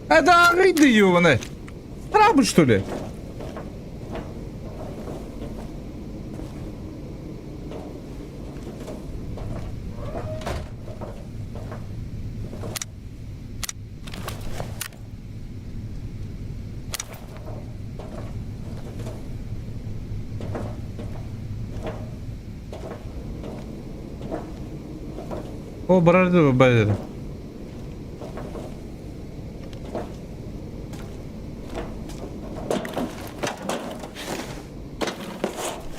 Это агриды, ёбаный. Рабы, что ли? О, барарды бәрі.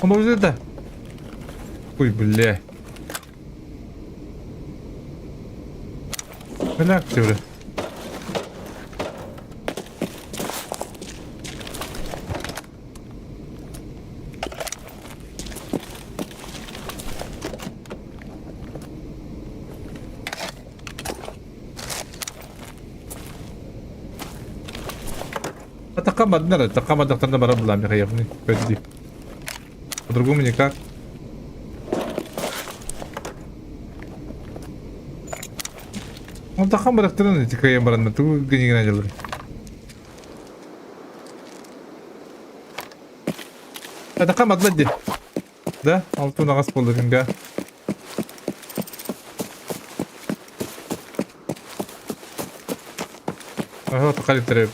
Он уже это. Ой, бля. Бля, бля. Атакамадных тогда барабулами хаявны. Подожди. По-другому никак. Он тахамадых тогда эти хаявраны. Ты не гнадил. Атакамад ладди. Да? Алту нагас болды кенга. Ага, тахали треб.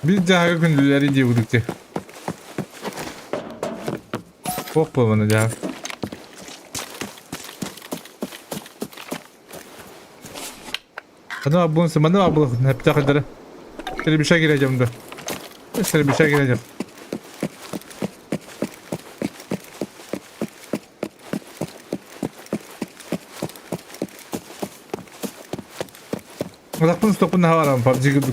Biz daha gündüzleri diye vurduk. Çok bana ya. Adam abonsa bana abla hep takılır. Şöyle bir şey gireceğim de. Şöyle bir şey gireceğim. Adakın stopunda hava var mı? PUBG gibi.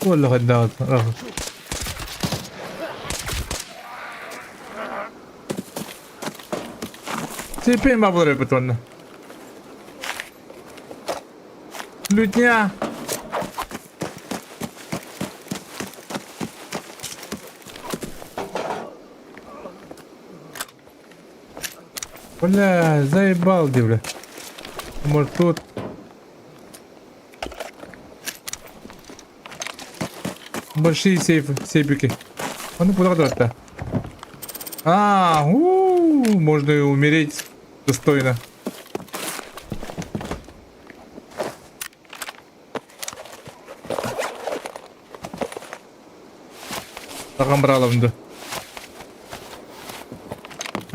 والله خدات Теперь мы будем потом. Лютня. Бля, заебал, бля. Может тут. Большие сейфики. А ну куда то? Можно и умереть достойно. Тахамбралом да.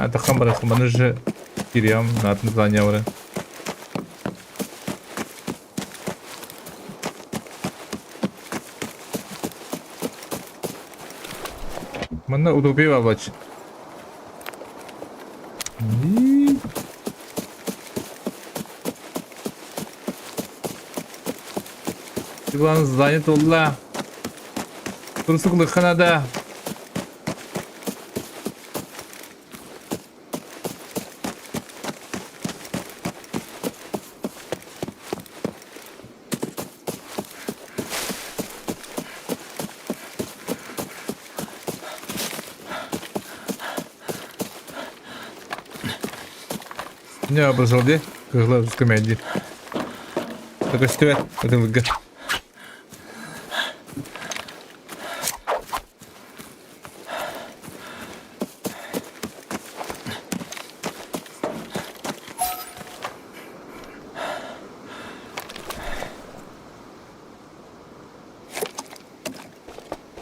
Тахамбралом, они же кириям на название уже. Mana utopia bak. Иван занят улла. Турсуклы ханада. Не образовал, где? Когда с комедией. Так стоят, это выгод.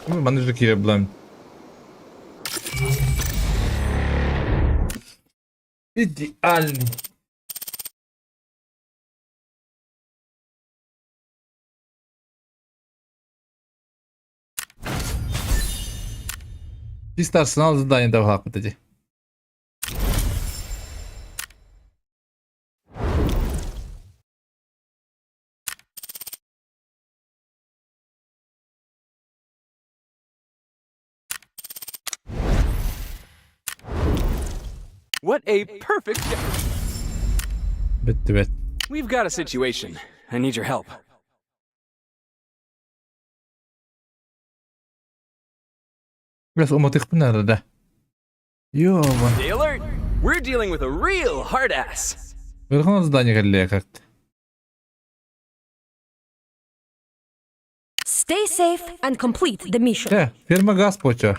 Ну, менеджер Кирилл Блам. Идеальный. Чисто арсенал задание давал вот эти. What a perfect. Bitti bet. We've got a situation. I need your help. Biraz umut ikbin nerede? Yo man. Stay alert. We're dealing with a real hard ass. Верховное задание галлея как-то. Stay safe and complete the mission. Фирма ГАЗ поча.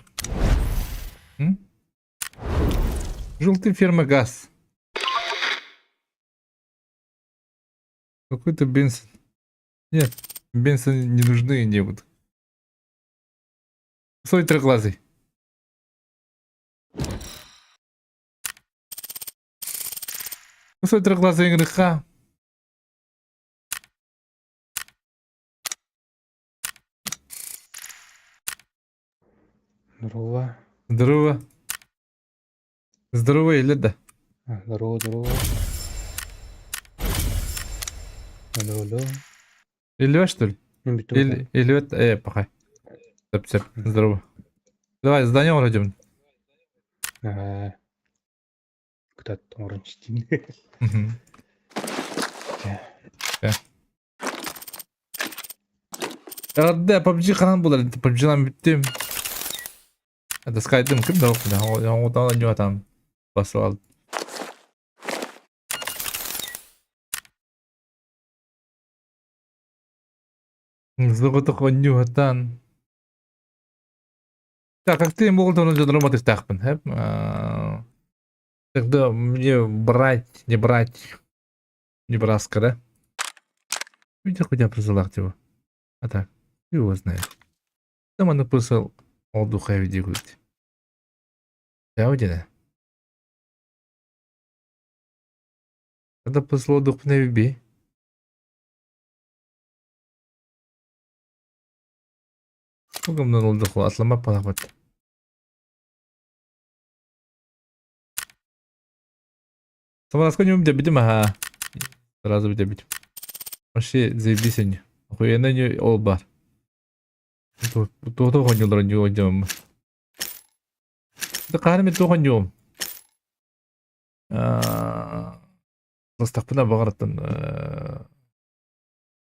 Желтый фирма ГАЗ. Какой-то бензин. Нет, бензин не нужны не будут. Свой трехглазый. Свой трехглазый греха. Здорово. Здорово. Здорово или да? Здорово, здорово. Алло, алло. Или что ли? Ну, биту. Или это, пока. Все, здорово. Давай, здание уйдем. Куда-то там оранжевый. Да, PUBG kanal bular. PUBG'dan bittim. Hadi Sky'dım kim de okudu. Odan önce adam basıyor aldı. Злого коню там. Так, как ты мог там уже работать так, тогда мне брать, не брать, Небраска, да? Видите, хотя призылах его. А так, его знает. Там он написал отдыха видео. Я один. Когда послал отдых на виби. Сколько мне отдыхал? Атлама палахват. Сама расконим дебидим, ага. Сразу дебидим. Вообще заебись они. Охуенно не олбар. То ходил не уйдем. Да каждый то ходил. Наступна багратан.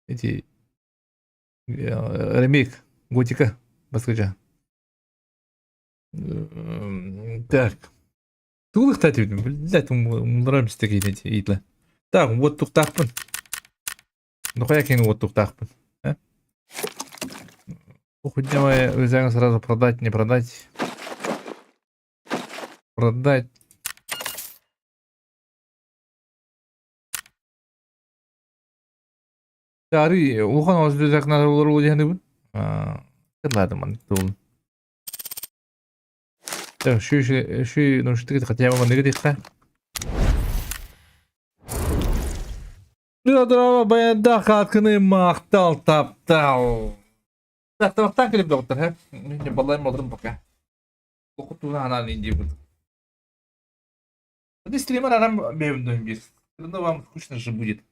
Эти ремейк Готика. Баскача. Так. Тут, кстати, блядь, нравимся такие эти итла. Так, вот тут тахпан. Ну как я вот тут тахпан. Уходимое взял сразу продать, не продать. Продать. Тари, ухан возлюбляк надо было не ладно, man, тул. Так, şu ну что ты хотя бы не говоришь, Дрова баянда хатканы мақтал таптал. Так, табақтан келіп доктор, ха? Не балайым отырым пока. Оқытуына анан инди буду. Это стример арам бевндон бир. Тогда вам скучно же будет.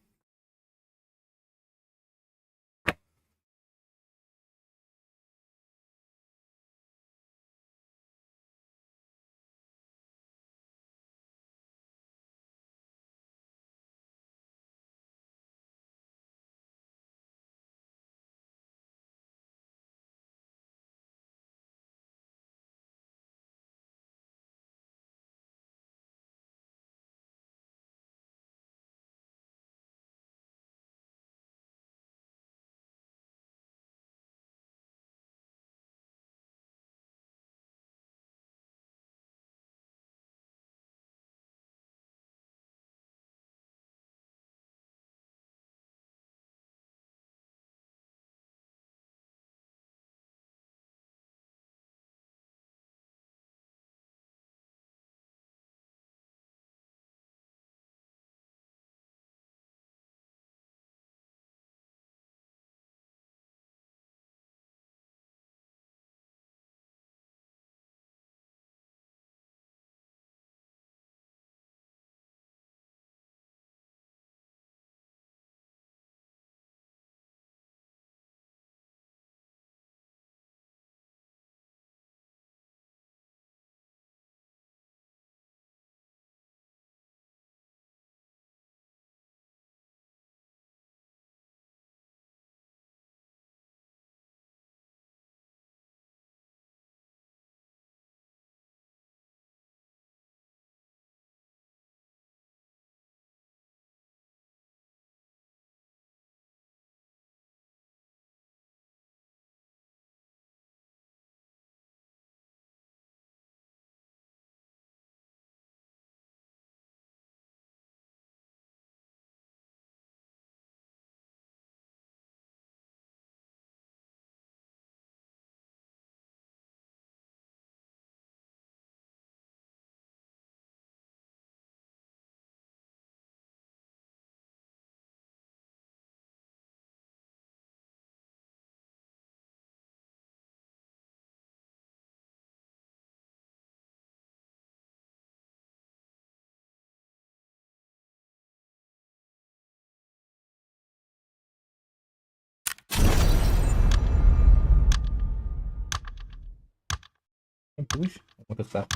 Уж, вот это так.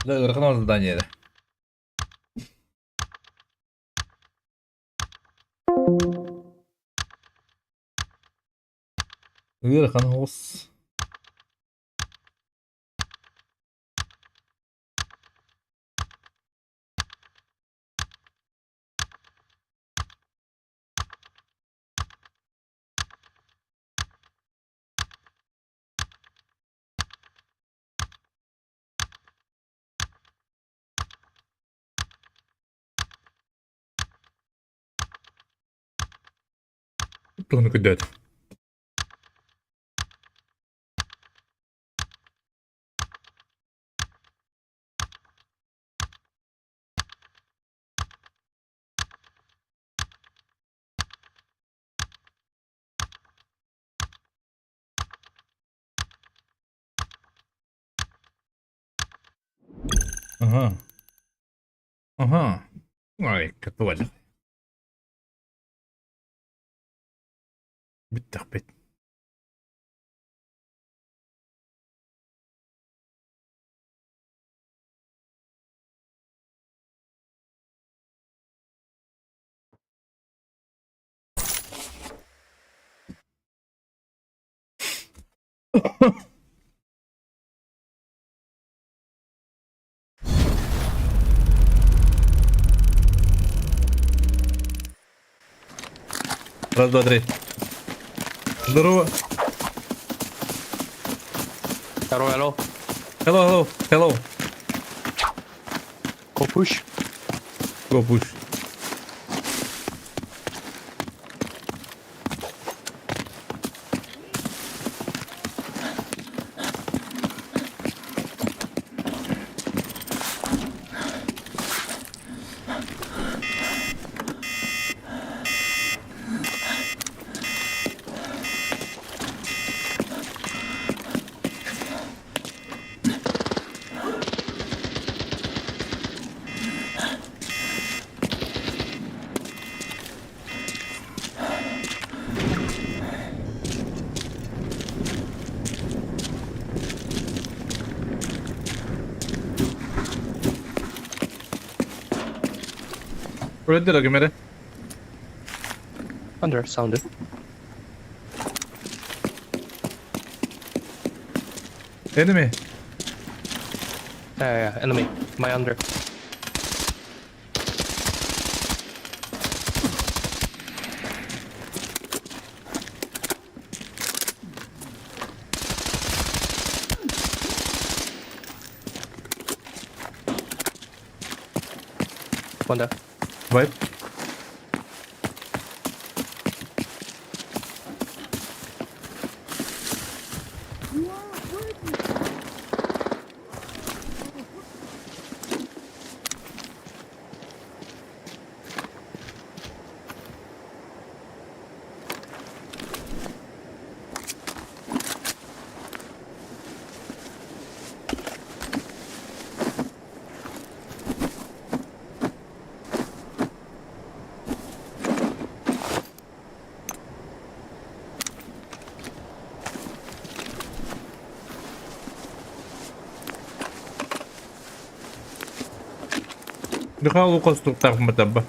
Да, ырғанау здание. Ырғанау. Кто кидает? Ага. Ага. Ай, катваль. Биттах бит. Раз, два, три. Здорово. Hello, hello. Hello, hello, hello. Go push. Go push. Where did I get it? Under, sounded. Enemy. Yeah, enemy. My under. One there. Vibe. Дыхал у конструктор матаба.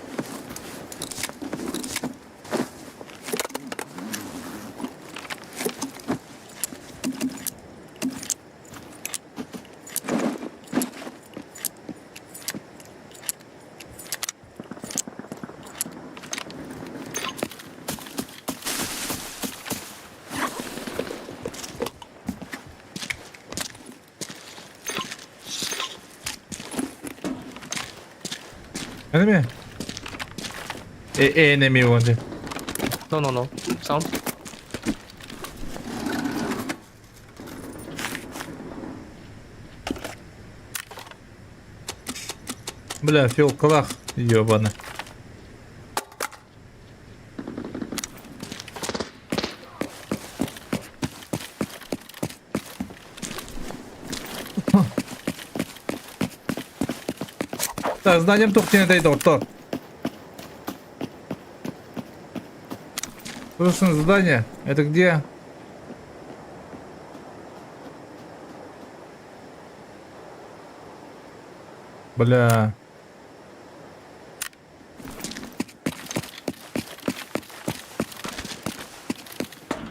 Enemy? Enemy one. No. Sound. Бля, фил клах, ёбана. Так, зданием тух не дойдет, то. Срочное задание. Это где? Бля.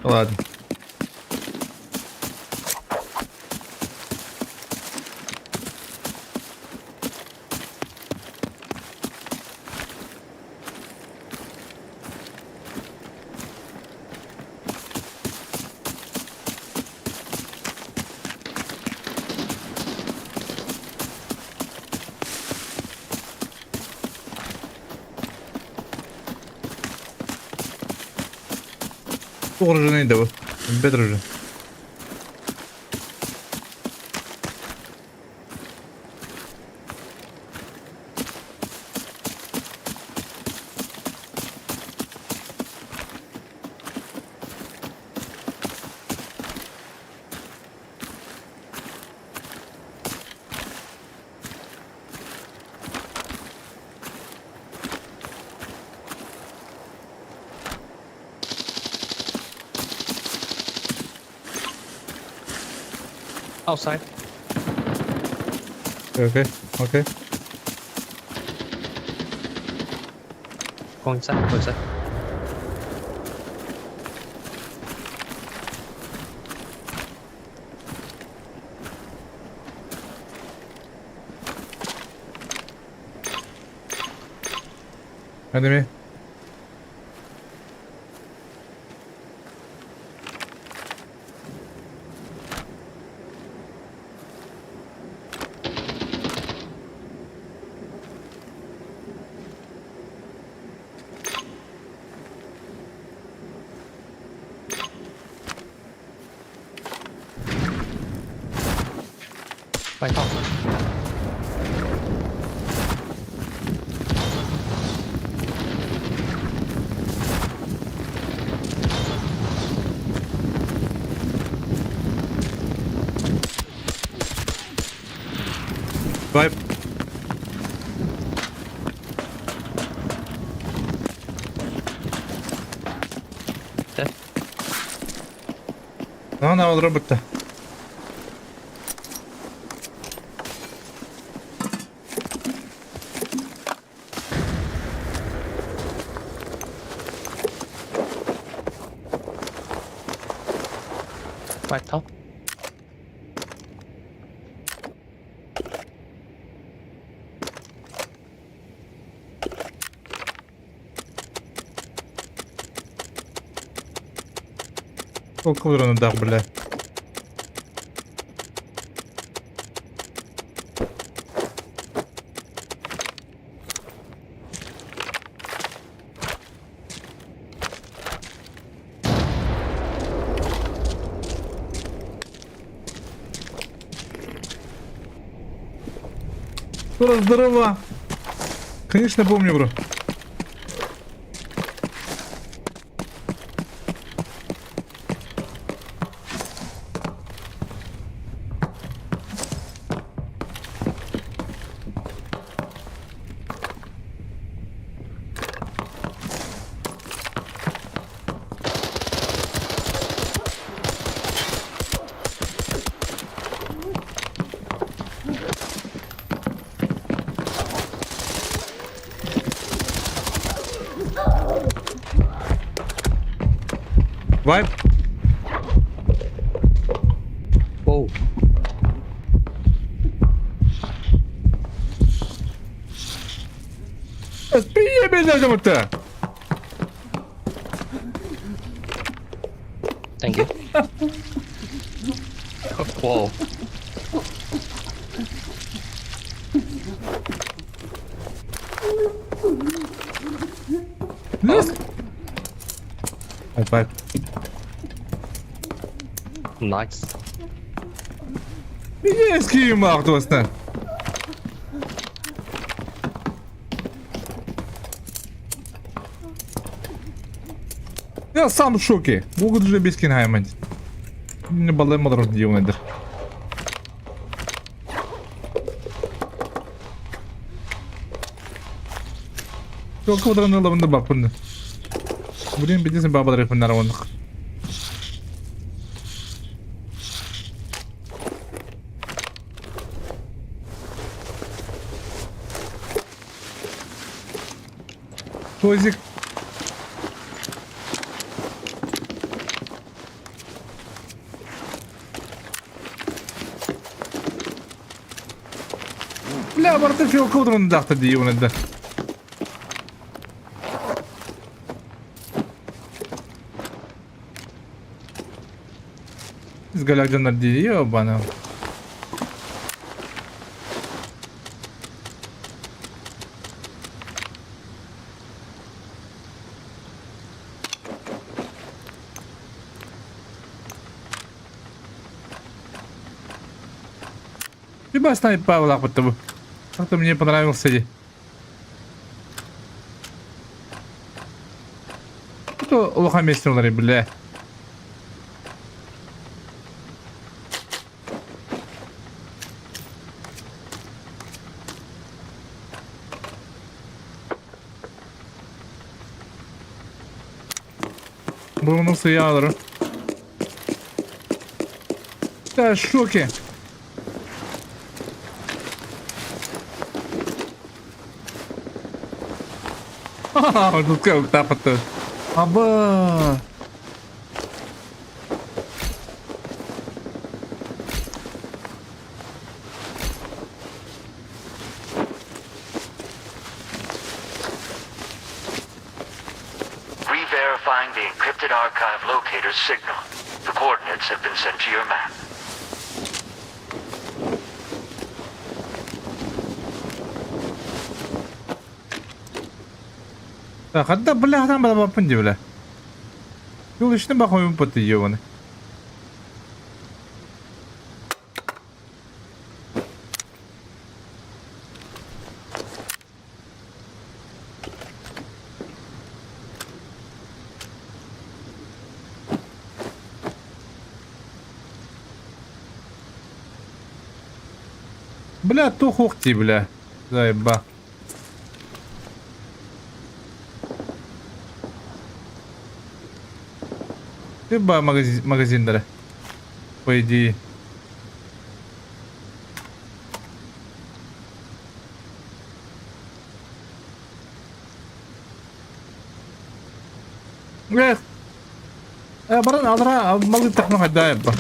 Ладно. Уже neydi bu? Bedir уже. Outside. Okay, okay. Go inside. Go inside. Enemy. Right top. Vibe. Dead. Ne oldu robota? Right top. Сколько урона дал, бля? Здорово. Конечно, помню, бро. Вайп. Whoa. Спи меня там-то. Thank you. Whoa. Yes. Вайп. Nice. Меня скимал достан. Я сам в шоке. Могут уже без кингаймент. Не балем одрос дiyonlar. Çok kadar anlamında bak bunu. Блин, бедесен бабадар их наравных. Тозик. Бля, барты фил кодрын дахты дейін енді. Изгаляк жанар дейді, ебана. Либо оставить Павла, потому как-то мне понравился. Это лохаместер, бля. Bunu nasıl yağlarım? Да, шоки. Ха-ха, ну как так-то? Аба. Re-verifying the encrypted archive locator's signal. The coordinates have been sent to your map. Так, одна, бля, там была пунди, бля. Юлочный бахой пути ёваны. Бля, то хухти, бля. Заеба. Либо магазин, да, по идее. Баран алдыра малый тахнуға дайып ба.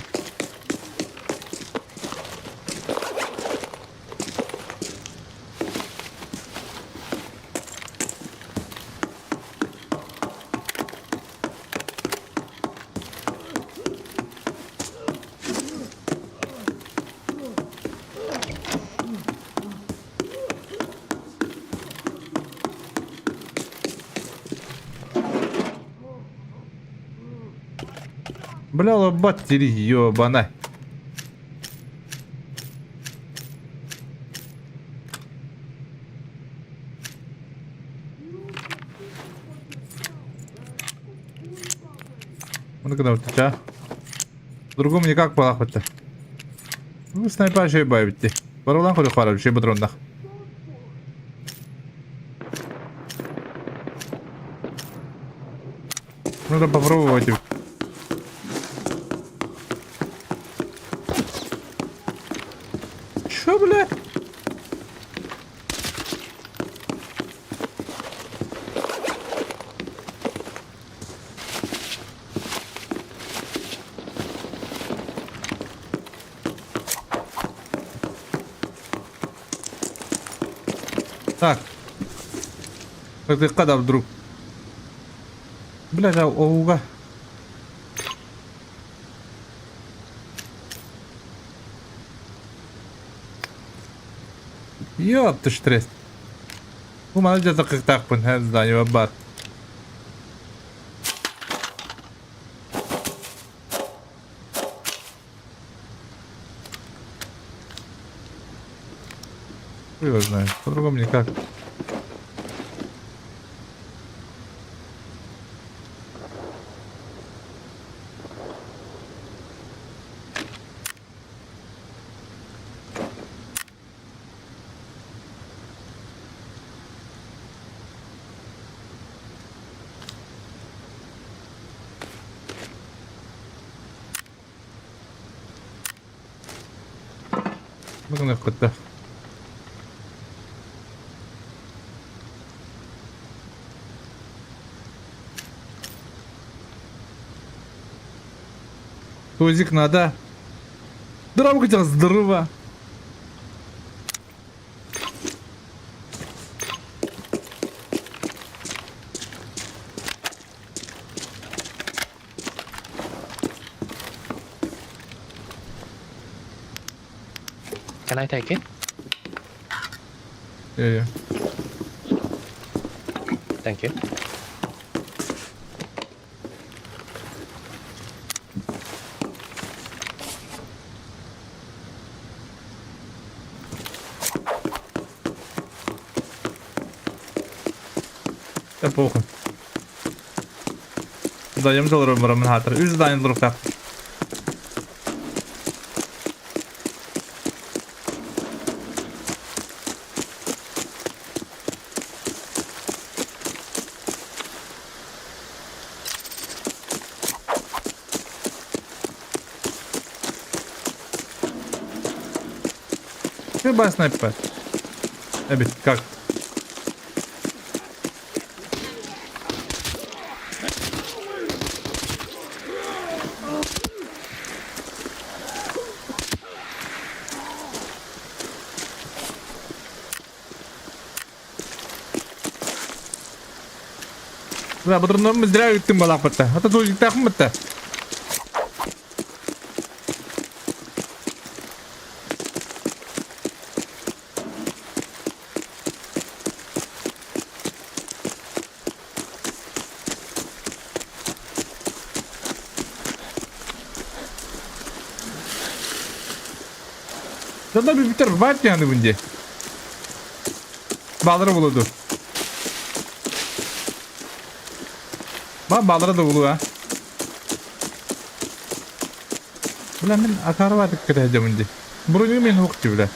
Бля, лобатери, ёбана. Ну когда вот тебя. По-другому никак полахать-то. Ну, снайпер еще и бавите. Парулан хоть ухварил, еще и патронах. Надо попробовать. Чё, бля? Так. Как ты когда вдруг? Бля, да, оуга. Ёп, ты штресс. Ну, молодец, как так, здание, бар. Его знаю, по-другому никак. Ne kadar. Тузик надо. Здорово, хотел, здорово. Can I take it? Yeah. Thank you. Да похуй. Даем долларов барамын хатыр. Үз дайын дұрып так. Хиба снайпер. Эбит, как? Да, патронов мы зря ты малапата. А то тут так мата. Şurada bir biter var yani bunca. Bağları buludu. Bak bağları da bulu ha. Ulan ben akarı var dikkat edeceğim bunca. Burayı men hukçu bile.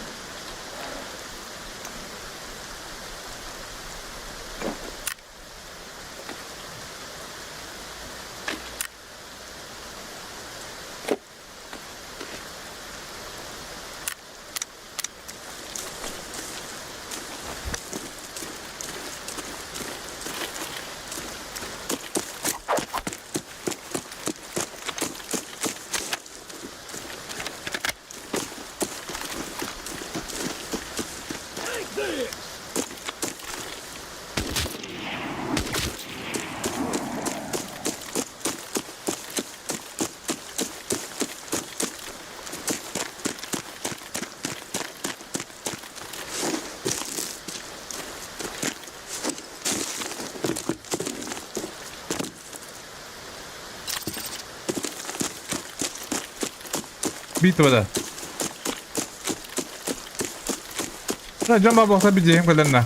Битвада. Да, жамба болса бидейм көлөннө.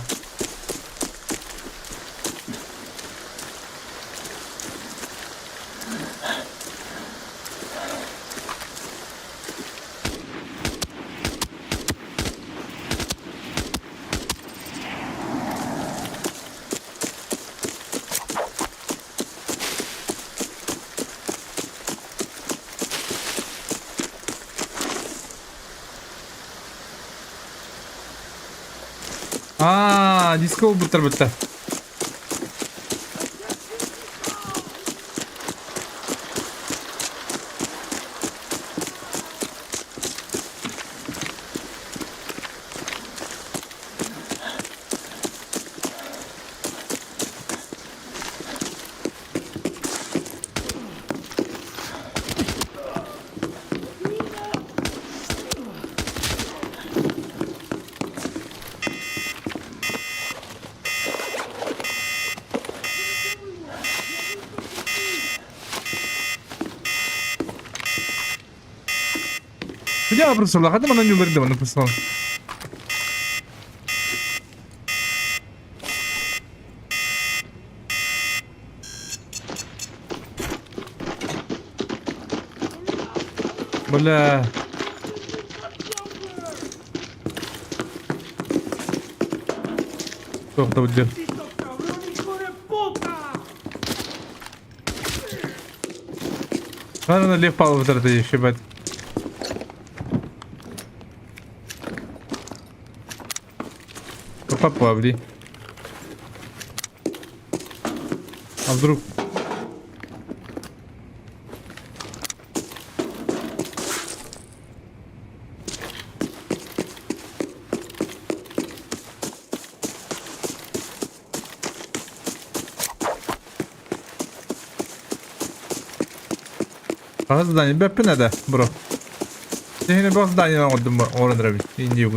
Диско бутыр. Я просто лохата мана не говорит, давай написал. Бля. Кто будет? Надо налево пал вот это еще бать. попали. А вдруг? Bana zdanie bepi ne de bro. Yine bak zdanie aldım orada bir. İndi yok.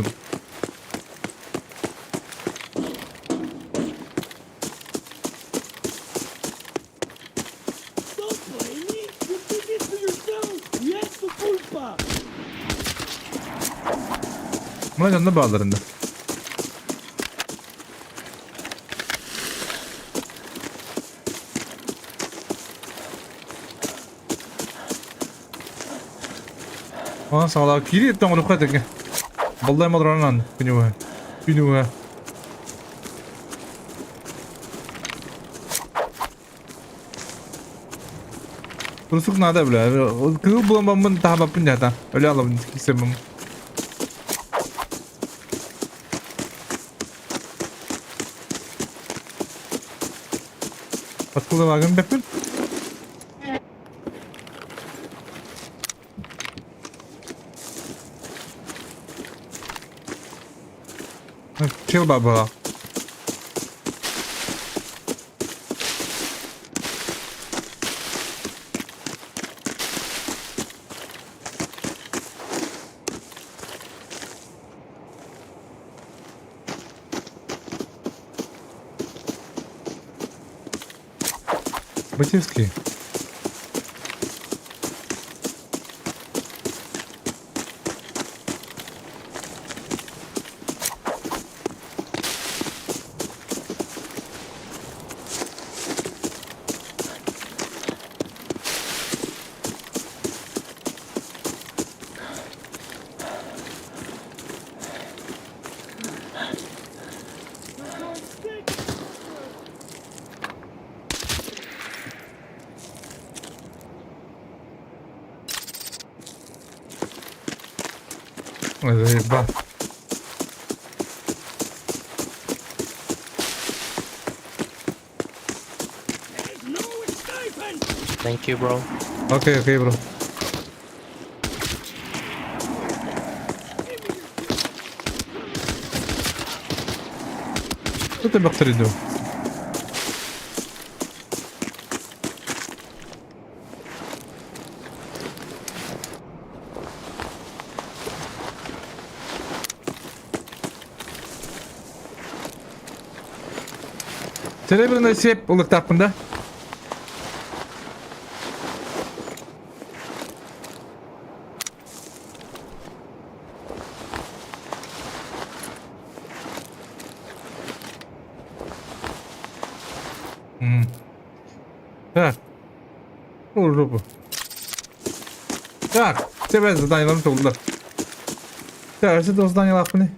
Bunlar canına bağlarında. Aa sağlık kiri etten onu katık. Vallahi madranan günüme. Günüme. Rusuk nada bile. Kıl bulamamın tahabapın ya. Öyle alalım istemem. Akıllı bakın bepin. Chill baba. Батевский. Заебал. Thank you, bro. Окей, бро. Что ты бактериду? Серебряный сеп улык тапында. Так. Ну, жопу. Так, тебе задание толды. Так, это задание лапы.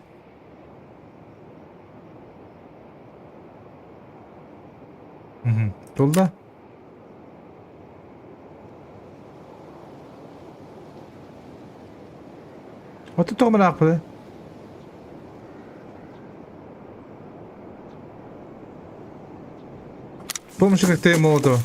Толды. Вот это мы лапы. Помнишь, как ты молотов?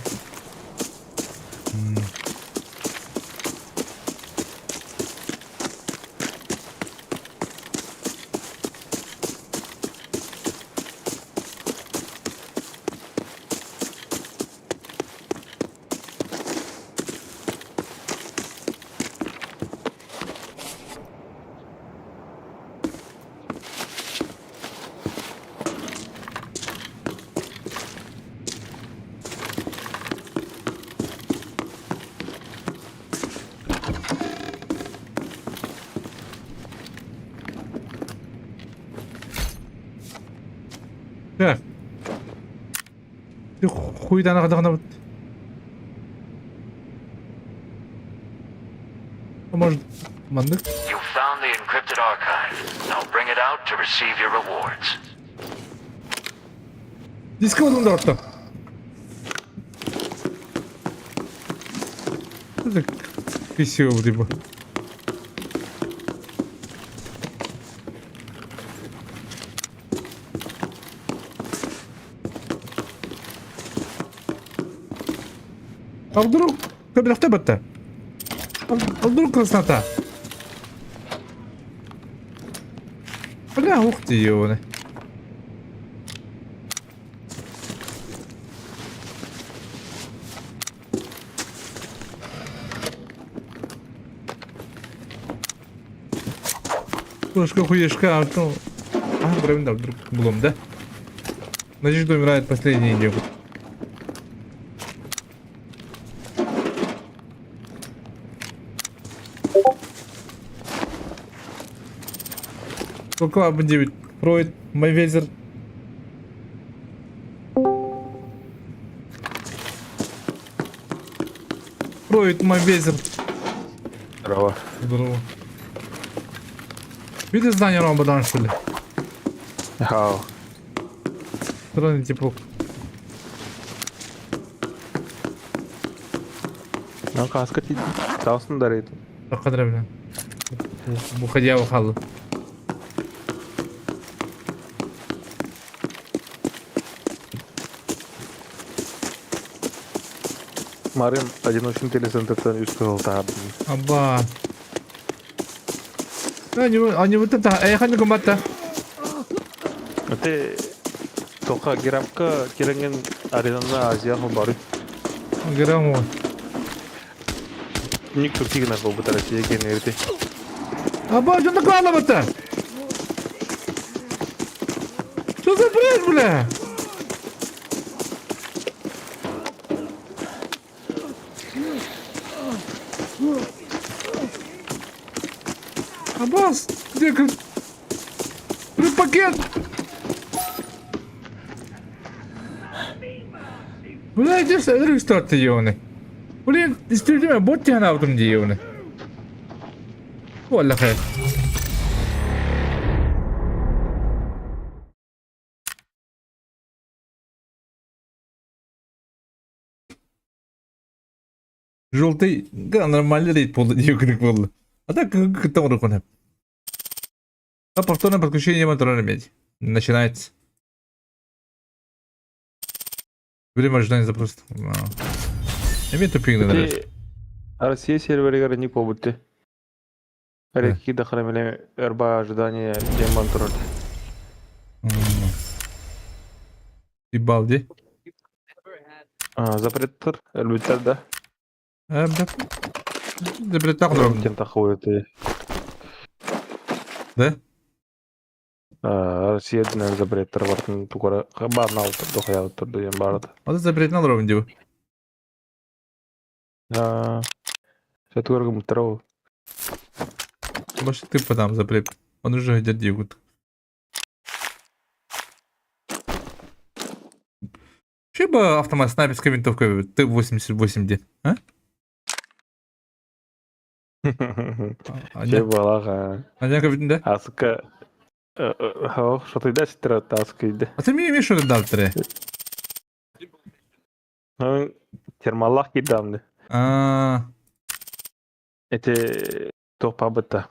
Так. Ты хуйда на вот. Может, мандык? You found the encrypted archive. Now bring it out to receive your rewards. Диск olduğunda orta. Это письмо вроде бы. А вдруг... Когда в тебе-то? А вдруг краснота? Бля, ух ты, ёбаный. Пушка хуешка, ну... А, правильно, вдруг блом, да? Надежда умирает последний идиот. Сколько 9 Фройд, Майвезер. Фройд, Майвезер. Здорово. Здорово. Видишь здание Ромбадан, что ли? Хау. Странный типок. Ну, каска ти таусын дарит. Так кадровно. Буходя ухал. Марин одиночный телецентр üstü oldu abi. Аба. Они вот это, я хочу комбата. Öte toka girapka kirengen arenada Азия бары. Грамо. Ник Türkiye gene bu tarafı genelde. Аба, что такое лабата? Что за бред, бля? Аббас, где пакет? Бля, иди рестарт ёны. Блин, действительно, бот тебя на этом ёны. Валла хайр. Желтый, да, нормальный рейд полный дьюкник был. А так, как там рукой. А повторное подключение мотора медь. Начинается. Время ожидания запроса. Имеет тупик, наверное. Россия сервері не побыты. Реки дохрамили эрба ожидания демонтроли. И балди. Запреттер, элбиттер да. Да. Запрет так дорого. Кен тахует. Да? Россиядан запреттер бартын тугара барна алып дохая алып деген барды. А ты запрет на дорого диво. Сетугарга мутрау. Больше ты подам запрет. Он уже идет дивут. Че бы автомат снайперской винтовкой Т-88D, а? Че балаға. А не как да? Асыка. Что-то да сестра таскайды. А ты мне имеешь что-то дал тре? Термаллах кидамды. Эти топа быта.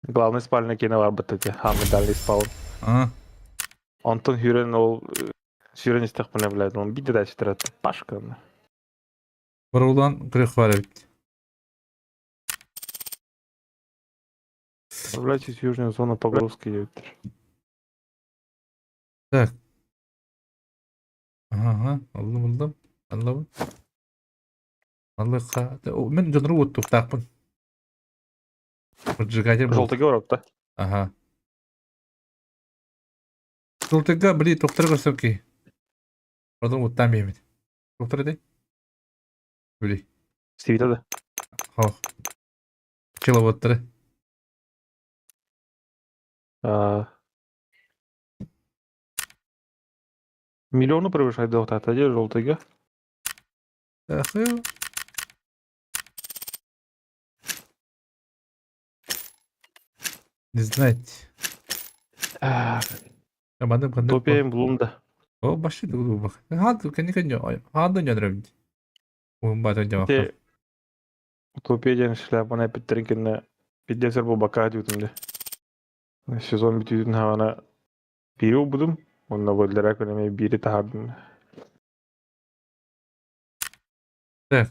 Главный спальный кино var быта те. Хамидальный спаун. Антон Хюрен ол Хюрен истек бұны біледі. Он биді да сестра пашка. Варулдан крех варит. Управляйтесь в южную зону погрузки. Ютер. Так. Ага, aldım. Anladım. Vallahi ben canını unuttum takpın. Поджигатель был. Желтый говорок, да? Ага. Желтыга, блин, тоқтар көрсөмки. Потом вот там емет. Тоқтар де? Блин. Стивита да. Хох. Киловаттары. Миллиону превышает доктор, а где желтый? Ах, не знать. Командам кандай. Топием Блумда. О, башы дугу бак. Ханды канеканьо. Ханды нёдрем. Умбата дёма. Те Топиеден шляпаны питтеринкенне пиддесер бу бака дютунде. Сезон битүүдүн хавана бири будум. Онна бөлдерак өнеме бири тахардын. Так.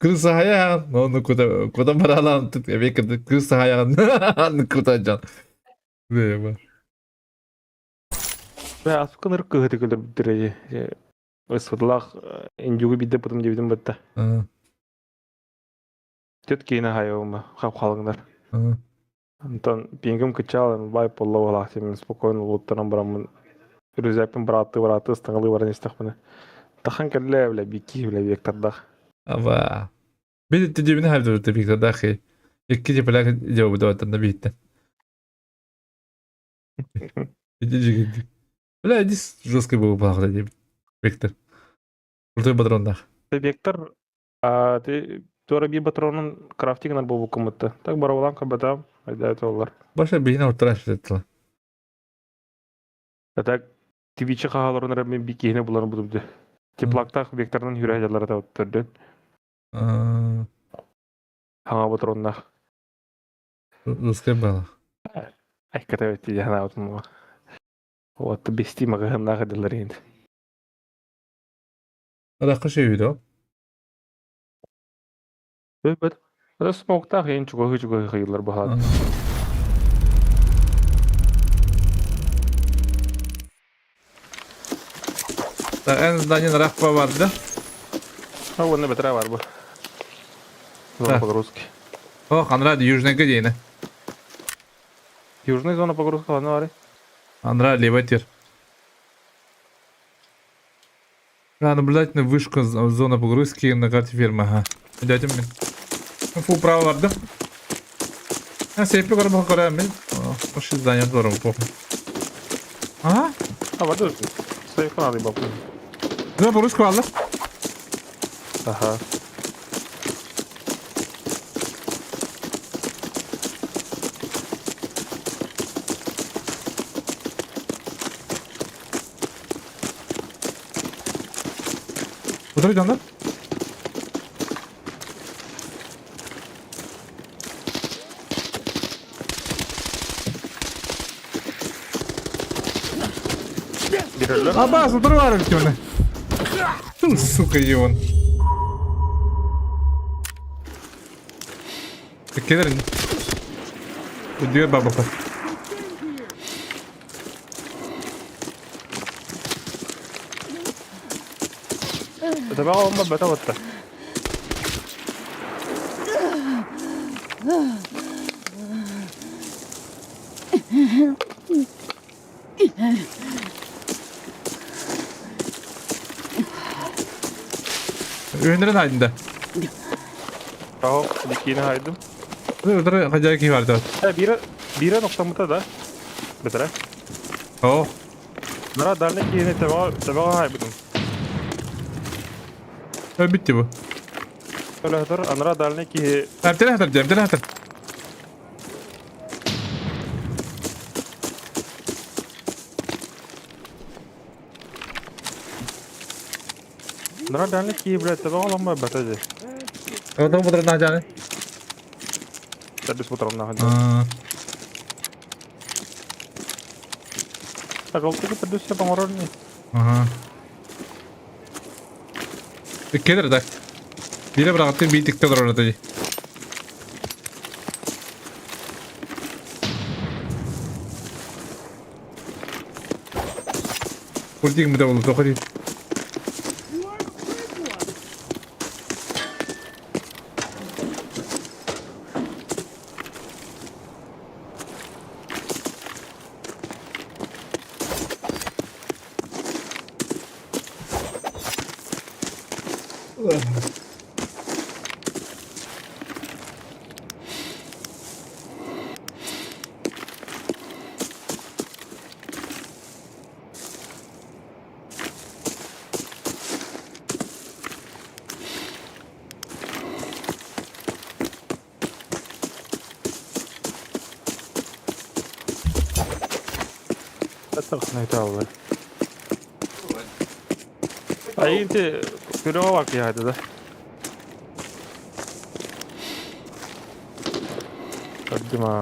Kız hayağın. Onu kuda paralan tut. Eve kırdı. Kız hayağın. Kudacan. Ne var? Ve asukun ırk kıhıtı kılır bitireci. Isfıdılak injugu bidde pıtım jebidin bitti. Ha, Tüt kiyine hayağımı. Kap kalınlar. ha. Антон, пингім кычалын, бай полла болақ темен, спокойно луттаран барамын. Рюзяпин браты, стаңылы баран естақпыны. Тахан кәлі бля, бики бля, вектардақ. Ama. Bir de cebine her durdu bir kadar dahi. İkinci plak cevabı da vatanda bitti. İkinci gitti. Бля, здесь жестко было плохо, Виктор. Крутой патронда. Вектор, ты тора би патронын крафтингнар болу кымытты. Так барабалан кабатам, айдайты олар. Başka birine ortalaş ettiler. Так, твичи қағаларынар мен бикейіне бұланы бұдымды. Теплақтақ векторның хүрәжалары да өттірден. Хаңа патроннақ. Русская была. Ай, ката өтті жана отымға. Отты бести мағығыннағы дылар енді. Рақы şey video. Бөт. Это смоктақ ең чугағы қиылар бағады. En azından rakpa vardı. Оны бітірі бар бұл. Зона Да. погрузки. О, Андрад, южная Гадейна. Южный зона погрузки ладно вари. Андрад, левый тир. Наблюдательная вышка зона погрузки на карте фирмы. Ага. Дайте мне. Фу, право vardı. Ha, seyfi kadar bak oraya mı? O şey zannet var mı? Aha. Ha var dur. Sayfın alayım bakayım. Zona pogruzki vardı. Aha. Otur canlar. Bir ölür. Abbas, otur var bir tane. Сука, Иван. Кедерин. Diyor babaka. تبع هم بتوتر. Ürünlerin halinde. Aho, dikine haydım. Dur, acayip iyi vardı. Bire noktamıta da. Betere. Oh. Nara dernek yine teba haydım. Bitti bu. Öyle hatar, anara dernek ki Tane hatar. nara dernek ki bile teba alama betece. Adam bu tarafa canı. Tebis bu tarafına hadi. Takıltı ki tebis yapam orar ni. Aha. Kedir de. Bire bıraktım bir dikte orada dedi. Politik mi de oldu dokuz. Takıltı ne tavla. Ay inti göreve bak ya hadi de. Hadi ma.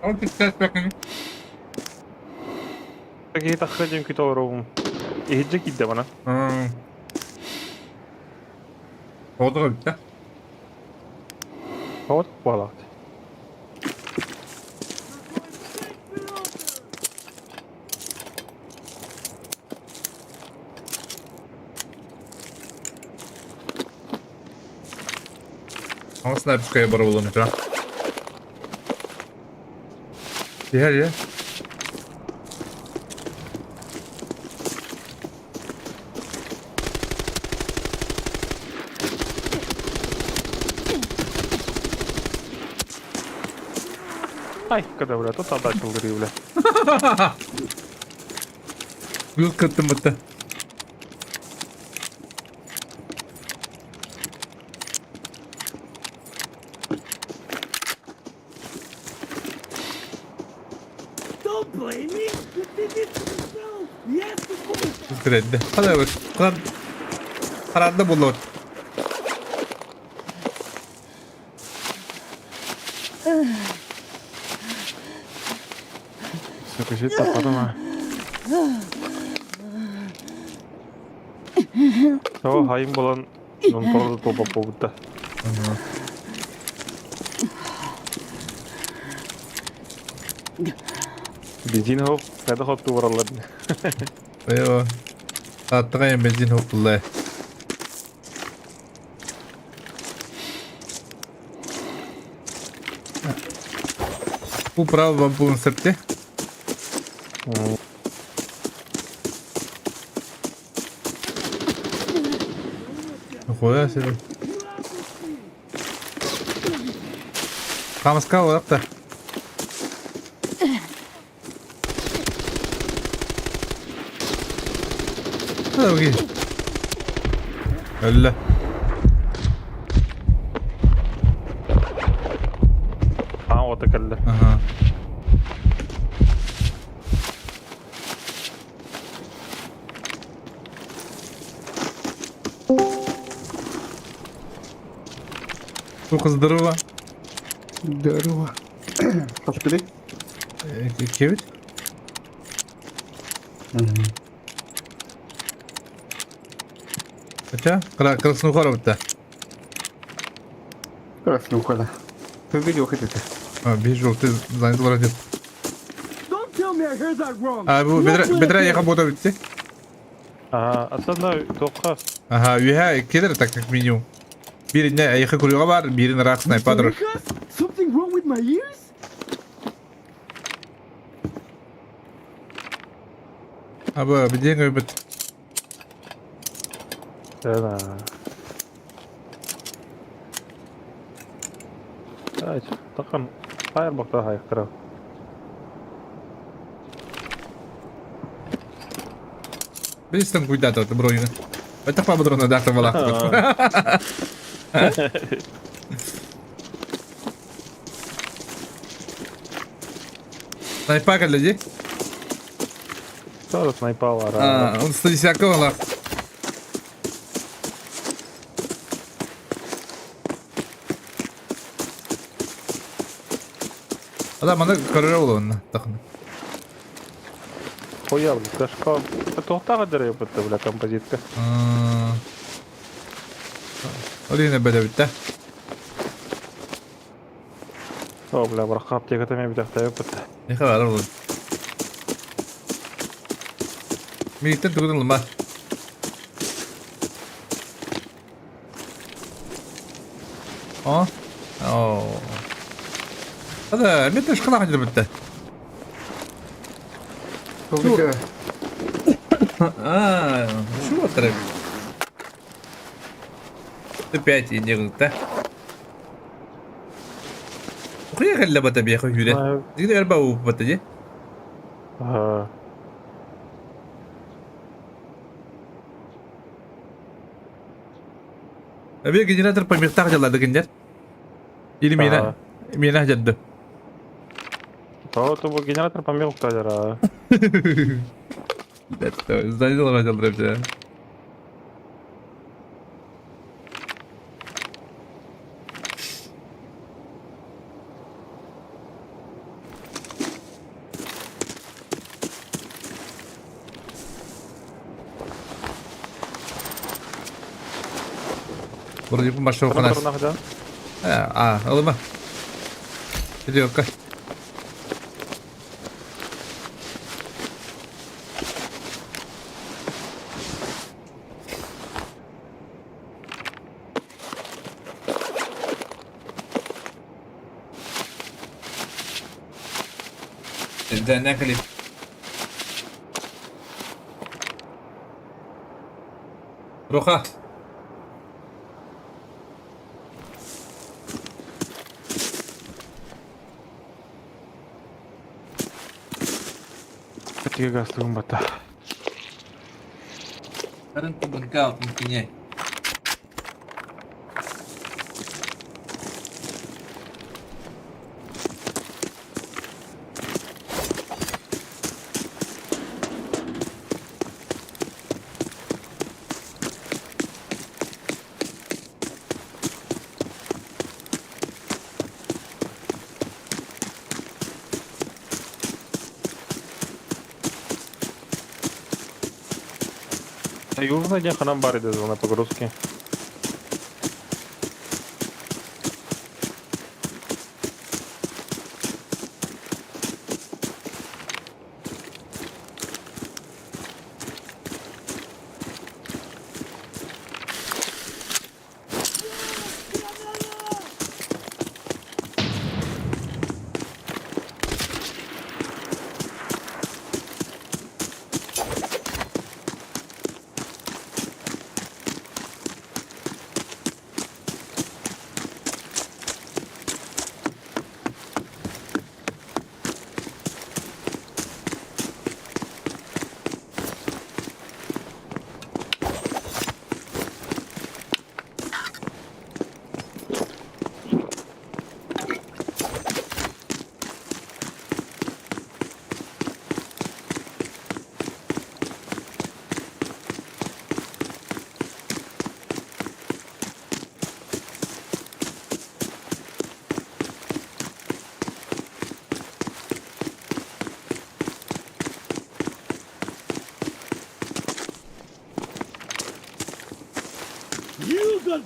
Ama dikkat bakın. Peki takacağım ki doğru. İyice gitti bana. Oldu mu bitti? Hava bağlı. Ama снайперская бара булуну тра. Diğer ya. Ай, когда, бля, тут отдачу говорю, бля. Büyük kıttım bitti. Don't blame me. You did this to yourself. Yes, of course. Kredi. Hadi bak. Kararda bulur. Sıkışı tapadım ha. O hayım bulan nontorda topa povutta. Benzin hop, kada hop tu varaladın. Eyvah. Saatlik benzin hopullah. Bu praво вам булын сәпте. Хуя себе. Камыска олақ та. Hadi bakayım. Öyle. Ha o da kaldı. Aha. Bu kız Dırıva. Здорово. Пошли. Kevit. Kaça? Краснухора bitti. Краснуха, да. Ты видел хотите? Ha, bir жовтий зайнятый радио. Don't tell me I heard that wrong. Ha, bu bedre yaka boda bitti. Ага, aslında toqa. Aha, üye ikidir tak tak minimum. Birine yaka kuruyor var, birine rak sniper. Lucas? Something wrong with my ears? Abi bir diye bit. Evet. Ay, takan. Hayır bak daha hayır taraf. Bilirsin cuidado tu bro yine. Betak pa bodro na dakta wala. Sniper geldi. Sonra sniper var. Ha, on 110 wala. Adam bana karara olan takın. Koyalım. Kaşka. Tohta kadar yapıttı bile kompozitka. Öyle böyle bitti. O bile bırak apteka temel bir dakika yapıttı. Ne kadar oldu? Birlikte tukudun var. Aa. Oo. Hadi bir de şkala hacı bitti. Сколько? Aa, şu oturup. 5 иди да. Приехали на бата беха Юля. Ты наверное бау бата же? Ага. Abi generator pemirta jalan dengan ini mina jaddu. То bu generator помил кадра. Это знаете, что начал драться? Burada yapım başta Tırnak okunas. tırnak da. Alma. Gidiyor ka. Ne klip? Roja. Ketiga gazlığım bata. Karın kubun ka pinye. Южный день ханам бари да звона по-русски. You got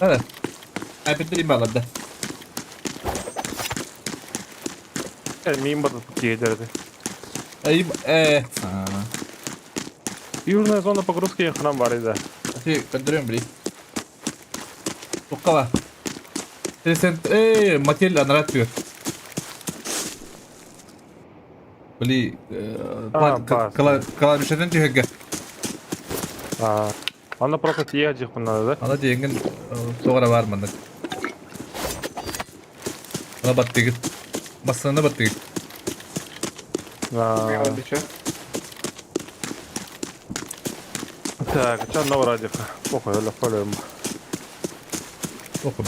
Hadi. Kaybettireyim bağladı. Мимо пути дерди. Ayıp. Южная зона погрузки ханам бари да. Şey gönderiyorum burayı. Okala. Sen materyal anlatıyor. Beli kala bir şeyden çıkıyor. Anda просто тиядих надо, да? Ana diyengin sonra var mı? Ana battı git. Basına battı git. Так, что одного радиха? Похуй, я полем. Oku.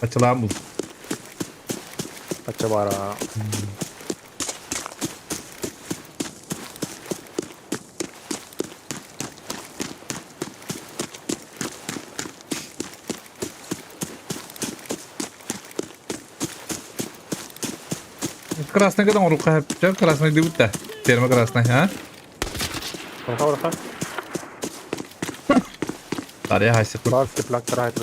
Açılan bul. Кача бара. Красный когда он рука хэпчер, красный дивутта. Терма красный, а? Бара. Тария хайсы. Бар степлак тарайт.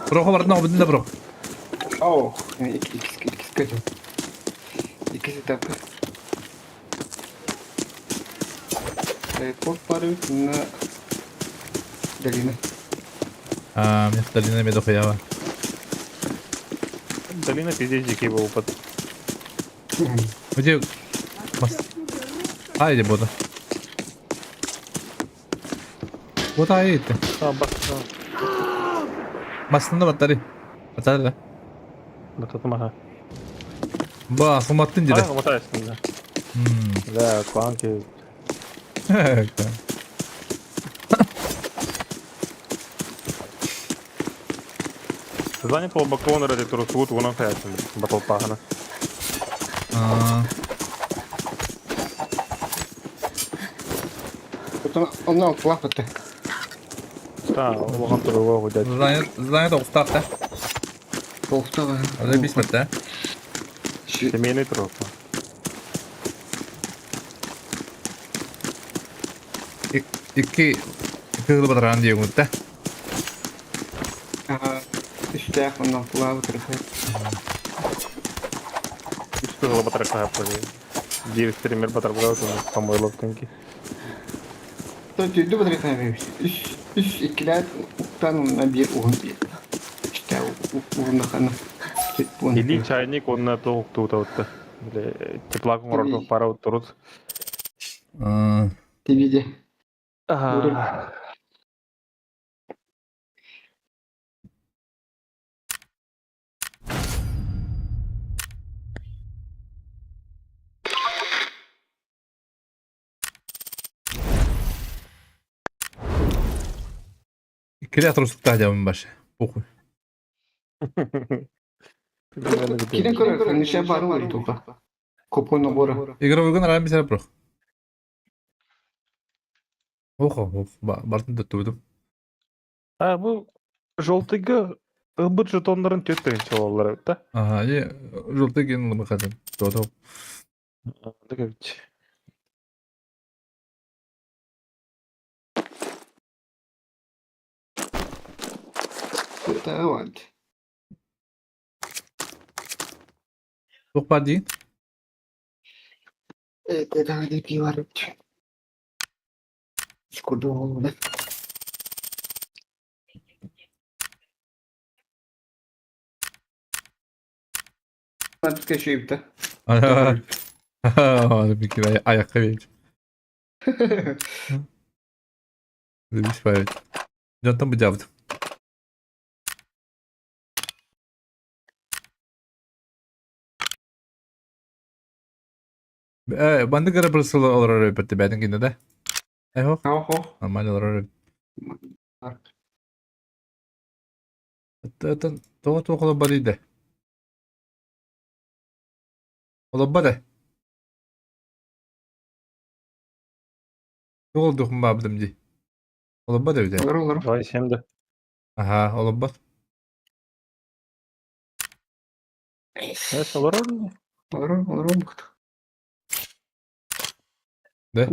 Бро хабар на обдин да бро. О, ikisi kaçın. İkisi tabi. Port пару на долина. Мне долина me дохуява. Долина пиздец дикий был опыт. Где? Haydi burada. Bu da iyiydi. Bak. Aslında batarya. Batarya. Бататым ага. Ба, суматтın dire. Ага, мотаешься, да. Да, кланки. Занят по баклону ради турсут, вон опять батл пахана. Ondan kulaklıktı. Да, оған турова гудять. Знает обставта. Soğukta var. Hadi bismillah da. Семейный труп. İki hızlı bataran diye umutta. İşte ondan kulaklıktı. Üstü ғылы батар қағапты. 9 стример батар бұлауды, Самойлов тенки. Tüydü batırı kaybetmiş. Üç ikiler uktan bir uğun bir. İşte uğunda kanı. Или чайник, онна тоқ туыта өтті. Теплакын ұрды, пара өтті ұрды. TV'de. İkili atroslukta hacamın başı. Похуй. Kine kadar nişe barı var topa. Kopun nabora. Игра uygun aran bir sebep bro. Ох, бартын да тудum. Бұл жолтыға ылбыт жетондарын төттігін чалалар өтті. Ага, и желтый кинул мы хотим. То-то. Daha vardı. Çok var değil. Evet, daha da bir var. Skoda olmadı. Artık yaşayıp da. Hadi bir kere ayakkabı yiyeceğim. Demiş var evet. Cantan mı cavdım? Bandı gara pırsalı olur öpürdü benim yine de. Yok. Normal olur. Hatta doğru olabilirdi. Olabilir. Ne oldu mu abimci? Olabilir bir de. Olur. Vay şimdi. Aha, olabilir. Evet, olur mu? Olur. De.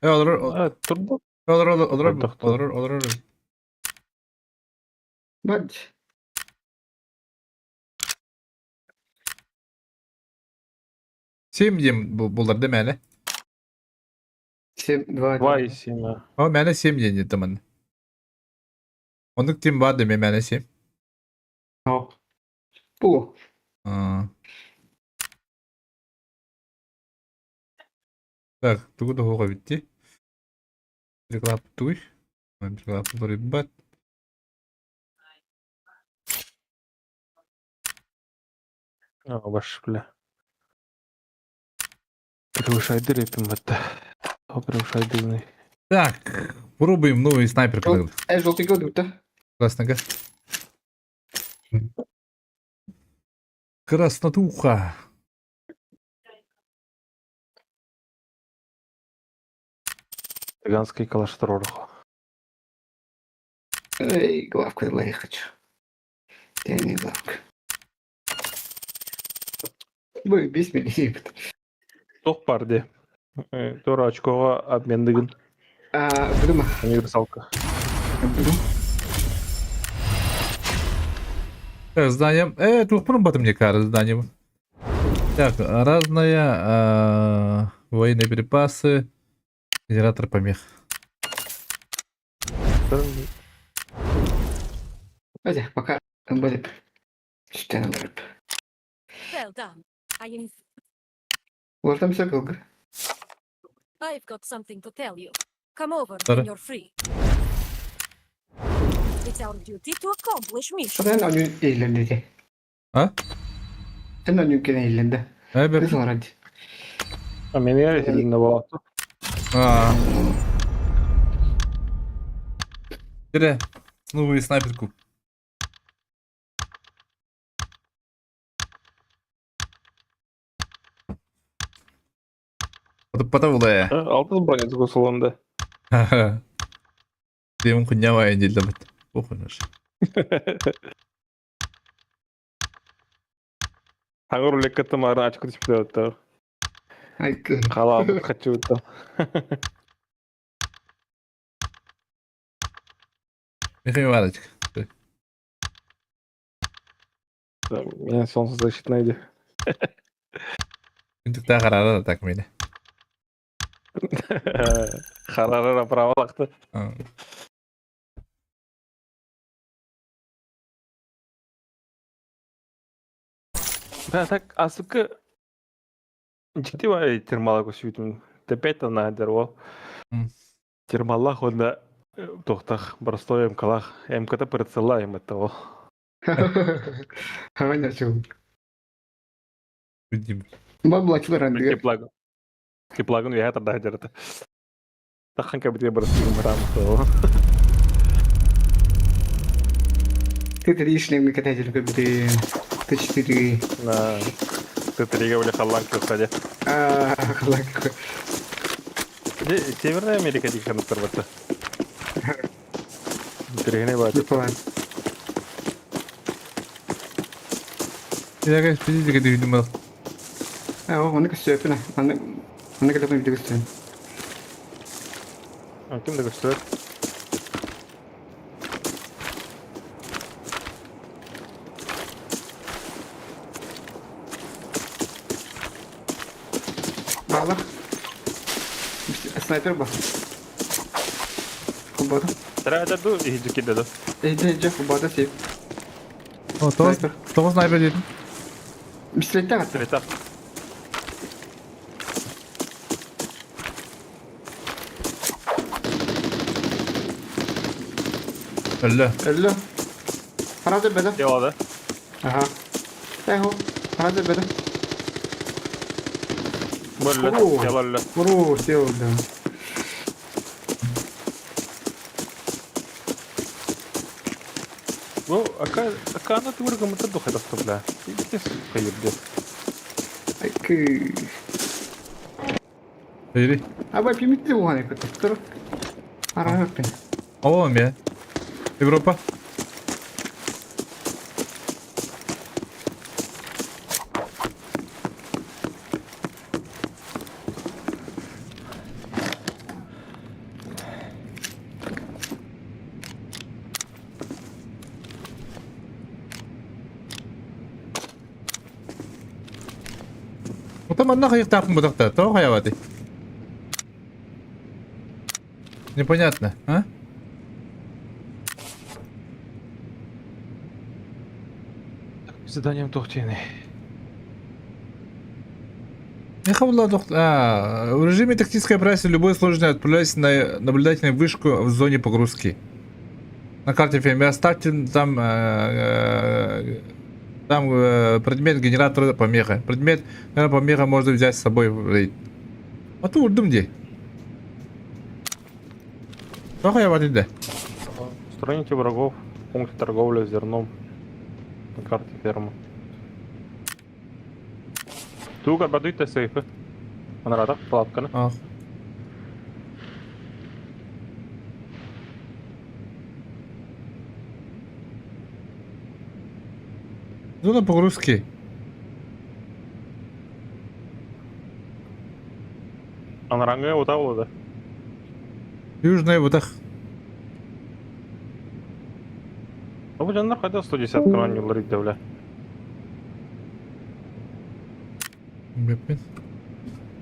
Olur. Evet, turbo. Olur. Hadi. Sim diyeyim bunlar değil mi hele? Vay şimdi. Ama ben sim diyeyim tamam. Onluk tim var değil mi ben sim? Bu. Так, тугу хого bitti. Реклам туй. Реклам ребят. Баш, бля. Превышай дырепим это. Превышай дырный. Так, пробуем новый снайпер. Желтый год, да? Классно, га? Краснотуха. Цыганский калашторорох. Эй, главку я хочу. Я не главка. Вы без меня. Тох парде. Тора очкоға обмендігін. Блюма. Универсалка. Так, здание. Двухпром батом мне кажется, здание. Так, разная. Военные припасы. Генератор помех. Hadi пока. Böyle. İşte ne var? Well done. Ortam sakıldı. I've got something to tell you. Come over Sorry. when you're free. It's our duty to accomplish mission. Sen onun eğlendi. Ha? Sen onun gene eğlendi. Evet. Kızım var hadi. А мен елінде болады. Теперь новую снайперку. Потавлая. Алтын бронец қосылғанда. Демон хуйнявая неделя бит. Похуй наш. Хаңыр леккетті мағырын ачқы түсіп өтті. Ay kız. Қалабы қатшы өтті. Михаил Иванович. Мен сонсыз защитнайды. Күндікті қарары так мені. Қарары правалақты. Так, асықы жекте бай термала көсуйтін. Тепетті надыр ол. Термаллах онда тоқтақ простой МКлах. МКті прицелла еметті ол. Hemen açalım. Күндім. Баблачылар анды. Киплагын веға тарда жарыты. Таққан кәбітке бірістігін бұрамықты ол. Ты тришный мне кататель кабиты. Т4. Т3-ге бөлі қаллан көстаде. Қалак. Северная Америка дейік қанаттар баты. Тірегіне баты. Липан. Bir dakika bir düğünüm var. Onu gösteriyor ne? Onu kadar bir gösteriyor. Кімді көстір? Bağla. Снайпер бak. Kubada. Тірәді ду, ехиджі кедеді. Ece kubada save. O Toğuz sniper dedim. Bisikletten attı. Тірәді. Öldü. Öldü. Hazır bedim. Yaladı. Aha. Eho. Hazır bedim. Бөлі. Oo. Yalalı. Vuru şey oldu. Bu, akana tüvürgü mıtı duhay dastı bля. İkisi kayır diye. Ay kı. Hayır. Abi pimit de bu hani kötü. Dur. Ara yok beni. Alalım ya. Avrupa. Там нахуй их так будто, то хаяваты. Непонятно, а? Заданием тухтины. В режиме тактической операции любой сложный отправляйся на наблюдательную вышку в зоне погрузки. На карте фильма оставьте там предмет генератора помеха. Предмет помеха можно взять с собой в рейд. А тут урдум где? Что я вадил, да? Устраните врагов в пункте торговли зерном на карте фермы. Тугар бадуйта сейфы. Анарадак палатканы. Ах. Зона погрузки. Анараңы ота болду. Южный Вудах. Ну, жандар қайда 110 крон yıllar idi бля. Bilmiyorum.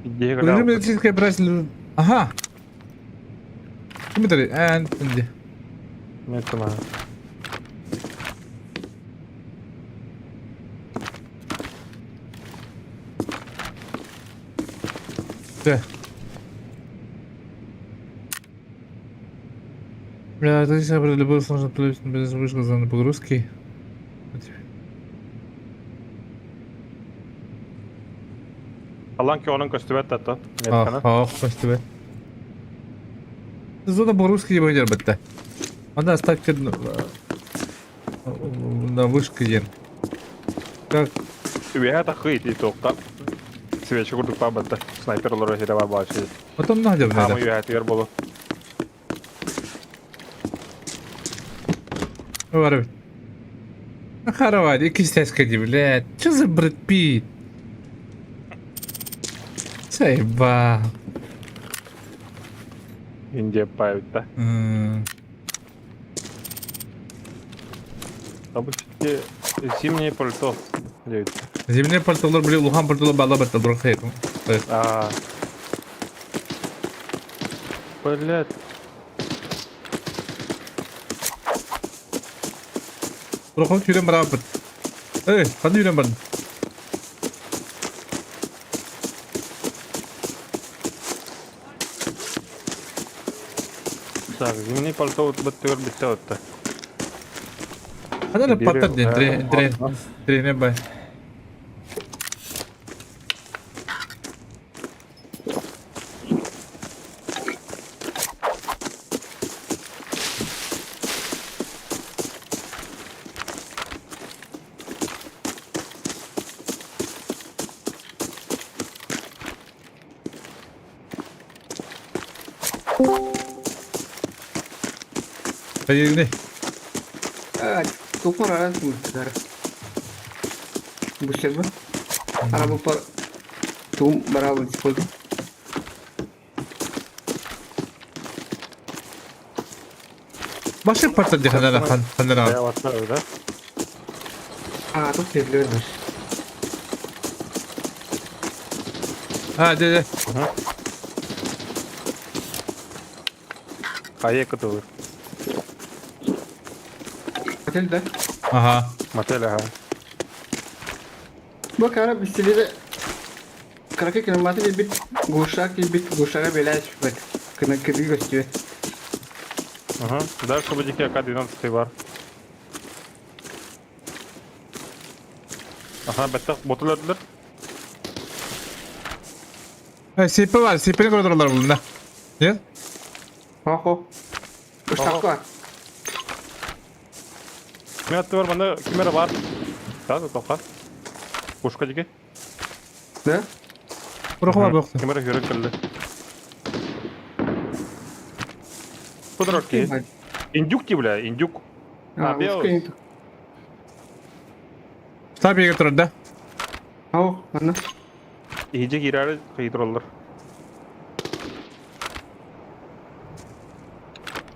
Идея Подожди, какая? медицинская брать. Ага. Смотри, Энди. Нет, сама. Да. Бля, это здесь выбрали любой сложный плюс без вышка зоны погрузки. Алан ki onun köstübet tattı. Ах, Metkana. ах, спасибо. Зона погрузки не будет работать. Надо оставить на вышке ен. Как? Üyehe takı iti tokta. Свечи kurduk babatta. Sniperlar öyle var başı. Потом надо Ama надо. üyehe tiyer bolu. Воруй. Охоронь, и кистяшка, блядь. Чё за Брэд Питт? Заебал. İnce payıtta. Tabi ciddi zimneye palto. Diyor. Зимние пальтолар, блин, лухан пальтолар бала бата дурак. Aa. Блядь. Дураком тюрем браба. Эй, ходи тюрем браба. Так, зимнее пальто вот баттер битте отта. Hadi lan patlat diye trene bay. Hayır ne? Topar arası mı? Bu şey mi? Araba par tum beraber çıkıldı. Başka patlat diye kadar kanlar Ya al. varsa öyle. Aa, çok seviliyormuş. Hadi de. Kaya kıtılır. Otel de. Aha. Matele ha. Bak ara bistiriyle 40 kilometre bir Guşak'a bela çıkmak. Kına kırığı gösteriyor. Aha. Дальше будет АК-12 var. Aha bettak botul öldüler. Sipi var. Sipini koridorlar bulunda. Gel. Ho. Guşak var. Kime attı var bende kimere var. Tamam tokat. Kuşka jike. Ne? Bırak var bak. Kimere yürek kıldı. Kudurok ki. İncuk ki bile incuk. Ha, Abi o. Guşak'a indi. Tabii götürün de. Ho, bana. İyice girer kıydır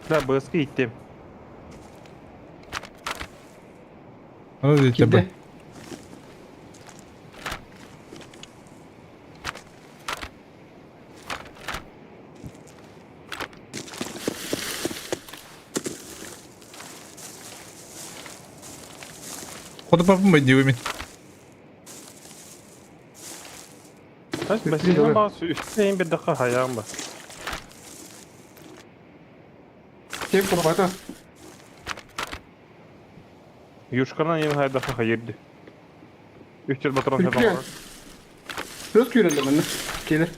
Da bıskı gittim. Onu da işte bak. Gitti. Kodu papım mı diyor emin? Ben sizden bazı üstteyim bir dakika hayağım var. Şey kapadı. Yuşkadan yeni hayır dakika hayırdı. 300 batron Türkiye. falan var. Biraz kürelim bana. Gelir.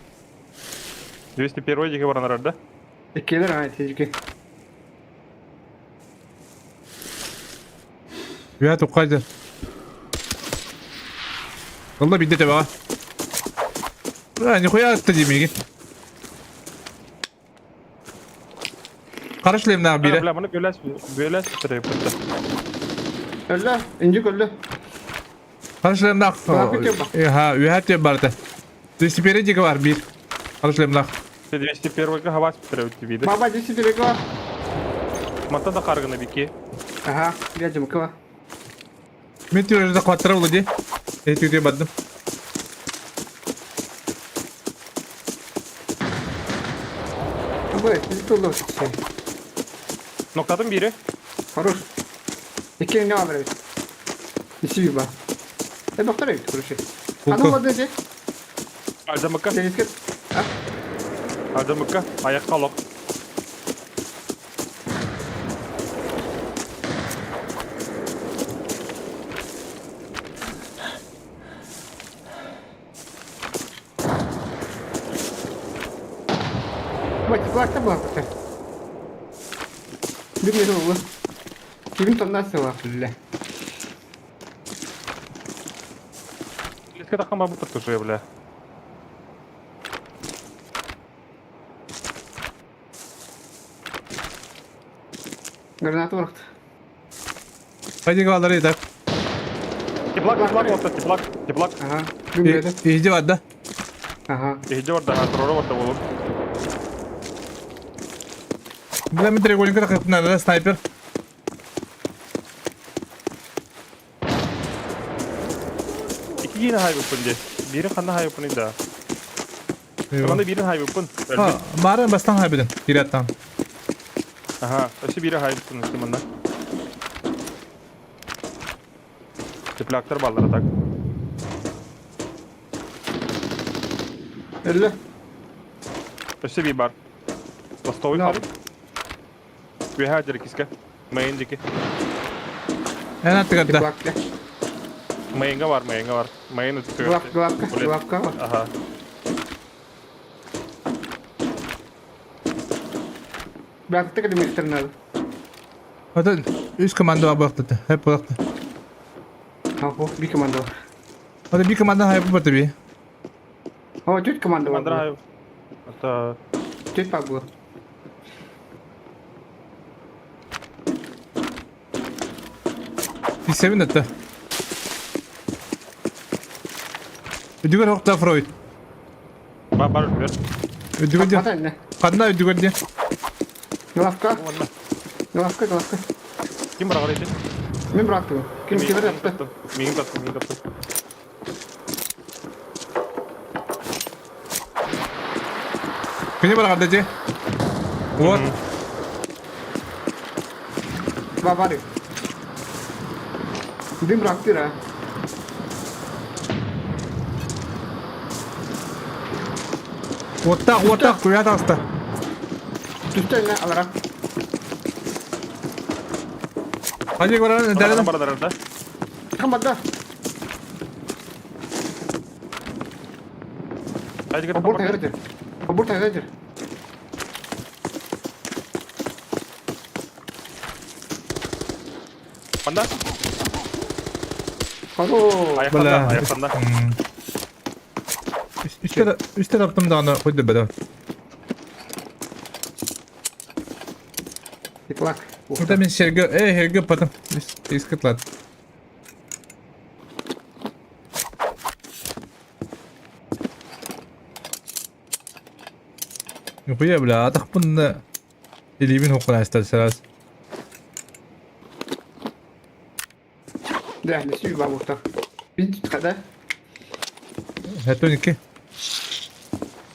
201 jike var arada. Gelir ha, tecrübe. Ya tukaydı. Valla bindi tabi ha. Nihayet attı diyeyim. Karışlayayım daha biri. Bile bunu böyle sütürüyor. Öldü. İncik öldü. Karışlayayım daha. Bak, bitiyor bak. Ha, üyet diyor barda. Disipereci var bir. Karışlayayım daha. 201 hava sütürüyor TV'de. Baba cesi direkt var. Mata da kargını biki. Aha. Bir acımı kıva. Meteoroloji da kuatlara oldu diye. Diye baktım. Bu etkili tutuldu. Noktadan biri. Хорош. İki ne haber? İşi bir bak. Doktora gitti kuruşu. Hanım adı ne? Aldamıkka. Deniz kız. Aldamıkka. Ayak kalok. Bak kulakta bu hakikaten. Bilmiyorum oğlum. Kimin tondan var bile. Лиска такая бабу тоже, бля. Granat vurdu. Hadi kavalları yeter. Теплак, вот теплак, теплак. Aha. Bilmiyorum. İyice var da. Aha. Иди вот да, трора вот того. Bilen bir direkt oyun kadar kapının da sniper. İki yine high weapon diye. Biri kanda high weapon'ı da. Eyvah. Kanda biri high weapon. Ha, mağaranın bastan kaybedin. Dirattan. Aha, öşü biri high weapon işte bunda. Teplaklar ballara tak. Öldü. Öşü bir bar. Ластовый No. хаб. Виха киска. Мейндики. En attı kadar. Kulakta. Мейнга var, мейнга var. Мейн tutuyor. Kulakta var. Aha. Bıraktı kadar miktarını aldı. Zaten üst komando var baktı. Hep baktı. Ha bu bir komando var. Hadi bir komando hayır bu tabii. Ha dört komando var. Командир high. Это Dört bak bu. Bir sevin etti. Ödügör hokta Freud. бар ver. Ödügör diyor. Hadi ne? Kadına ödügör diyor. Glavka. Glavka. Kim bırakır idi? Kim bıraktı? Kim yaptı? Мигин каптı. Kini bırak kardeşi. What? Var. Kim bıraktı ya? Otak kuyat hasta. Düştü ne alarak? Hadi görelim denedim. Бардарда. Kamada. Haydi git. Abur tayardır. Abur tayardır. Panda. Hadi. Ayakta. Üstte yaptım da ana koydu bedava. Tiklak. Burada ben herge patım. İskatlat. Yok ya bile atak bunda. Elibin hokuna istersen. Değerli suyu var burada. Bir kadar. Hatta iki.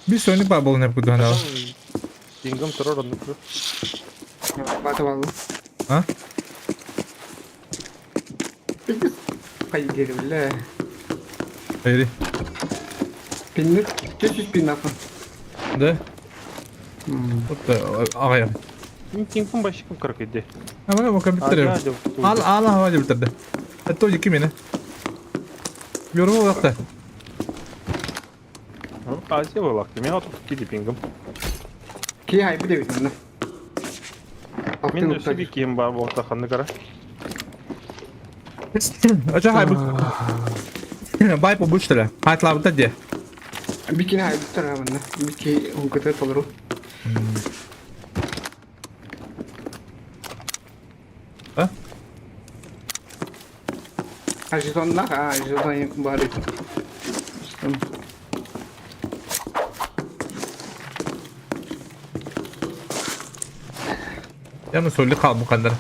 Bir sonraki babalın hep kudu hana. Pingam terör onu. Batı var. Ha? Bir kayı geri bile. Hayır. Pinlik. Geçiş pin yapın. De. Burada ağaya. Pingam başı kim kırık idi? Ama bakın bitirelim. Al hava bitirdi. Hatta iki mine. Yorumu vakti. Азия была, ты меня тут киди пингом. Ki hay bir de bitirdi. Мен өсі bir киім бар болса қанды қара. Acaba hayır bu. Bay bu buştura. Hayatlar burada diye. Bikin hay bitter amına. Biki hunkatar toluru. Ha? Ajiton lah, ajiton yang kembali. Yalnız söyle kal bu kadar.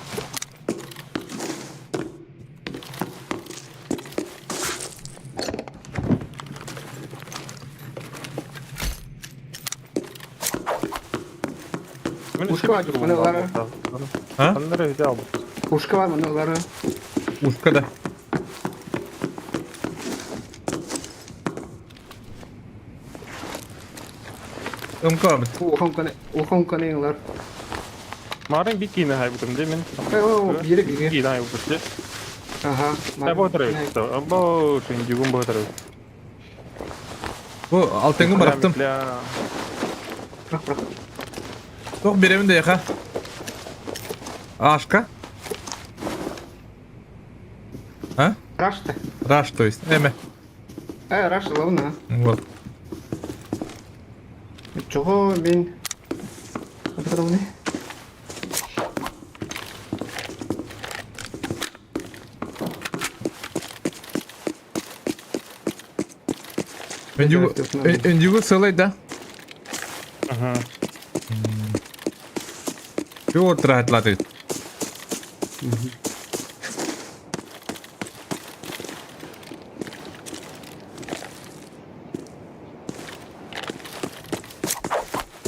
Ушка var mı? Ne var? Ha? Nereye gidiyor abi? Ушка var mı? Ne var? Uşkada. Umka var mı? Ухонка ne var? Maren bir kine hay butum değil mi? Oh, biri. Kine hay butum. Aha. Ne bu tarafı? Bu şimdi gün bu tarafı. Bu altını bıraktım. Bırak. Çok bir evinde yaka. Aşka. Ha? Raşta. Rush to есть. Эме. Raşta lavuna. Вот. Çoğu ben... Apa kata ini? Ben juga selai dah. Bir otur atladı.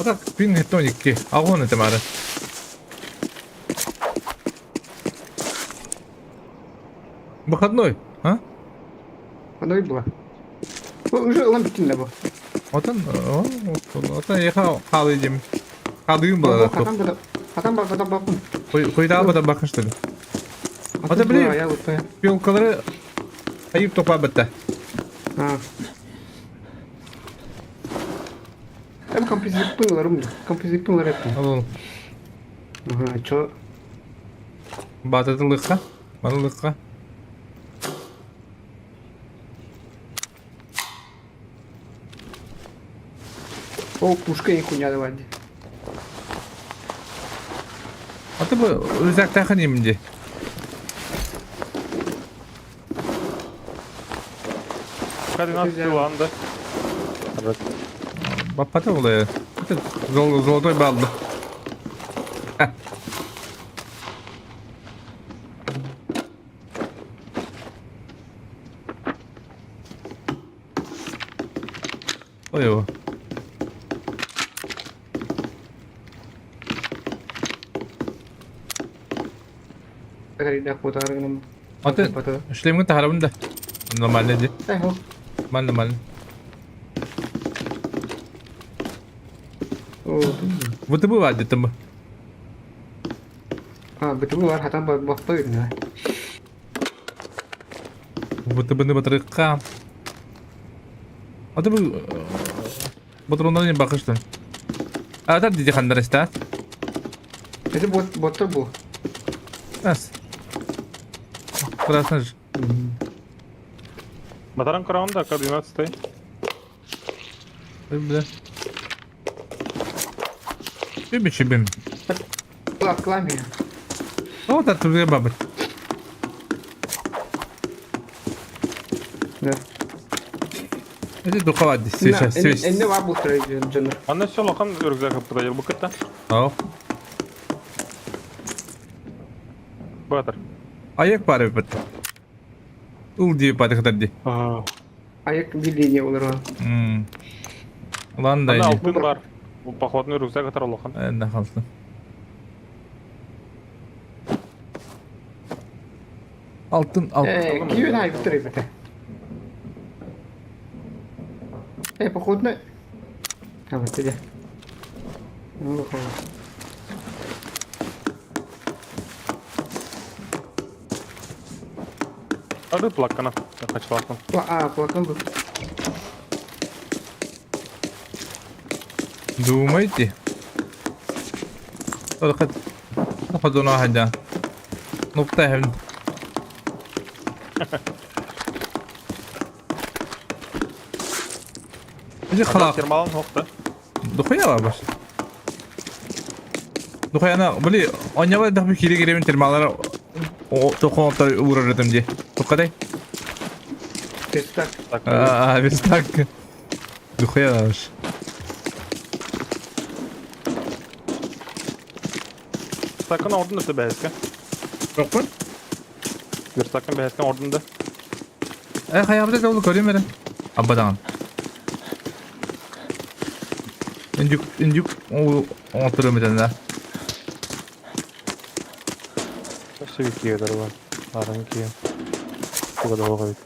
Bak bin hetonik ki. Ağın etemara. Выходной, а? Ano ibu? Bu уже ulan bitin la bu. Otan я халыйдым. Халыйым была. Хатан bakın. Kuyda bada bakın işte. Ata bile Ya bu. yolkaları ayıp topa bitti. Ha. Hem kampüslik pınlarım mı? Kampüslik pınlar ettim. Oğlum. Aha, çok. Batadılıkka. Malılıkka. O puşka en kunyadı vardı. Ata bu uzaktan kanayım diye. Hadi nasıl şu anda? Bapata oluyor. Zoldoy baldı. Oyo. Dari dah kota dengan. Ata шлемгэн тараван да. Нормально ди. Ho. Нормально. Oh. Вот и бывает где-то. Ah, betul var hatan bakta ini. Вот и бы не батрыкка. Ата bu Батронdan bakış lan. Ata dedi kandarista. Itu botol bu. Nas. Красный же. Батаран караунда, К-12. Бля. Чебим. Клами. Вот это уже бабы. Да. Это духовать сейчас. Ende var bu sırayı canım. Anne şu lakan örgüze kapıda yıl bu kıtta. Ау. Батар. Ayak para bir. Ул diye para kadar di. Ayak birliğine olur o. Lan da Anne iyi. altın var. Bu paxotun örgüze katar lakan. Ne kalsın. Altın. Kiyon hay bu tarafa bete. Походу на... вот тебе. Ну, Adı plakana. Kaç lakon. плакан был. Думайте. خذوا واحد نقطة. Bizi halak. Термалын хоқты. Духуя var baş. Духуяна били онява да bir kire giremin termalara o tokontar uğrardım diye. Bu kadar. Тестак. Aa biz tak. Духуя var. Sakın ordunda da behesken. Yok mu? Bir sakın behesken ordunda. Hayabda da olur göreyim ben. Abadan. İncük o oturuyor bir tane daha. Все викиедер var. Арын кием. Bu kadar olabilir.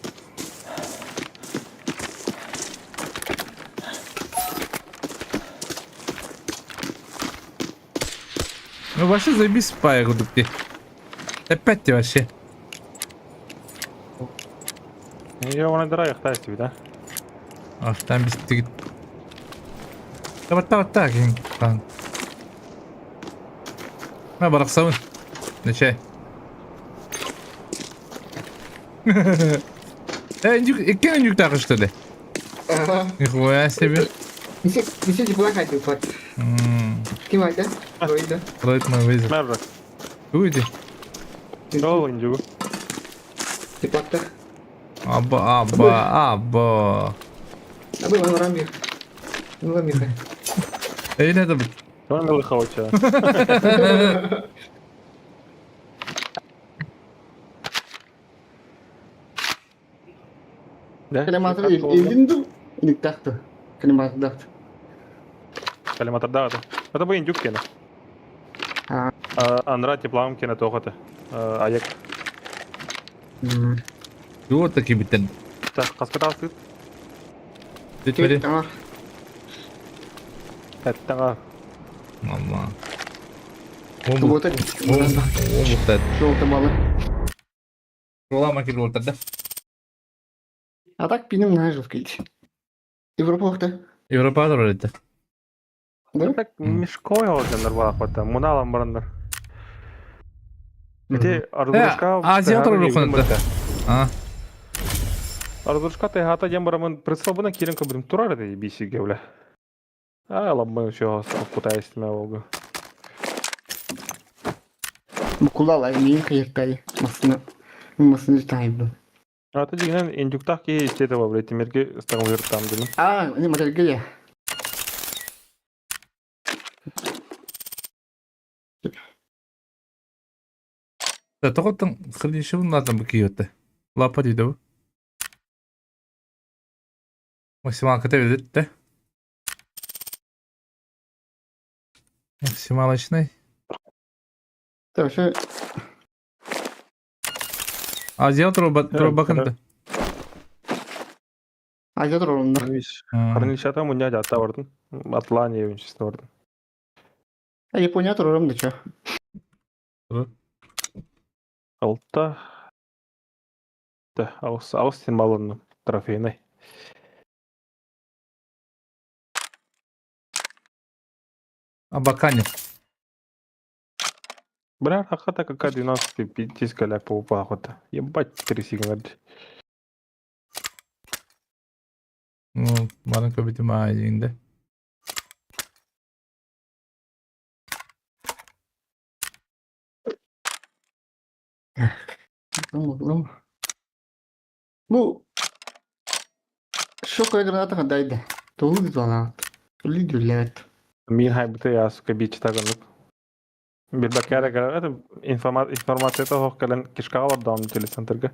Ну вообще заебись спая гудукти. Опять ты вообще. Я ona dara yakta bir de. Ah там без ты. Давай так kan. Ha bıraksam. Ne şey? İncük takıştı de. Ага. Nihуя себе. Несе теплак хотел платить. Kim ayda? Oydu. Right my ways. Merhaba. Uydu. Ne oyuncu bu? Teplakta. Abba. Abi bana varan bir. Ne var bir? Ne de bu? Sonra ne havaça? Kalimatı elindim. İlik taktı. Kalimatı taktı. Калиматор да. Это бы индюк кена. Анра теплам кена тохата. Аяк. Dur taki bitten. Так, каската сыт. Lütfen. Tamam. Эттага. Allah. Tuğota bir. O muhtet. Tuğota balı. Rola makil ortada. А так benim ne жовткий. Европа вахта. Европада orada. Да? Так мешкой олгандар бахата. Муналам барандар. Эти ардушка. Азиатор рухында. А. Ардушка те хата ямбарамын представбына кирен кабрим турар да биси гевле. Ламмы şu кутайстыма olgu. Bu kulağla neyin kayırtayı. Masını tutayım. Ата дигнен индюктах ки истете во блядь, мерки стагам там дилим. Ne materyal ya. Да тоқтың қылышы бұнладың бұл кейотты. Лапа дейді бұл. Максимал кіте берді. Максималочный. Так, şu Азия тұрбақынды. Azat rolunda. Хранилищата му няма та въртен. Атлания винчеста въртен. Japonya turarım da şu. Алта. Да, Аустин малын трофейный. Абакане. Бля, хата какая 12 пятиска ляп по упахота. Ебать 3 сигарет. Ну, маленько biti магазинде. Bakalım. Bu şok granata kadaydı. Doğru güzel. Öyle diyorlar. Мин хайбыты я сука бич таганып. Bir bakara gara информацията хох кален кишкага бар даун телецентрге.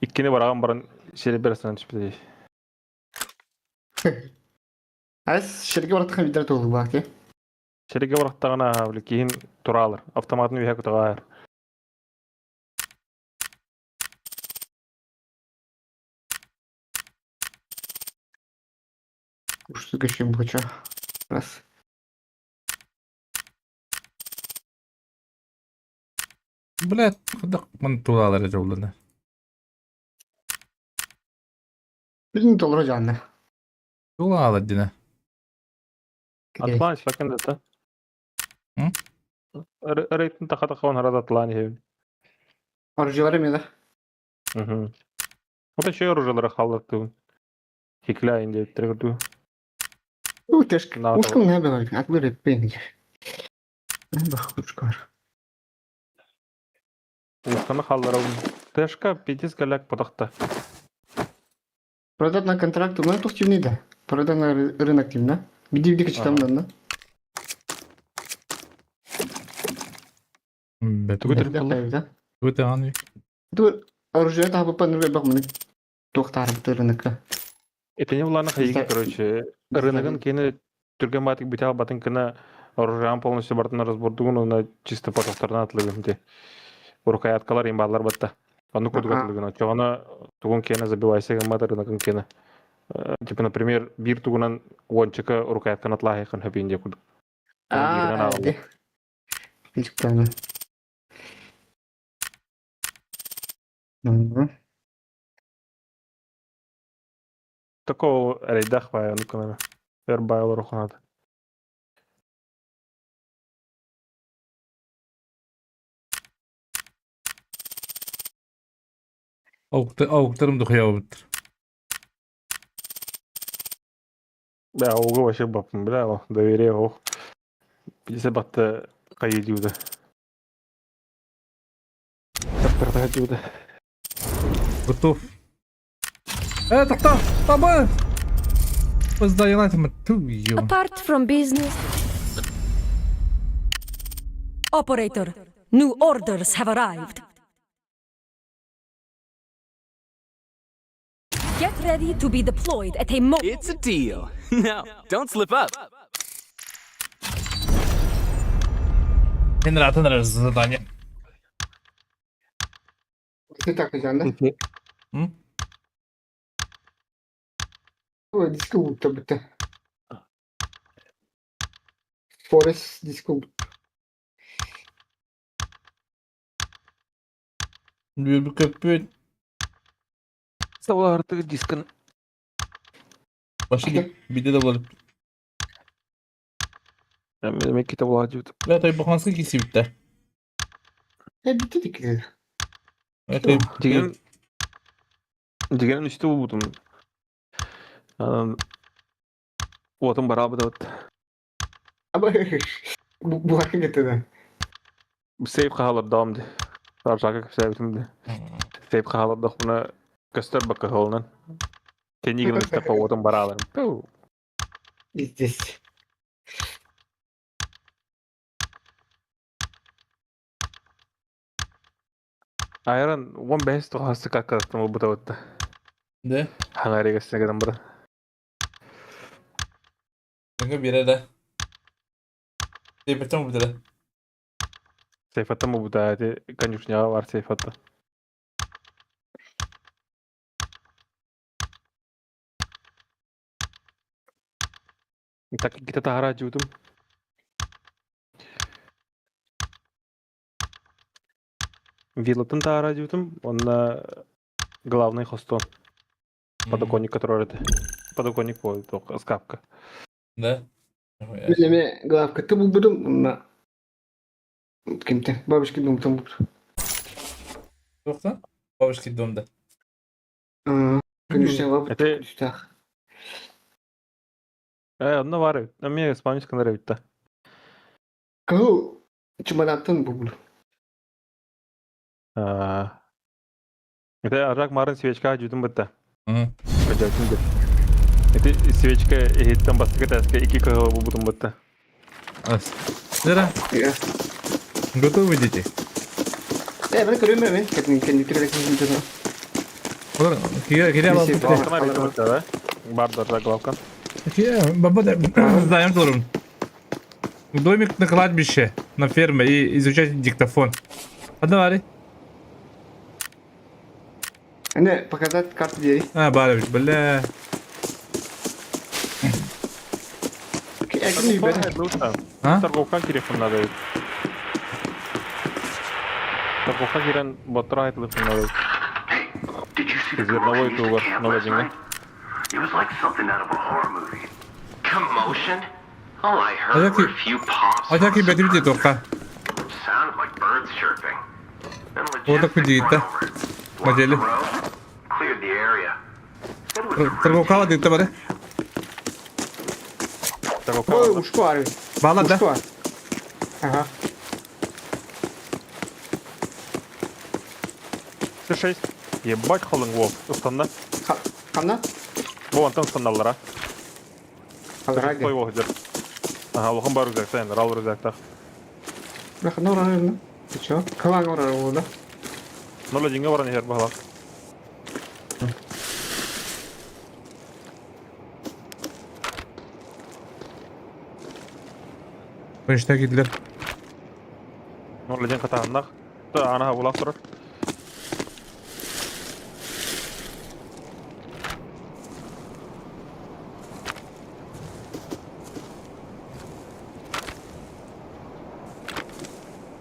Иккини бараган баран шери берсен чипти. Az şirket olarak bir doğru bak ya. Шериге барактагана бликин туралар. Автоматны вихак тагар. Uçtu geçeyim bu kaça. Раз. Блядь, құдық мұны туғалары жолдады. $1 canlı. Туғалы дені. Атланис лакен дата. Рейтин тахатахан харада Атлания. Arıcılarım ya da. Вот еще оружие халлату. Хикля инде трегду. Утешка. Да, Ускал не было. Отбери пенги. Бахтушкар. Усканы халлара Тэшка 5 галак подахта. Продать на контракт, ну это активный, да. Продать на рынок активно. Где читам да? Бетугу Да. те аны. Это оружие это по ноль бахманы. Тохтар рынок. Это не влана хайги, короче. Рыногын кені түрген батик бітал батын кіна оружиан полностью бартына разбордугун, она чисто потоқтарына атлыгын де. Урукаяткалар имбалар батта. Оны кудуг атлыгын. Чоғана тугун кені забивайся гаммата рыногын кені. Типа, например, бир тугунан уончыка урукаяткан атлахайкын хөпейінде кудуг. Да. Исправно. Такого рейдах бая, ну канана. Эрбайл руханат. Avuklarım da kıyavıttır. Да, ого вообще бапым, бля, о, доверие, ох. 50 батта кайдюда. Так дюда. Готов. Так. Таба. Поздаянатиме. Ту-ё. Apart from business. Operator, new orders have arrived. Get ready to be deployed at a moment. It's a deal. Now, don't slip up. Генератор задание. Ты так взял, да? Ой, дискаут таби-то. Forest дискаут. Bir köpüğün Саула артыгы дискін. başı bir de bulanıp. Мен кете була дюда. Ya tabi bakansı kisi bitti. Bitti dikili. Дегенен үсті бұл бұтым. Отым барабы да бат. Ama bu hakikaten de. Сейф қағалар дамды. Аржаға көпсәй бітімді. Сейф қағалар да құна көстер бақы ғылынан. Тенегін үстіққа отым бараларым. Здесь. Айран 15 тұғасы қаққастым бұл бұта өтті. Ne? Хаңареге сенегеден бұра. Kanka bir yere de. Teypetten mi bir yere? Сейфатта му бұта әте конюшняға бар сейфатта. Так, кете тағара жудым. Виллатын тағара жудым, онна главный хостон. Подоконник, который это. Подоконник, только скапка. Ne? Üzerine glavka tıbıl buldum na. Kimte? Babişki dum tam buldum. Yoksa? Babuşki domda. Конечно, лапы Это- üstah. Онна бар. Мен испанский нравится. Кого? Чемодантын буду. Это арак марын свечка жудым бітті. Hı. Кожасын деп. Это свечка еттен бастыға тәске 2 кг будым бітті. As. Nere? Ya. Готовы дети? Ben görüyorum ben. Kendi kreatif bir Olur. Kire alalım. Neyse, Алтына рейтім бітті, да? Барды арак главкан. Баба да. Знаем туром. Домик на кладбище, на ферме и изучать диктофон. Давай. Anne показать карту двери. Барович, бля. Якин ben. А? Торговкан телефон надо. Торговкан керен боттыра телефон надо. Did you see the Зерновой тугар, новая деньга. It was like something out of a horror movie. Commotion? All I heard Acaki- were a few pops. Acaki betimti toka. Sounded like birds chirping. Then Orada logistics kucağıta. went over it. Walked Maceli. the road, cleared the area. Said it was a Торговкава дикте баре. Oy uçku var. Bağla da. Uçku var. Aha. 6. Ебать холын вол. Устанда. Kamdan? Bu антон устандалар, а? Kalır Той hadi. вол жер. Ага, лохын бар үзәктә инде, рал үзәктә. Bırakın ne oranı mı? Geçiyor. Kalan oranı oldu. Нула деңгә баран һәр бала. Kışta gidilir. Нула ден катагында. Та ана була турыр.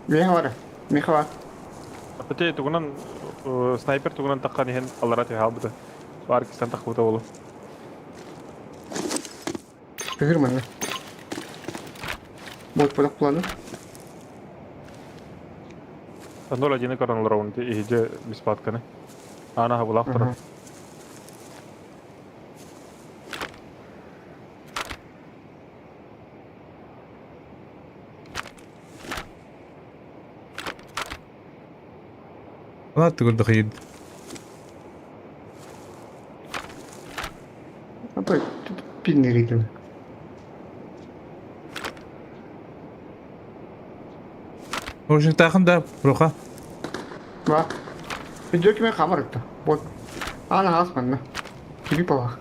Miha var. Miha var. Пете тугунан снайпер тугунан таккан иһен аллара тиһал бите. Бар кистен такбыта болу. Kızır mı? Bot bulak planı. Нула ден каран ларауын ти иһиже биспатканы. Ана була турыр. Ulan tugul dıkıydı. Apa pin nereydi? Hoşun takın da roka. Bak. Video kime kamera etti. Bot. Ana hasman ne? Gibi bak.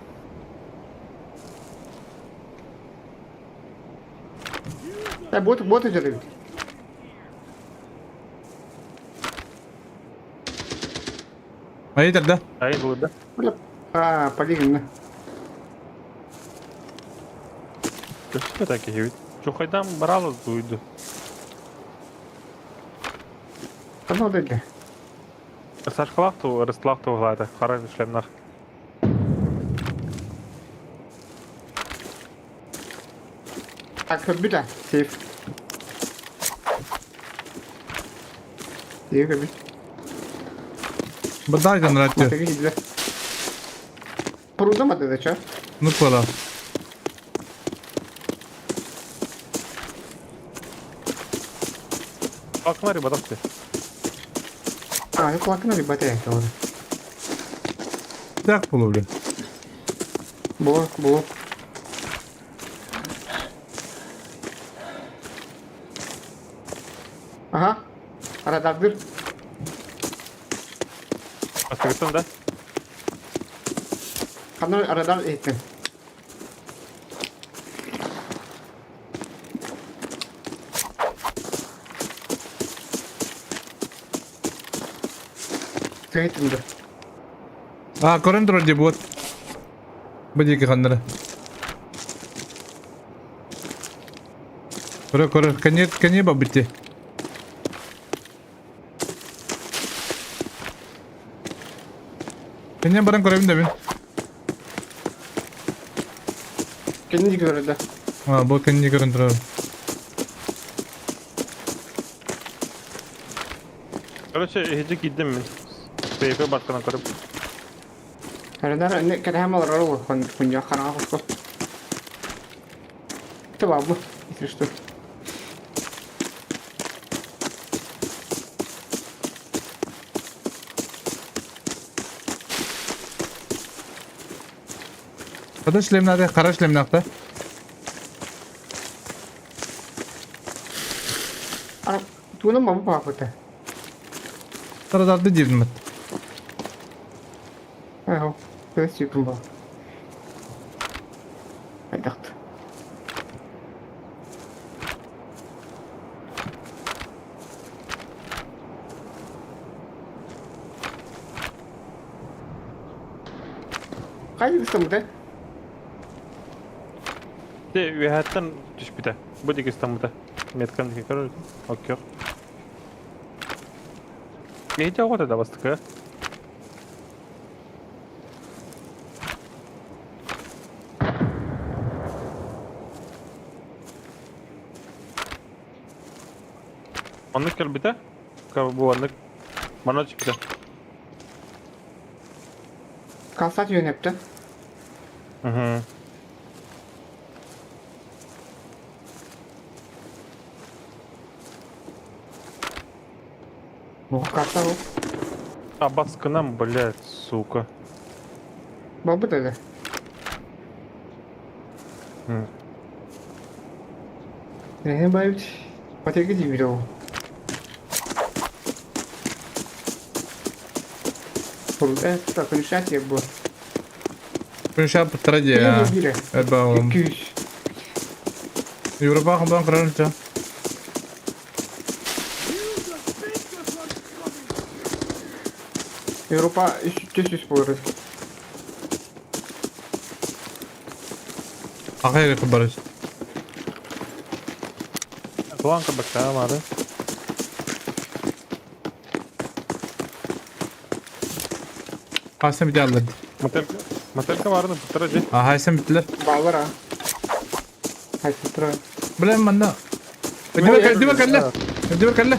Bot eceli. Hayırdır da? Айын булды. Böyle полигон. Көчкө таки хебит. Жокайдан баралы дуйду. Kanal dedi. Сашкалак ту, рыстлак ту глада. Кара эшлемнах. Akıl bir de. Safe. İyi gibi. Bu daha yakın rahat diyor. Mategi gidiyor. Prudamadı da çar. Nukvala. Акнар ибадатты. А, kulakına bir batı yakta orada. Tak bulu bile. Bu. Aha. Radardır. Астыгытын да. Kanal radar ettin. Zeytindir. Aa koran durur diye buat. Bagi ke kanara. Kore. Kanye babitti. Kanye barang kore binde bin. Kendi görüldü. Ha bu kanye koran durur. Короче, иһиже киддим мен. Сейфе бартканан көрүп. Radar ne kadar hem olur olur. Kunya kana hoşko. Tamam bu. İşte. Kada işlemlerde, kara işlemlerde. Ara tuğunun mu bu bakıta? Taradardı girdim. Aho. Göz yıkım bu. Haydaktı. Kaç İstanbul'da? Те үһәттен түшпүтә. Бу диге стамыта. Меткан диге көрөр. Окей. Нейте огода да бастыка. Аннык келбите? Бу аннык. Мана чипте. Kalsat yönepti. Bu kartta bu. Abbas кынам, блядь, сука. Babu dedi. Hı. Ne bayıt. Pati gidiyor bir o. Так, решать я буду. Сейчас подтради, а. Это... 200. Европа хабан кранча. Avrupa 300 buyurur. Ахайры хабарыш. Планка бактам abi. Haysam bir aldı. Motelka vardı pıtıracı. Ha haysam bittiler. Bağlar ha. Hayır sıra. Bilen bende. Ödeme kalle. Ödeme kalle.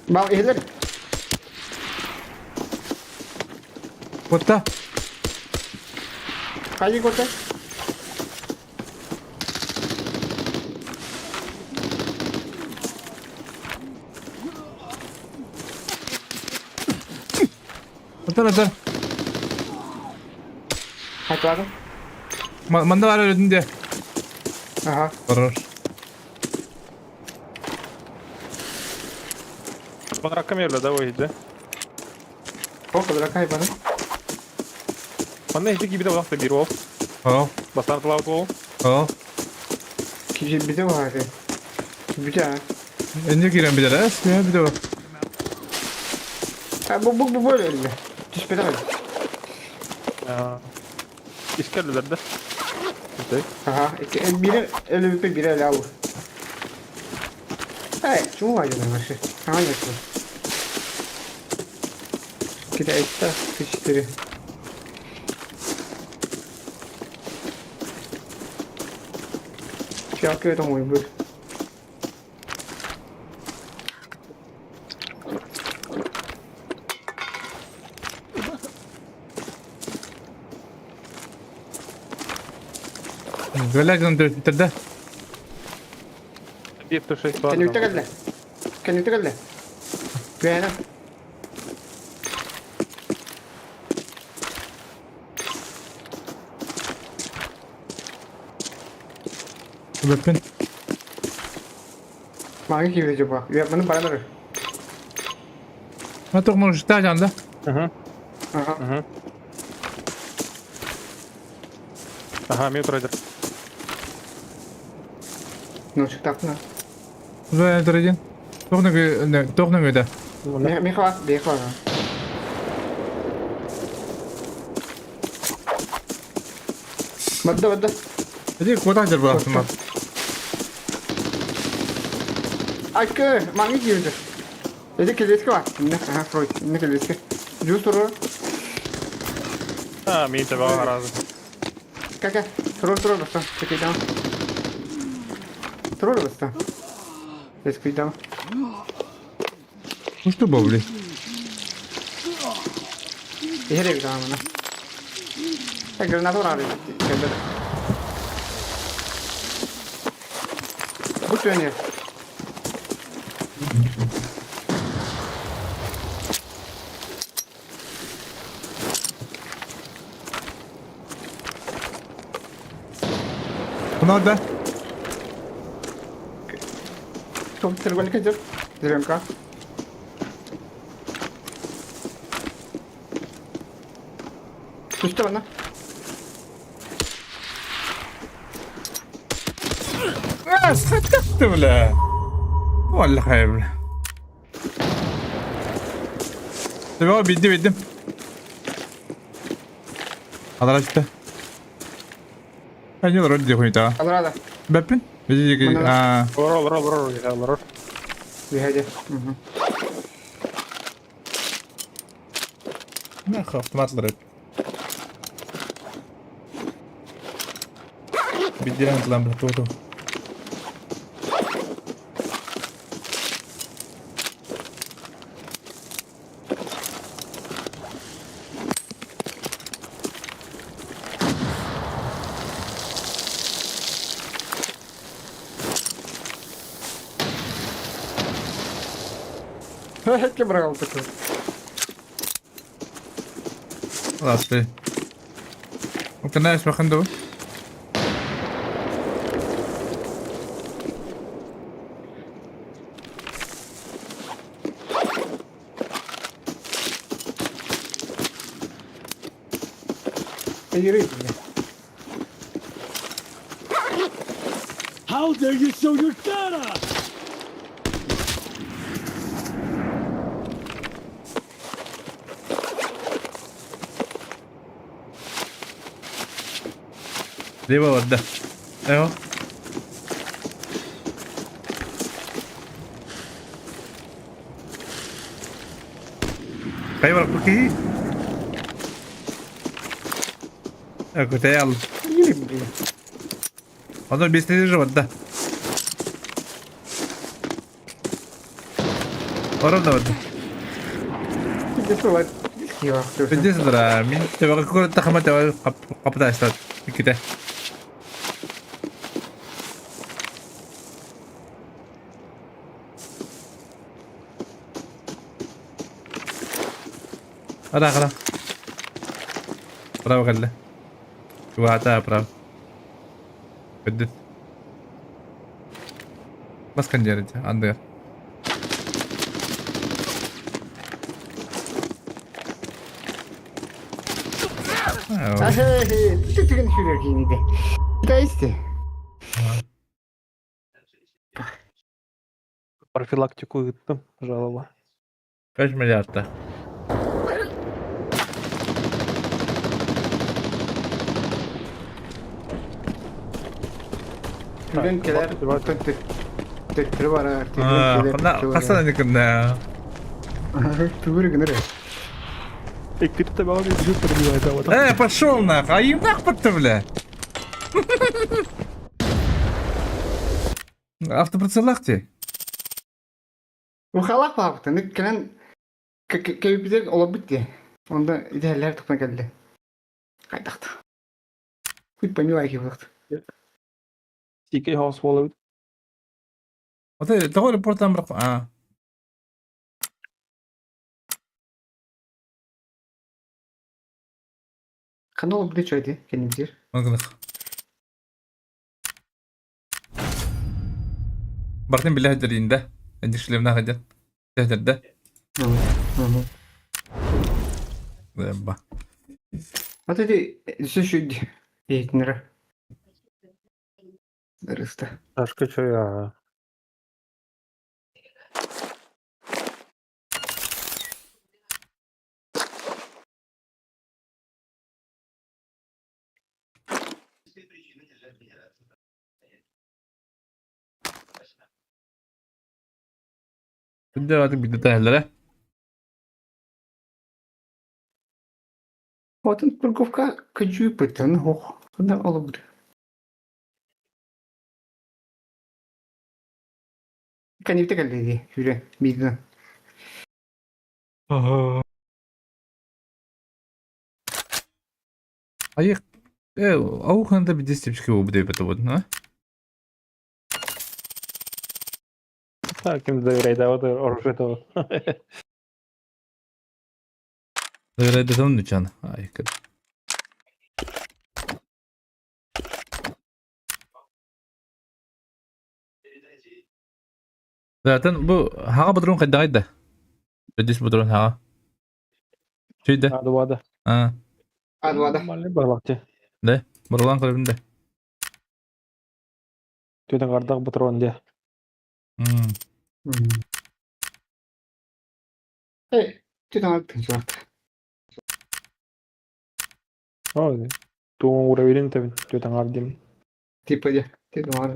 Bağ ehler. Kotta. Kaçı kote? Kotta. Kaç var? Manda var ödün diye. Aha. Var. Bana rakam yerle de o hidi. O kadar kaybanı. Bana hidi gibi de olak da bir ol. Ha. Basar tulağı ol. Ha. Kişi bir de var. Güzel. Önce giren bir de res. Ya bir de var. Ha bu böyle öyle. Hiç bedava. İşgalliler de. Aha. Biri öyle biri öyle avur. Hey, şunu var canım başı. Hangi yapıyor? Kita ekstra kıştırı. Şarkı da mı bu? Böyle gönderdi bitirdi. Bir to şey var. Kan du inte rädda? Gärna. Öpün. Mange gibi acaba? Yapmanın paraları. Ne tokmuş işte ajanda. Aha. Aha, mi trader. Ну, что так на? Böyle duracağım. Tokna göde. Михаил, Михаил. Бадда. Hadi kodadır bu aslında. Aşkı, mange gibi. Dedi ki riski var. Ne? Aha, Freud. Ne ki riski? Juice soru. Ha, mi te var razı. Kaka. Soru basta. Çekil devam. Soru basta. Riski devam. Uçtu bavuli. Yere bir devam ona. Ha, granada var abi. Geldi. Bu dönüyor. Bu nerede? Çok tergol kaçır. Ziremka. Düştü bana. Sıkıntı bile. Vallahi hayır. Tamam bildim. Adar açtı. Ben yollar öyle diye koydu. Alır hadi. Bepin. Bizi aa. Vurur. Bir hadi. Ne автоматlar hep. Bildiren lan bu foto. Hecke bravo takı. خلاص فيه ممكن ناقش ما خندوه Yürü. How dare you show your data? ليه بقى ده اهو ايوه كوكي كنت يلا Yürü. هذا بيستنيج وده ورا ده Bir de sonra yok. بدي صدر مين تبغى كل التخمات قبضة استاذ كده هذا برافو قال له شو هذا برافو بدت بس كان جارد عندك Tütün şuraya giyini de. Da işte. Профилактику гыттым, жалоба. Kaç milyarda? Ülkeler tütürü var artık. لا خاصة انك كنا Tütürü gınırı. Экпирте бага бизге пробивает, а вот. пошел нахуй, а им нахуй бля. Автоприцелахте. Bu halak baktı. Ne kelen keyifler olabitti. Onda idealler topuna geldi. Kaydaktı. Kuyut beni var ki baktı. CK house болот. تقول ريبورت امر Kanal olabilir şöyle kendim bilir. مغلق برتين بالله الدرين ده عندك شو اللي بناخد ده تهدر ده يبا Hatta de şu eğitimlere. Darısta. Ташка чё я? بدي artık bir detaylara. Otun Turkovka kaçıyor pıtın hoh. Bunda olabilir. Kanipte geldi diye. Şöyle bildim. Hayır. او كان ده بدي استبشكي وبدي بتود ها Ким доверяй, вот оружие то. غير ده تمنو كان هاي كده zaten bu haga بدرون قد ده بديش بدرون haga şey de Hadi vada. ha Hadi vada. Malle bağlaktı. ne buradan kalbinde Tüyden kardak butron diye. Hey. Tüten altın şu an. Ой. Туун уровень тавин. Tüyden kardim. Tipe de. Tüten var.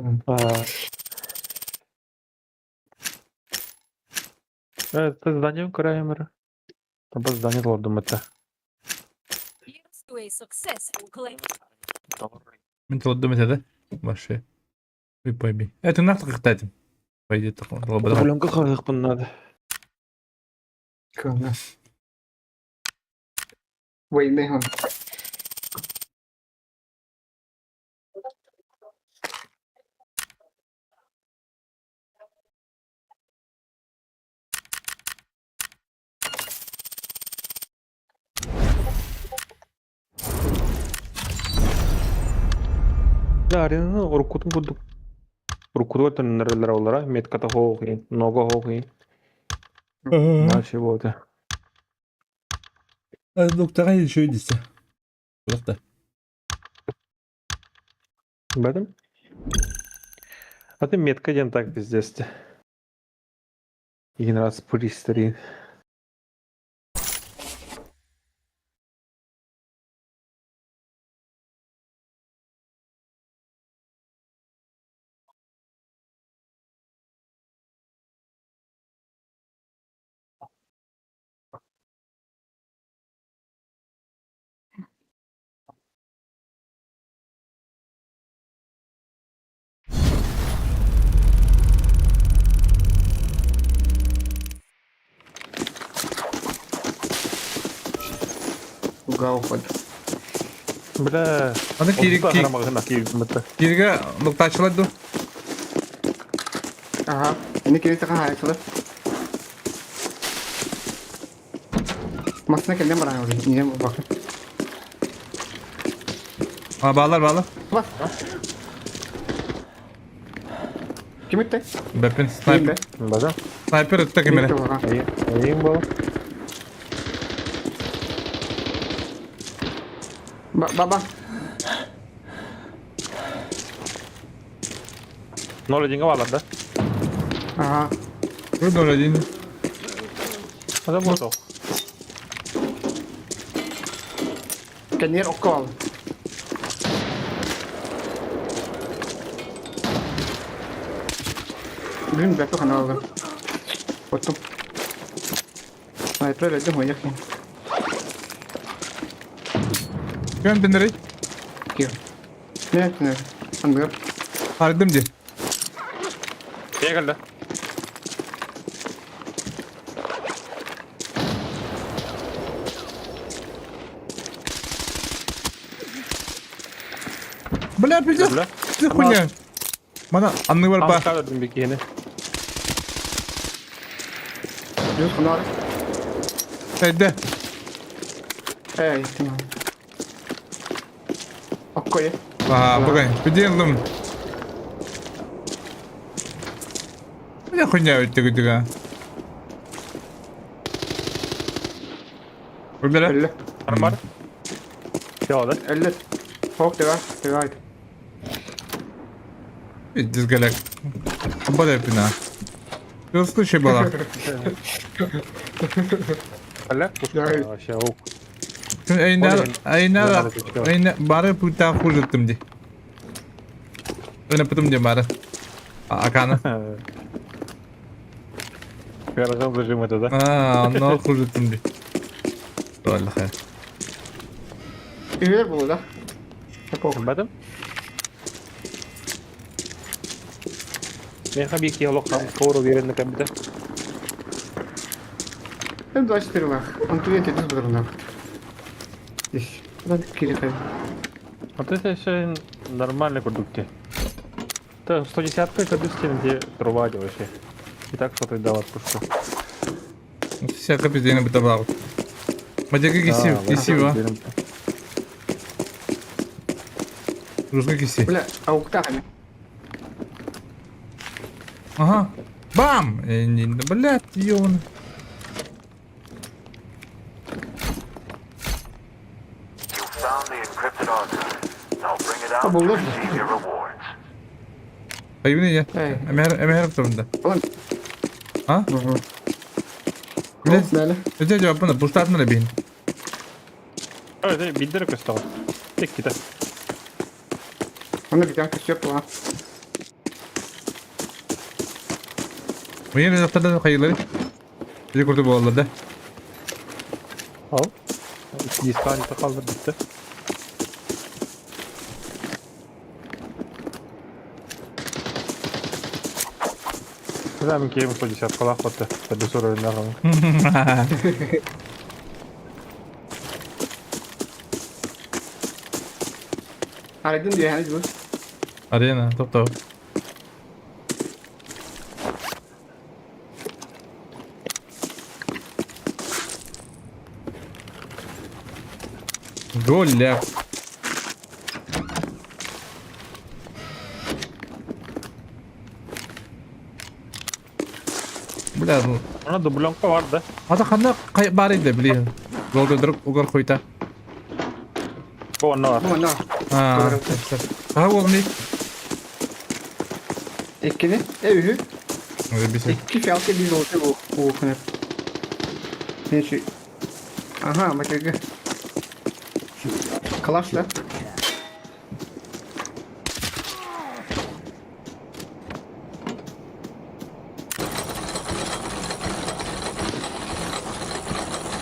Это здание Краймера. Там по зданию лордом это. Here's to a successful claim. من تقدمت هذا ماشي باي بي تنطق قتاتم بايدي تقول Проблемка харих надо. Kına. Vay ne han. Да, арена уркутун кудук. Уркуту төннерлер олара, метката хоохи, нога хоохи. Наче болды. Доктора еще идите. Просто. Бәдім? А ты метка ден так пиздец. Един раз пристарин. Уга уход. Бля. Аны кирге нокта açıladı. Ага. Ini kiri takkan hayal kılıp. Masına kendine bana oraya. Niye bakın. Bağlar. Bas. Kim itti? Beppin Kim sniper. itti? Бәдім? Sniper öttü kemere. Әйін бол. Baba. Ноль деньга валар да? Ага. Burada öyle değil. Ada болды. Kendine okka al. Benim beppe kana aldım. Ottum. Sniper öyle de oynak. Göm bindirey. Kim? Ne yaptın? Anlıyorum. Hardım diye. Кие келді? Бля, пиздец. Бля. Ты хуйня. Bana anlık var bak. Амқа дедім бекені. Yüz kunar. Evde. Tamam. Okko'yu. Bakayım. Bir diyelim. Ne хуйня öttü güdüga. Öldüre. 50. Бар. Yok da. 50. Hok deva. Devaydı. Bir dizgelek. Bada yapına. Gözlü şey bala. Әлі? Yok. Вообще оқ. Şimdi ayna bari puta huzuttum di. Öyle putum di bari. Akana. Гаражан зажим это, да? Anla huzuttum di. Vallahi. Üyeler bulu da. Hep ok. Бәдім? Мен ха бек ялық қауыру беренді кәмді. Hem de açtırı var. Antoniye tediz buduruna. Здесь. Надо кирихай. Вот это еще нормальный продукт. Это 110-ка кадыски, где трубать вообще. И так что-то дал отпуску. Всяко пиздец бы добавил. Мадяга киси, ва. Русский киси. Бля, а уктахами. Ага. Бам! Блядь, ёбаный. Ha buldu. Hayır ne ya? Hey. Emeher durumda. Ulan. Ha? Ne? Böyle. Öte cevap bana. Bu startına da bin. Evet, bildirip göster. Tek gider. Onda bir tane kız yok lan. Bu yeni haftada da hayırları. Bizi kurdu bu oğullarda. Al. Diskanite kaldır bitti. Güzel bir keyif 110 kalak battı. Tabi sonra önüne kalın. Aradın diyor yani bu. Arena, top. Gol ya. Bля, bu. Ona dublonka vardı. Ata kanda barıydı biliyor. Yol gördürüp ugar koyta. Bu onda var. Bu ne? Ha. Ha oğlum ne? Ekkini. Evi. Öyle bir şey. İki fiyatı bir oldu bu konu. Ne şey? Aha bak öyle. Kalaşla.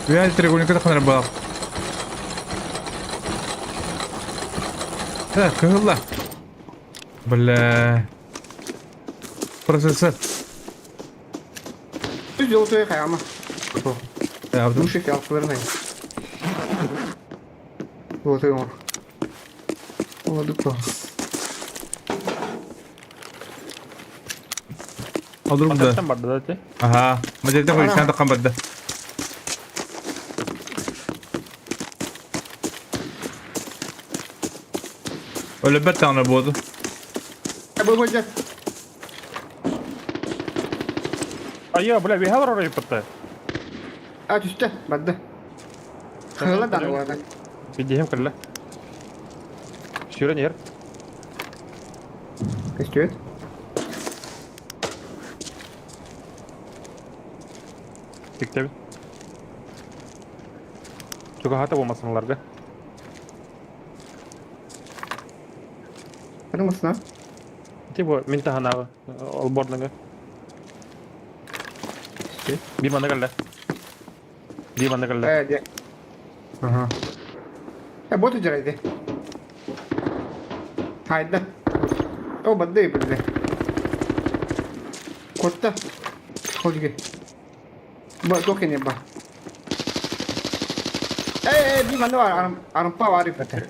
Veya tregonik kadar kadar bak. Ha kıhılla. Bля. Prosesör. Düz yol tutuyor kayama. Ne yaptın? Bu şey fiyatları ne? Bu otuyor mu? Oldu bu. Alırım da. Matematiğten vardı zaten. Aha. Majalda koy sen de kambarda. Öyle bir tane boğdu. Bu hoca. Ayyo bula bir var oraya pıttı. Aç üstte. Badda. Kıyıla da bu arada. Bir diyeyim kırla. Şuran yer. Kaçıyor. Dikte bir. Çok hata olmasınlar be. Kırmasın ha. Bu mintahana olbornaga. Bir banda geldi. Bir banda geldi. Evet ya. Aha. Ya bot ucaraydı. Haydi. O badda yapıldı. Kotta. Kolge. Bak çok iyi bak. Bir banda var. Arımpa var ipete.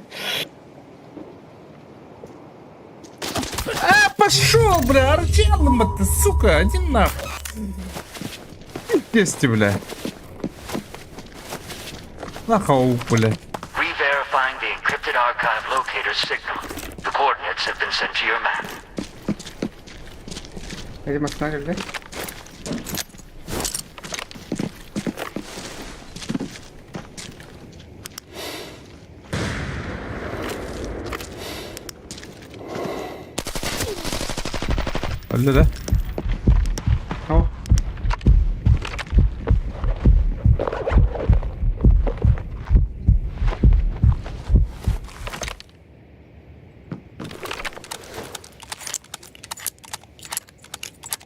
Пошел, бля, арчалом это, сука, один нахуй. Есть, бля. Нахуй, бля. Re-verifying the encrypted archive locator's signal. The coordinates have been sent to your map. Hadi masana geldi. Öyle de. Tamam.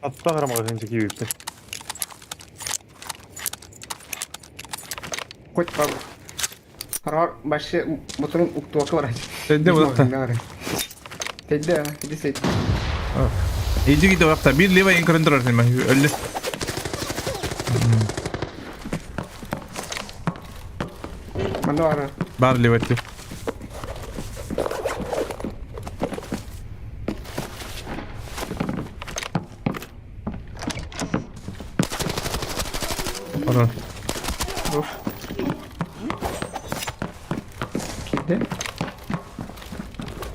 Hatta karamağa önce gibi bitti. Koç bak. Harar başı motorun uktuakı var. Tedde bu da. Tedde ya. Tedde seyit. İyice gidiyor hatta. Bir leva inkarındır artık ben. Öyle. Banda var ha. Bar levati. Pardon. Dur. Kilde.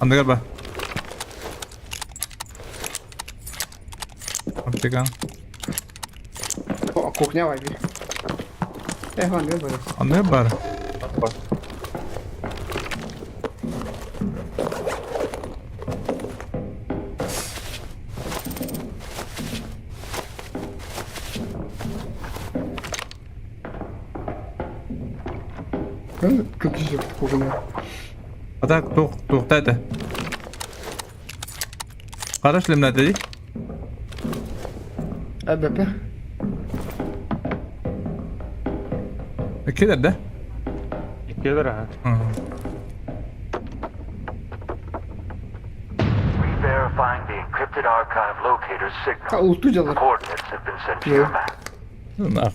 Anda galiba. Aptekan. O kuchnia var bir. Var ne böyle? Anda ya bar. Çok iyi kuchnia. Ata to'xtadi. Qarash nima dedi? Albatta. Kelarda? İkiyedir ha. Re-verifying the encrypted archive locator's Ha signal. ultu The calar. coordinates have been sent to your map. Nah.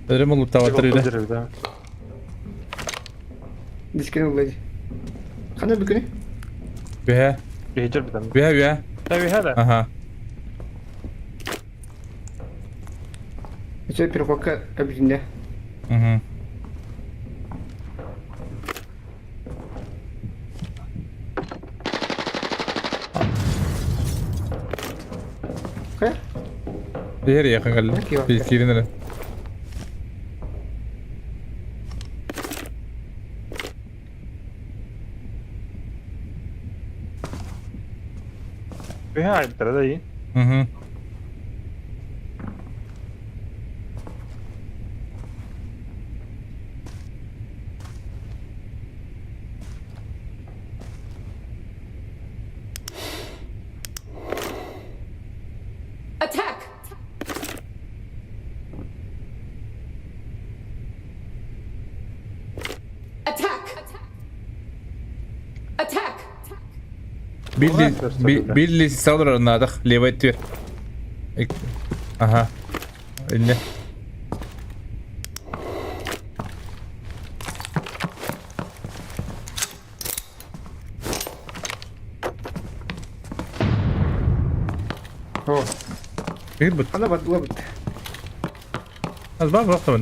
Benim ulu tavatırıydı. Diskini ulayıcı. Kana bir günü? Bihe. Geçer bir tane. Bihe. Tabii hadi. Aha. Şöyle pirokaka abicinde. Hı. Kaya? Diğeri yakın geldi. Peki, bak. Bir kirinler. Bir hayır da iyi. Hı hı. Attack! Attack! Attack! Billi sağlar onlarda. Leva etiyor. Aha. Eline. Oh. Bir bu. Ana bak bak. Az bak bak tamam.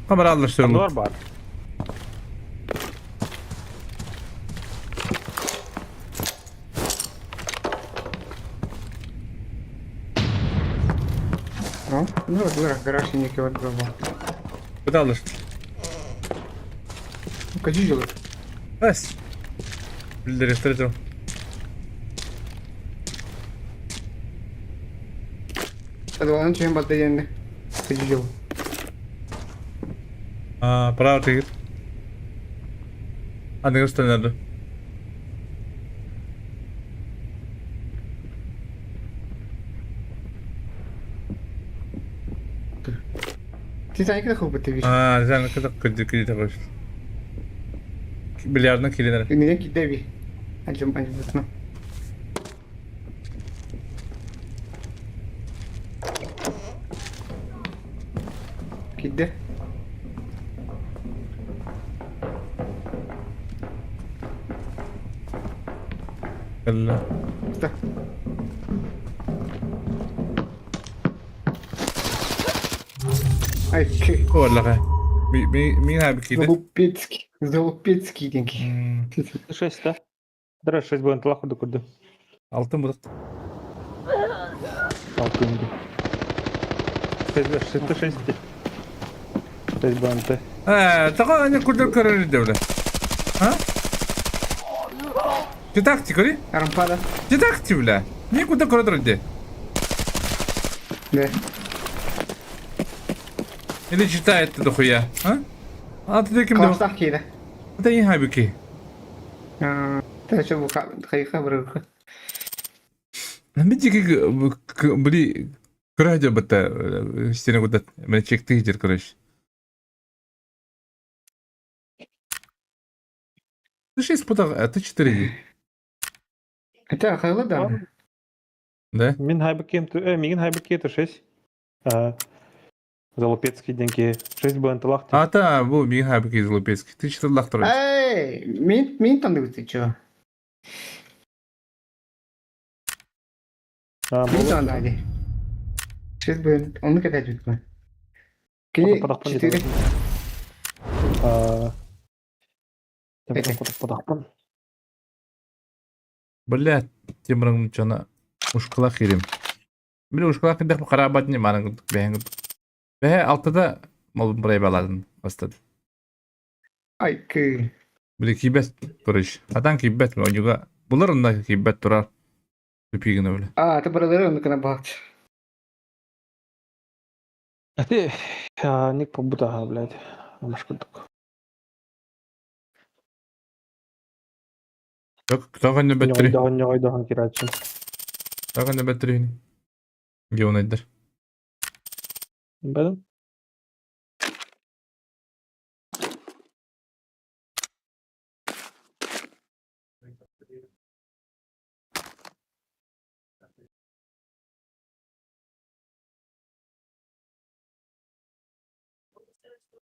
Kamera alır Ne sürüm. var bari? No, no, dura, garaj не кивает глава. Bu da alır. Kaçı yolu? Bas. Bildiri ısıracağım. Hadi onun için battı yerine. Kaçı yolu? Aa, para artık. Hadi göster nerede? Sen ikide खूप battı bir. Aa, sen ne kadar kötü takılır. Bilyardına kilinir. Neden ki devi? Acım batma. Gitti. Kalla. Usta. Ay, Vallahi. Min abi kidi. Залупецкий деньги. 6 да? Дара 6 bu entlak kurdu kurdu. Altın bu. 6 indi. 6 6 bu ente. Taka ne kurdur kararı devre. Ha? Че так говори? Рампада. Че так бля? Не куда коридор иди. Да. Или читает ты дохуя, а? А ты таким Класс да. так кида. Это не хабики. Ты что бука? Хайха брыка. Битики были крадя бата стены куда мен чекти жер короче. Ты 6 путах, а ты 4. Это хайла да. Да? Min haybekem tu, mingin haybekem tu 6. Залупецкий деньги 6 bu entlak. А та bu min hабики злопецкий. Ты 4 лах торой. Эй, мин танды ты чё? Мин танды hadi. Siz böyle onu kadar tutma. Kini 4. Блядь, темрың чана ушкалак ирим. Бир ушкалак кидек карабат не маның бәң. Бә алтыда мол бурай баладын бастады. Ay kı. Бир кибет көрүш. Адан кибет ойга. Булар да кибет турар. Түпигине беле. Ты buraları onu kadar bak. Ты, ник побута, блядь. Машкудук. Yok, тагы не беттери. Не ойдаган кирачын. Тагы не беттери. Ге онайдыр. Бәдім?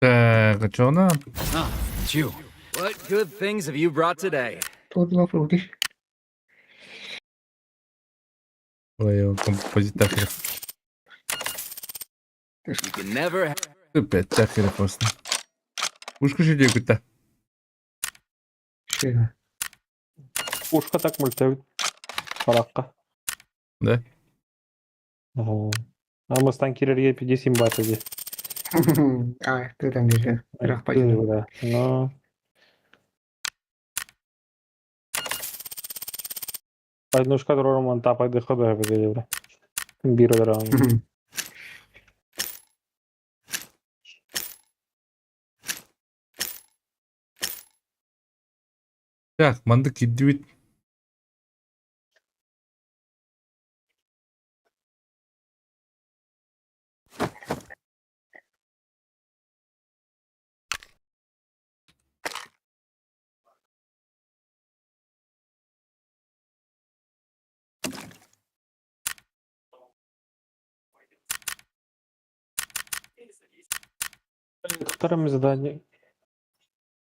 Так, чё она? It's you. What good things have you brought today? Тут лав руки. Ой, композитор. You can never Опять так просто. Ушку же дегута. Şey. Ушка так мультевит. Паракка. Да? Амыстан кирерге пидесим бат эди. А, ты там держи. Рах пойдем. Да. Но... Айнушка дорорман тапайды хода беге бра. Биро дорам. Так, мандык киддибит. Вторым задание.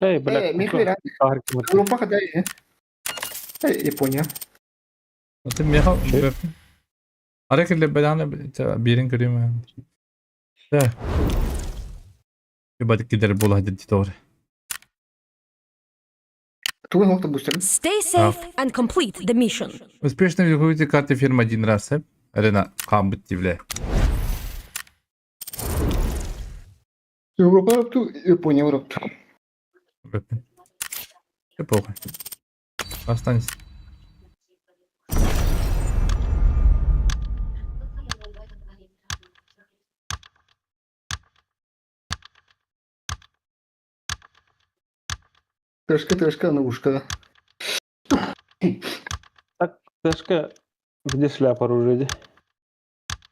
Эй, блядь. Михаил, Европа когда я? Япония. Ты меха... Арекеле бедане бирин көрүм. Да. Ебать кидер була дити тор. Тугу нокта бустер. Stay safe and complete the mission. Успешно выходите карты фирмы один раз, Арена камбыттивле. Европа ропту, Япония ропту. Похуй. Останься. Трешка на ушко. Так, тешка. Где шляпа оружия?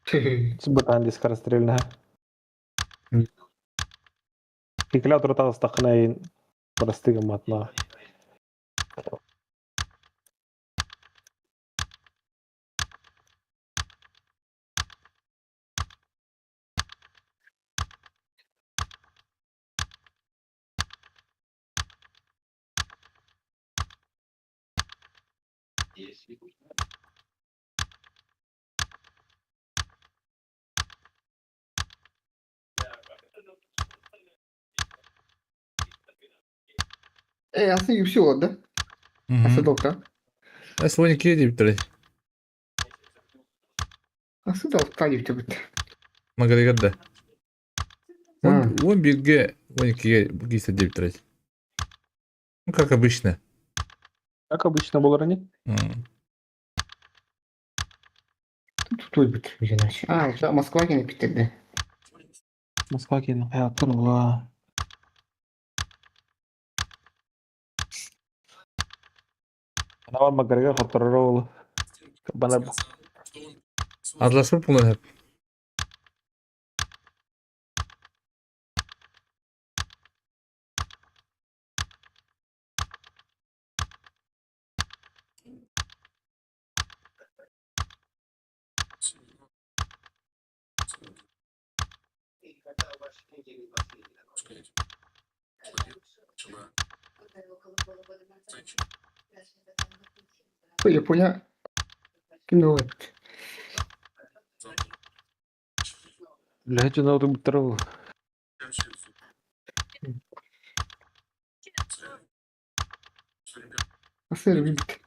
С ботан дискара расстрельная. Пикалятор тал стахней. Простыга матна. Aslında yükseliyor da. Aslında doktor. Свой киди битрей. Aslında doktor yükseliyor. Магаригадда. Он бирге, он киге гиса битрей. Ну как обычно. Как обычно было ранее. Тут бит. А, Москва yine bitirdi. Москва кино. Турла. Она Макгрегор хатторол. Бана Атласыр пулын хеп. Япония кино бит. Блядь, она вот бутырол. Aslında bit.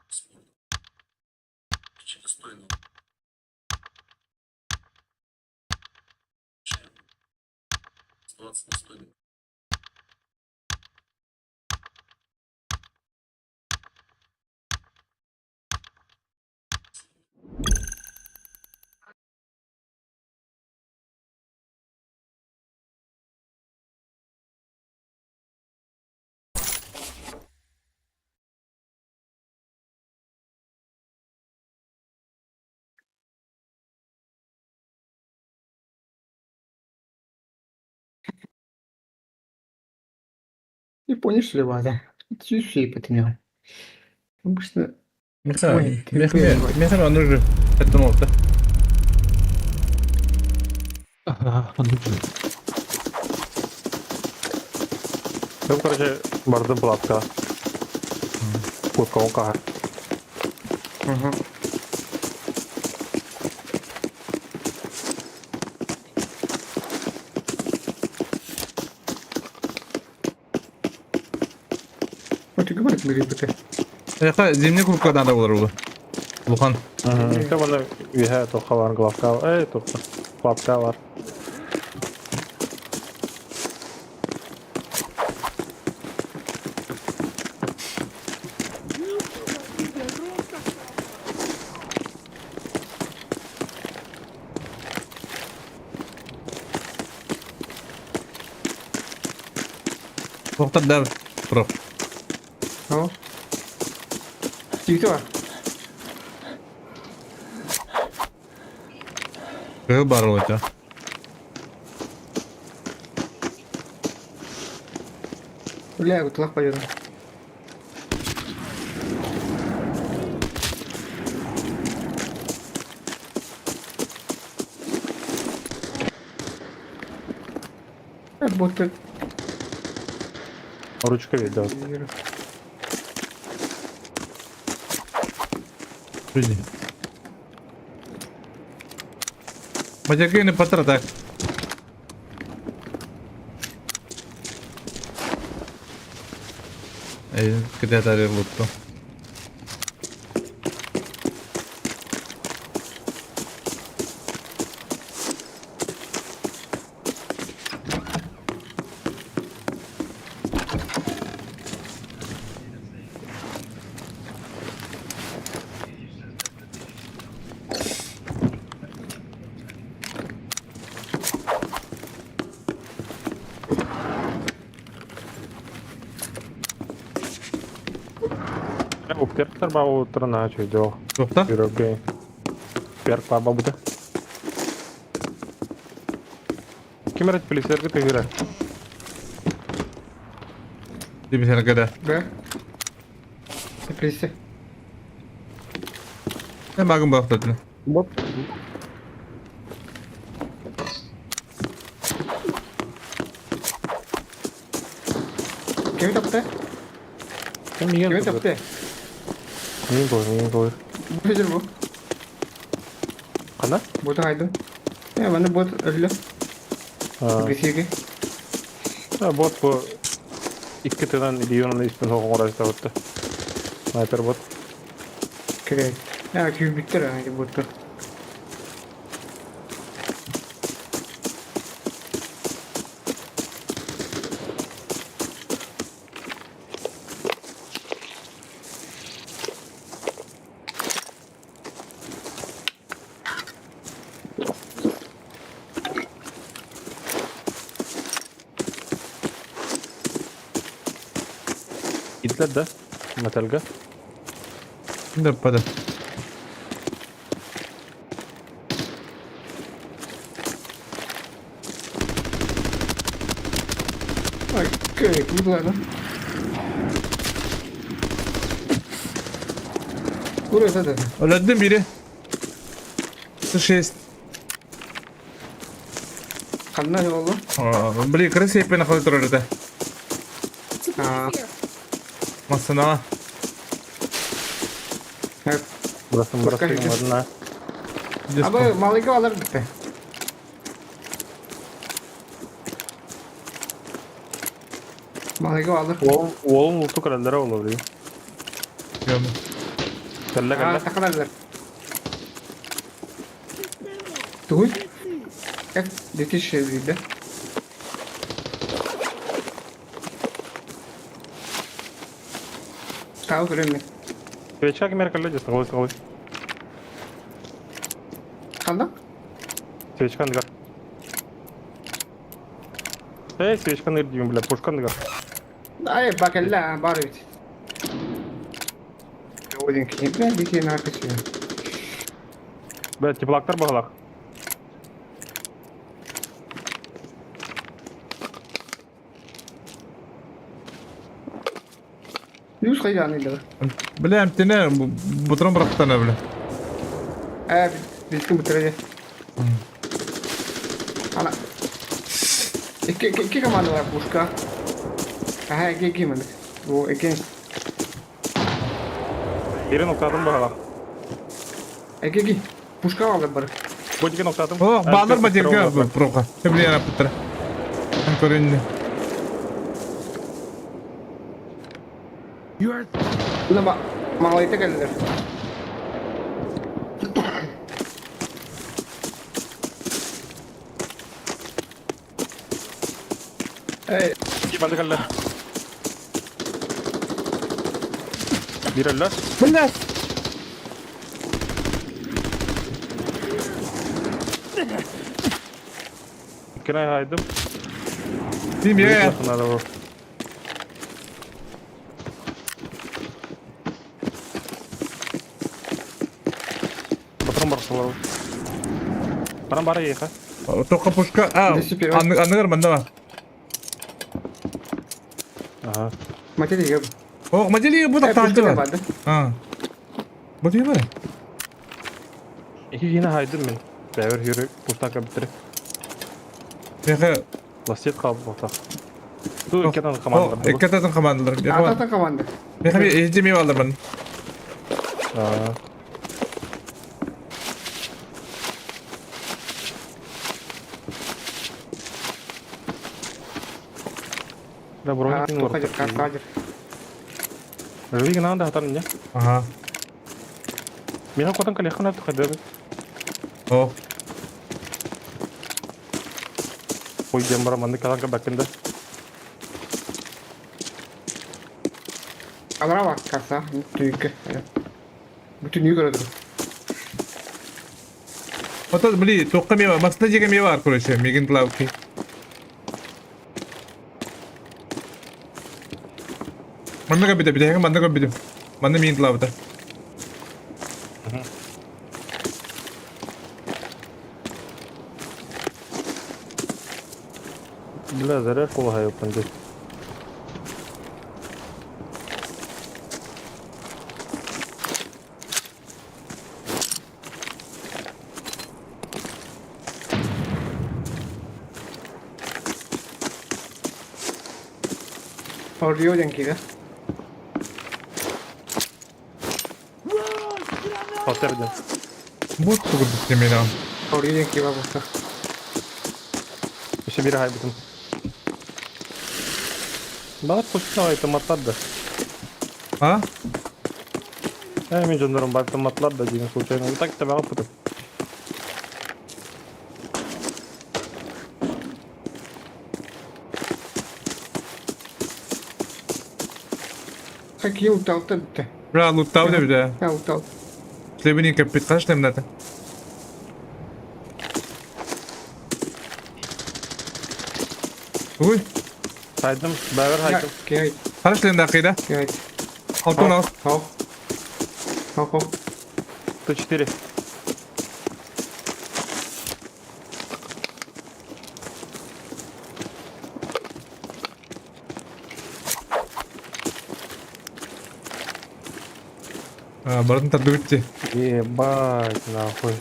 Япония что ли ваза? Это все потемнел. Обычно Меха аныр это нокта. Ну, короче, бардым платка. Курка. Вот и говорит, бери ПТ. Eka zimni kulkadan da olur bu. Lukan. İşte bana üye toka var, glavka var. Toka. Glavka var. Tohta da pro. Tamam. Yükü var. Köy bar olacak. Öyle kutulak koyuyorum. Botu Ручка ведь, да. Люди. Bacak ini patır tak. Kita tadi butuh. O perkler baba oturana çözdü. Tohta. Yürüge. Perk baba bu da. Kim öğret polisler ki tüyüre? Di sana kada. be. Sürprizi. Ne bakın bak tadına. Bot. Kimi taptı? Kim yiyen Kimi tabii. taptı? Neyin koyur. Bu nedir bu? Kana? Botu haydi. Ya bana bot öldü. Ha. Birisi Bot bu. İki tane idiyorun ismini sokun orası da botu. Sniper bot. Kire. Ya kübik bitti ha botu. Gittiler de. Metalga. Şimdi pada. Ay kire vurdular lan. Burası da. Öldüm biri. Sıçıyız. Kanına ne oldu? Beli kresi yapına kalır orada. Aa. Masana. Evet. Burası adına. Abi Malik'i alır gitti. Malik'i alır. Oğlum ultu krallere olabiliyor. Kelle Aa kelle. takılarlar. Duy. Hep bitiş şeydi. Tahu kırıldı. Свеча кемер кelle just қалай. Kaldı? Свечканы кар. Свечканы деймін, бля, пушканы кар. Ay bak elle bari bit. Oyun kimler bir kere arkası. Бля, теплактар бағалақ. Yüz kaydı anıydı. Beli emtine butron bıraktığını bile. Biz kim bitireceğiz? Ana. İki kamandı var Pushka. Aha iki mi? Bu iki. Бері ноқтадым бағалақ. İki. Pushka aldı bari. Bu iki ноқтадым. Oh, bağlar mı diye proka. Ne bileyim yaptırı. Ben köründe. You are Buna bak. Malayta geldiler. Hey, Bende kallar. Bir eller. bunlar. İkine haydım. Değil mi ya? Yakınlarda bu. Bakalım barısı var. Bana bara yıka. Toka puşka. Anlıyorum bende var. Aha. Maçı değil. O maceli bu da tahtı var. vardı. Ha. Bu değil mi? İki yine haydım ben. Devir yürü. Pustaka bitirip. Beka. Vasiyet kaldı bota. Du iki tane kamandalar. O iki tane kamandalar. Atatan kamandı. Beka bir ejimi alır ben. Aa. Da buraya kim var? Kaçır. Rüvi gana da hatan ya. Aha. Mina kotan kali khana tu khadar. O. Koy jambara mandi kalan ka bakında. Amara bak kasa. Büyük. Bütün yük aradı. O da beli toka mi var. Masna jega mi var kuruşu. Migin Cloud ki. Manda ka bir de manda ka bir de. Manda Migin Cloud'da. Bila zarar ko hayo pande. Oraya janki da. Hoter jan. Bu tuku bitti mi lan? Oraya janki bak usta. İşte bir haydım. Bana poşetine ait matlar da. Ha? Hemen canlarım baktım matlar da yine sonuçta. Bir takip ben yaptım. Kaki utalta bitti. Bra loot'ta bir de. Ha utal. Slebinin kapit kaç temlerde. Uy. Haydım. Beraber haydım. Kay. Kaç temlerde kıyda? Kay. Altın al. Hop. Hop hop. 4. Baratın tadı bitti. Ебать, нахуй.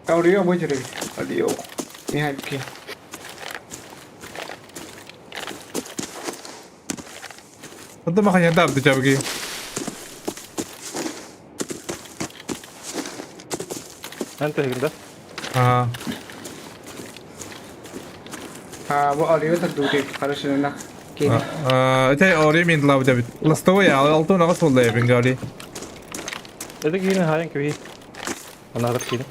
Oraya bu ciri. Hadi yok. Ne halki? Tadı makanya da abdi çabuk iyi. انت هيك ده Ha. Ha bu arıyor da duduk. Karışına. Kini. Öte oraya min lav da bit. Lastowa ya altın ağız oldu ya bingali. اذا جينا هاي كبير انا هذا كده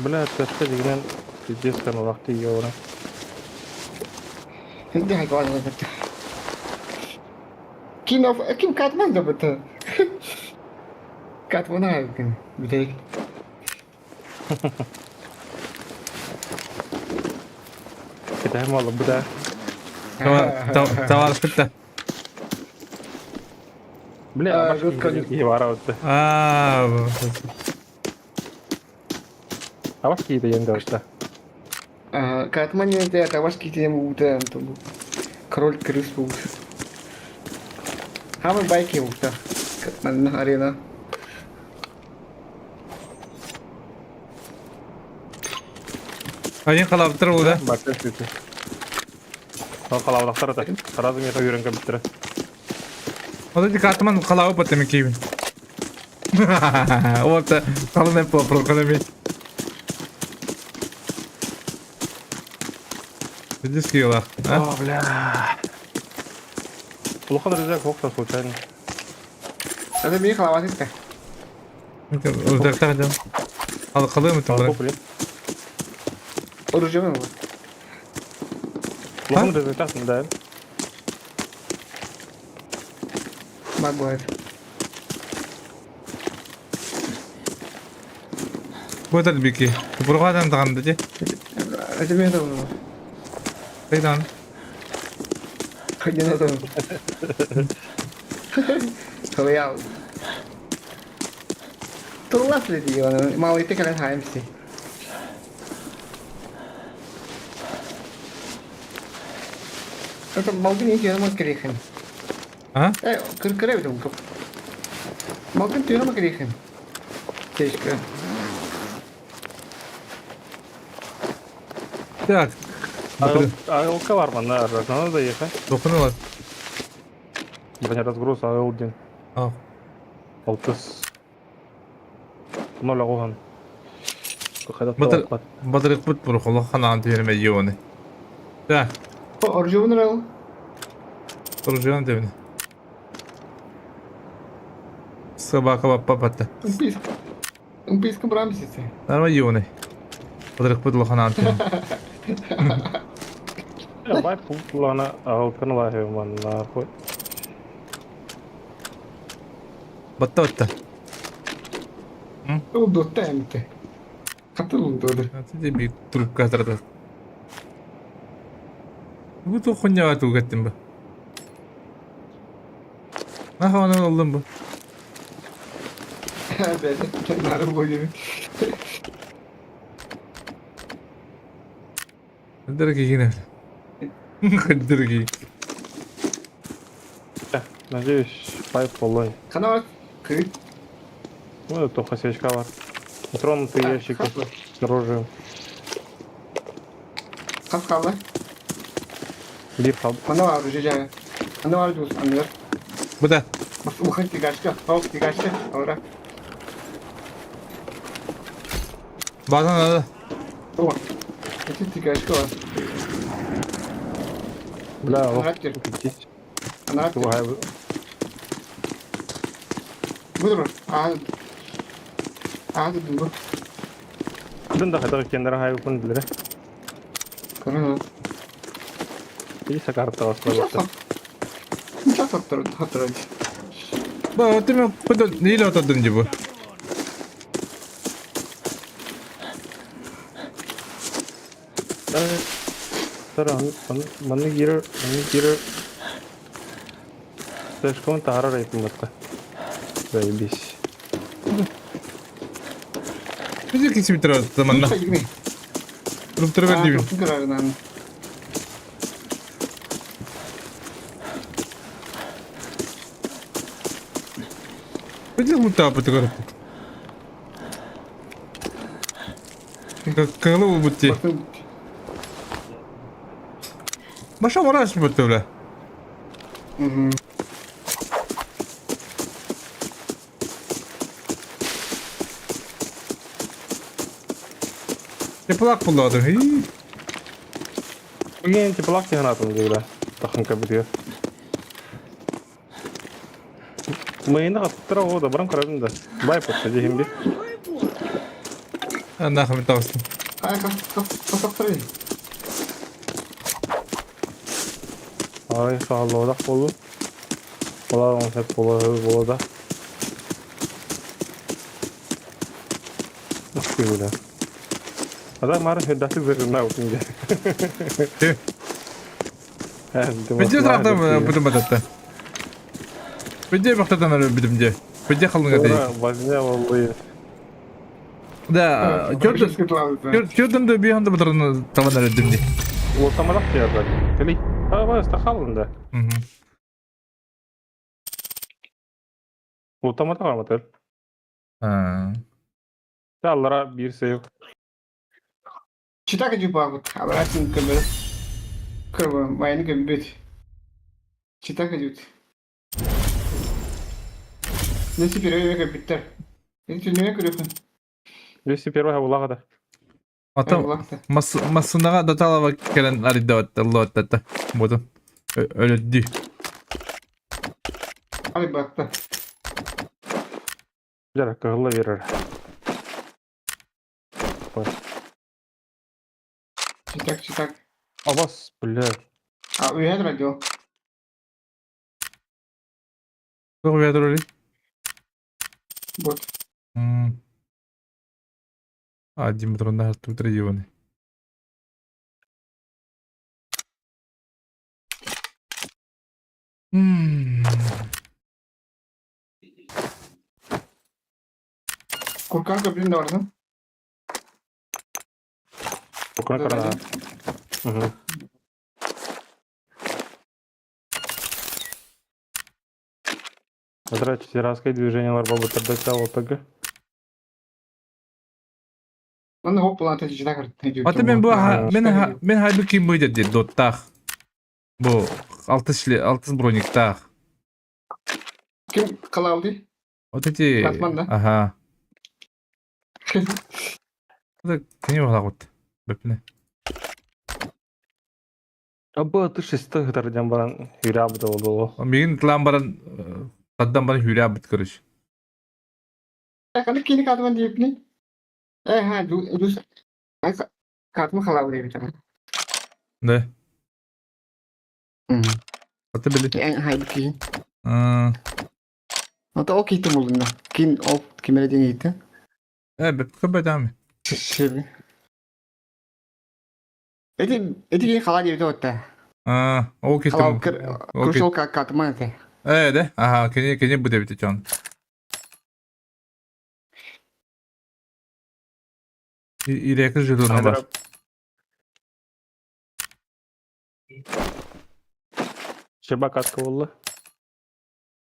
بلا تستدي جنان تجلس كان وقتي يورا Hindi hay ko ano bitti. Kim katman da bitti. Katman ha kim. Bitti. كده هم والله بدا Tamam bitti. بلا جود كان. مش ورا وقت اواش كده ينده وقت Katman ya da tawas kiti yang buta untuk Karol Chris bu. Hama baik ya buta. Katman arena. Ayın kalaptır bu da. بعد كده هو خلاص اخترت لازم يغيرن كمبيوتر O da dikkatman kalağı patlamak gibi. Вот kalın hep bu ekonomi. Видишь, Кирилла, а? О, бля. Плохо рюкзак, окна случайно. Hadi bir kalabalık işte. Uzakta canım. Kalıyor mu Алко, tamam? блин. Orucu mu bu? Плохо рюкзак, да. Bak bu ev. Bu da bir ki. Buraya adam takandı ki. Hadi bir de bunu. Kaydan. Hadi ne de bunu. Kaya. Tulas le diyor onu. Mau itu kalian hayal sih. Atau mau gini dia mau kerikan. Ha? Kere betul. Mau gini dia mau kerikan. Keşke. Ya. АЛК var bana, надо доехать. Dokunuyorlar. Броня разгруз, АЛ-1. Al. 6. 0 ағуған. Badır kut buru kulu kanan tüyene yiyoni. Ya. Orucu mu ne? Durucuyan devini. Sabah kabap battı. Un pisco bram sisi. Narma yiyoni. Badır kut buru kanan tüyene. Ja, bij Poelana, АЛК-ны лайы, man, нахуй. Battı battı. Oldu temte. Katılın doğru. Hadi bir durup kaldırdı. Bu da konya tuğ ettim bu. Ne havanın oldum bu? Ben narı boyuyorum. Hadi ki yine. Hadi ki. Надеюсь, пайп полой. Kana bak. Kırık. Ну, это хосячка var. Тронутые ящики с оружием. Kas kaldı. Bir kaldı. Bana var orucu canı. Bana var diyorsun anlıyor. Bu da. Bak bu kadar digaçta. Tavuk digaçta. Sonra. Bazen arada. Tamam. İki digaçta var. Бля, Anarak gir. Anarak gir. Вай, Budur. Aha dedim bu. Dün de kadar kendine hayvan kundileri. Kırın. Bir sakarta bastılar. Çok hatırladım. Bu ötümü bu da neyle oturdunca bu? Evet. Bana girer. Слишком тара рейтинг это. Заебись. Bizi kişi bitirir zamanla. Lütfen girmeyin. Durup durup ben diyeyim. Çok kırarından. Bizi mutlaka bitirir. Kılı bu bitti. Bakın. Başa uğraş mı bitti öyle? Yapılak bulladı. Bugün teplak yanatım diyorlar. Takın kabul Mayını attıra o da bırak kararını da. Bay patlıcı şimdi. Anna hamit olsun. Ay kapatırayım. Ay sağ ol da kolu. Ola on hep kolu da. Nasıl böyle? Adam marah hedati zırhına utunca. Bizi tarafta mı bütün batatta? Bizi baktadan arıyor bitimce. Bizi kalın değil. Vazine vallahi. Da gördüm de bir anda bitirin tavan aradım diye. Ortamadak ya bak. Teli. Ha bas takalım da. Ortamadak var mı tel? Ha. Allah'a bir şey yok. Читак ajubah. Abaratin kamera. Kırma. Mayını gömbet. Читак ajut. Nasıl bir eve bitter. Beni tünüme görüyorsun. Если первая была когда. Ata Ulan. masınaga datalava gelen arida vatta Allah vatta. Bodu. Öldü. Hadi baktı. Жара кыгылла берер. Çitak. Абас, бля. Uyuyor radyo. Çok uyadır öyle. Bot. Один патрон на тут регионе. Korkan köprünün de vardı. Окна карана. Мгм. Здравствуйте, четверазкое движение ларба БТРД ОПГ. Lan hop ulan ateşi çitak artık. Ata men bu men halbuki bu dedi dottaq. Bu 6 bronniktaq. Kim kalaldı? O dedi. Katman da. Aha. Bu da ne var gut. Bepne. Абы ты шестой гитардан баран юрабы да болду. Мегин ламбаран таддан бана hüra bit kırış. Kanı kini katman deyip ne? Ha du katma kalaldı bir tane. Ne? Hı. Ata bili. En halbuki. Aa. Hatta o kitim bulduğunda. Kin o kimere diye gitti. Evet, kabadami. Şey. Edi yine kalar diye hatta. Aa, o Kalar kesim. kurşul katman ete. Evet, aha, kene bu devlet can. İrek juduna var. Шеба катка болду.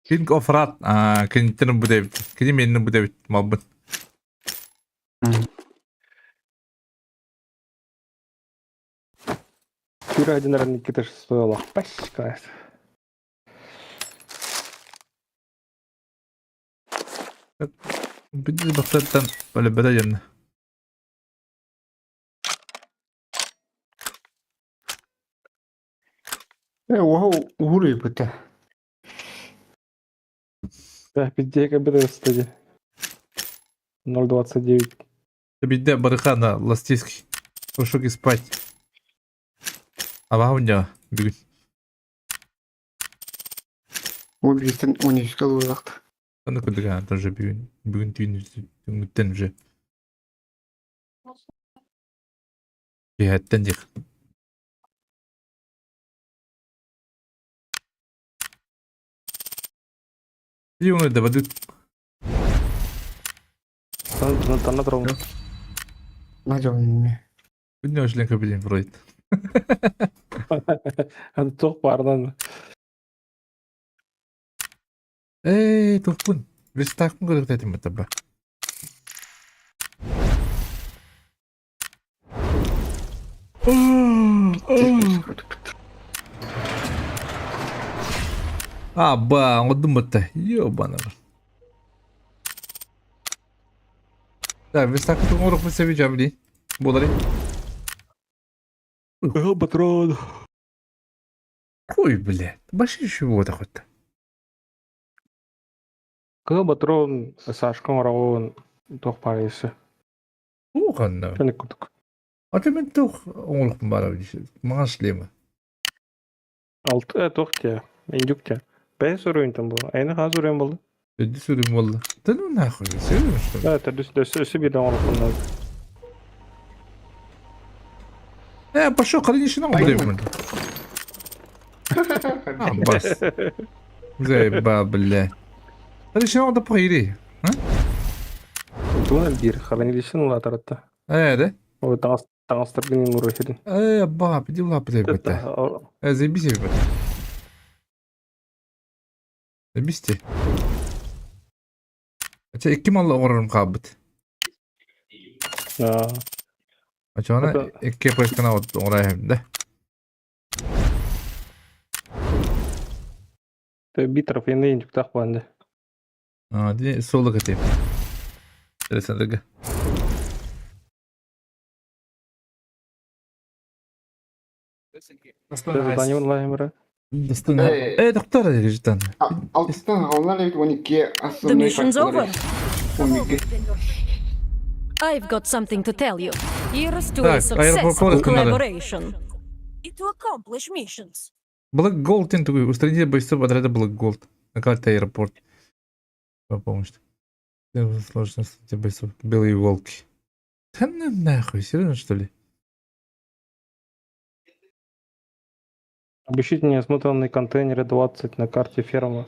King of Rat. Aa, kenin bu devlet. Kenin benim bu devlet mabın. Юра один раз Никита шестой лох. Пашка. Bir de baktıktan böyle beda yerine. Oha vuruyor bu da. Да, пиздец, как бы стадии. 0.29. Bir de barikada lastiski. Koşuk ispait. Ama hunca bir gün. O biristen 13 kal uzaktı. Ben de kuduk ha тоже bir gün. Bugün düğün уже. Cihetten dik. Bir onu da badık. Тана травма. Надо. Bir de hoşlan kabilin Freud. Это тоқ барынан. Topun. Restak mı kadar dedim tabi. Aba, odun mata. Yo bana. Да, Restak çok oruk bir seveceğim değil. Bunları Патрон. koy bile. Başka şey bu da hatta. Патрон Сашком Равон тоқ парайсы. O kanna. Және күдік. Ata ben çok oruk bana bir şey. Maaşlıyım. Тоқ те. Индюк те. Бәс уровень там был. Айны хаз уровень болды. Ödü sürüm valla. Tanım ne koy. Seviyorum işte. Да, это дөсі birden орықпын. Пошел, храни еще нахуй блин. Бас. Заеба, бля. Храни еще надо поири. Туна бир. Хранилище нула таратта. Да? Ой, таңыстырдың ең ұры Ба, пиди лапы да бата. Заебись себе бата. Заебись ти. Ача, iki malla oranım kabıt. Ача, ona iki yapışkana oraya hem de. Bir tarafı yine iндюк тақ банды. Hadi solu katayım. Телесендеге. Задание онлайн бара. Достан. Доктор житан. Алтыстан алынар еді 12 The асылмай mission's over. 12. I've got something to tell you. Here's to a Так, аэропорт successful надо. collaboration. And to accomplish missions. Black Gold интугу. Устраните бойцов отряда Black Gold. На карте аэропорт. Помощь. Сложность бойцов. Белые волки. Да ну нахуй, серьезно что ли? Обыщите неосмотренные контейнеры 20 на карте ферма.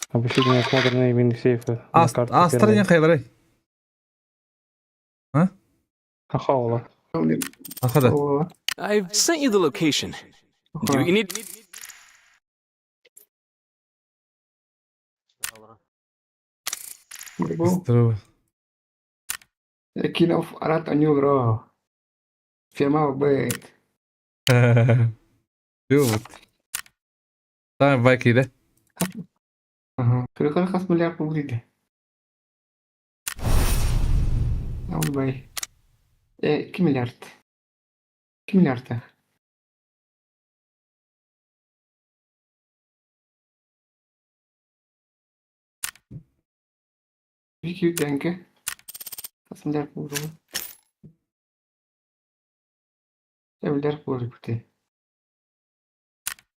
Обыщите неосмотренные мини-сейфы на карте А стране хайварай. Ахаула. Ахада. I've sent you the location. Do you need... Здорово. Кинов арат аню бро. Фирма бэйт. Вот. Там вайки, да? Ага. Кырыкар хас миллиард пулдиде. Ал бай. 2 миллиард. 2 миллиарда. Вики деньги. Хас миллиард пулду. Миллиард пулду бути.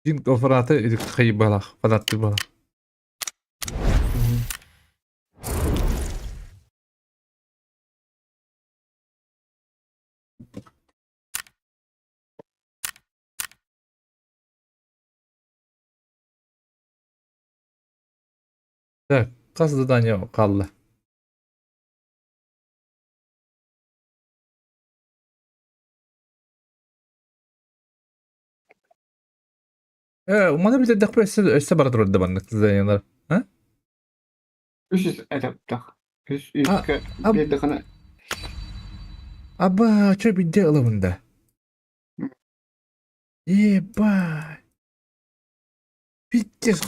Жин офраты идик хайбалах. Фадатты балах. Так, kas задание kaldı. Umada bir de dakika össe bara durdu banlık zayanlar. Ha? 300 etapta. 300 bir dakika. Aba çok bir de alavında. Ебать. Пиздец,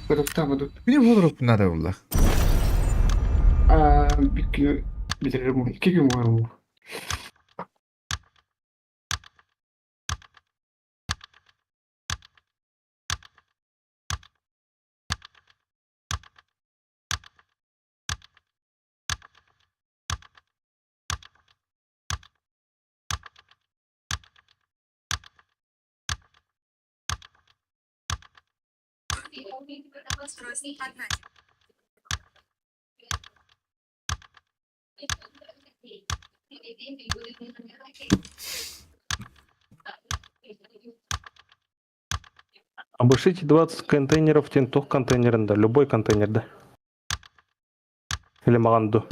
Готов там идут. Benim vurup nara valla. Bir gün bitiririm. 2 gün var bu. Обыщите 20 контейнеров тентох контейнерында. Любой контейнер, да? Или Маганду.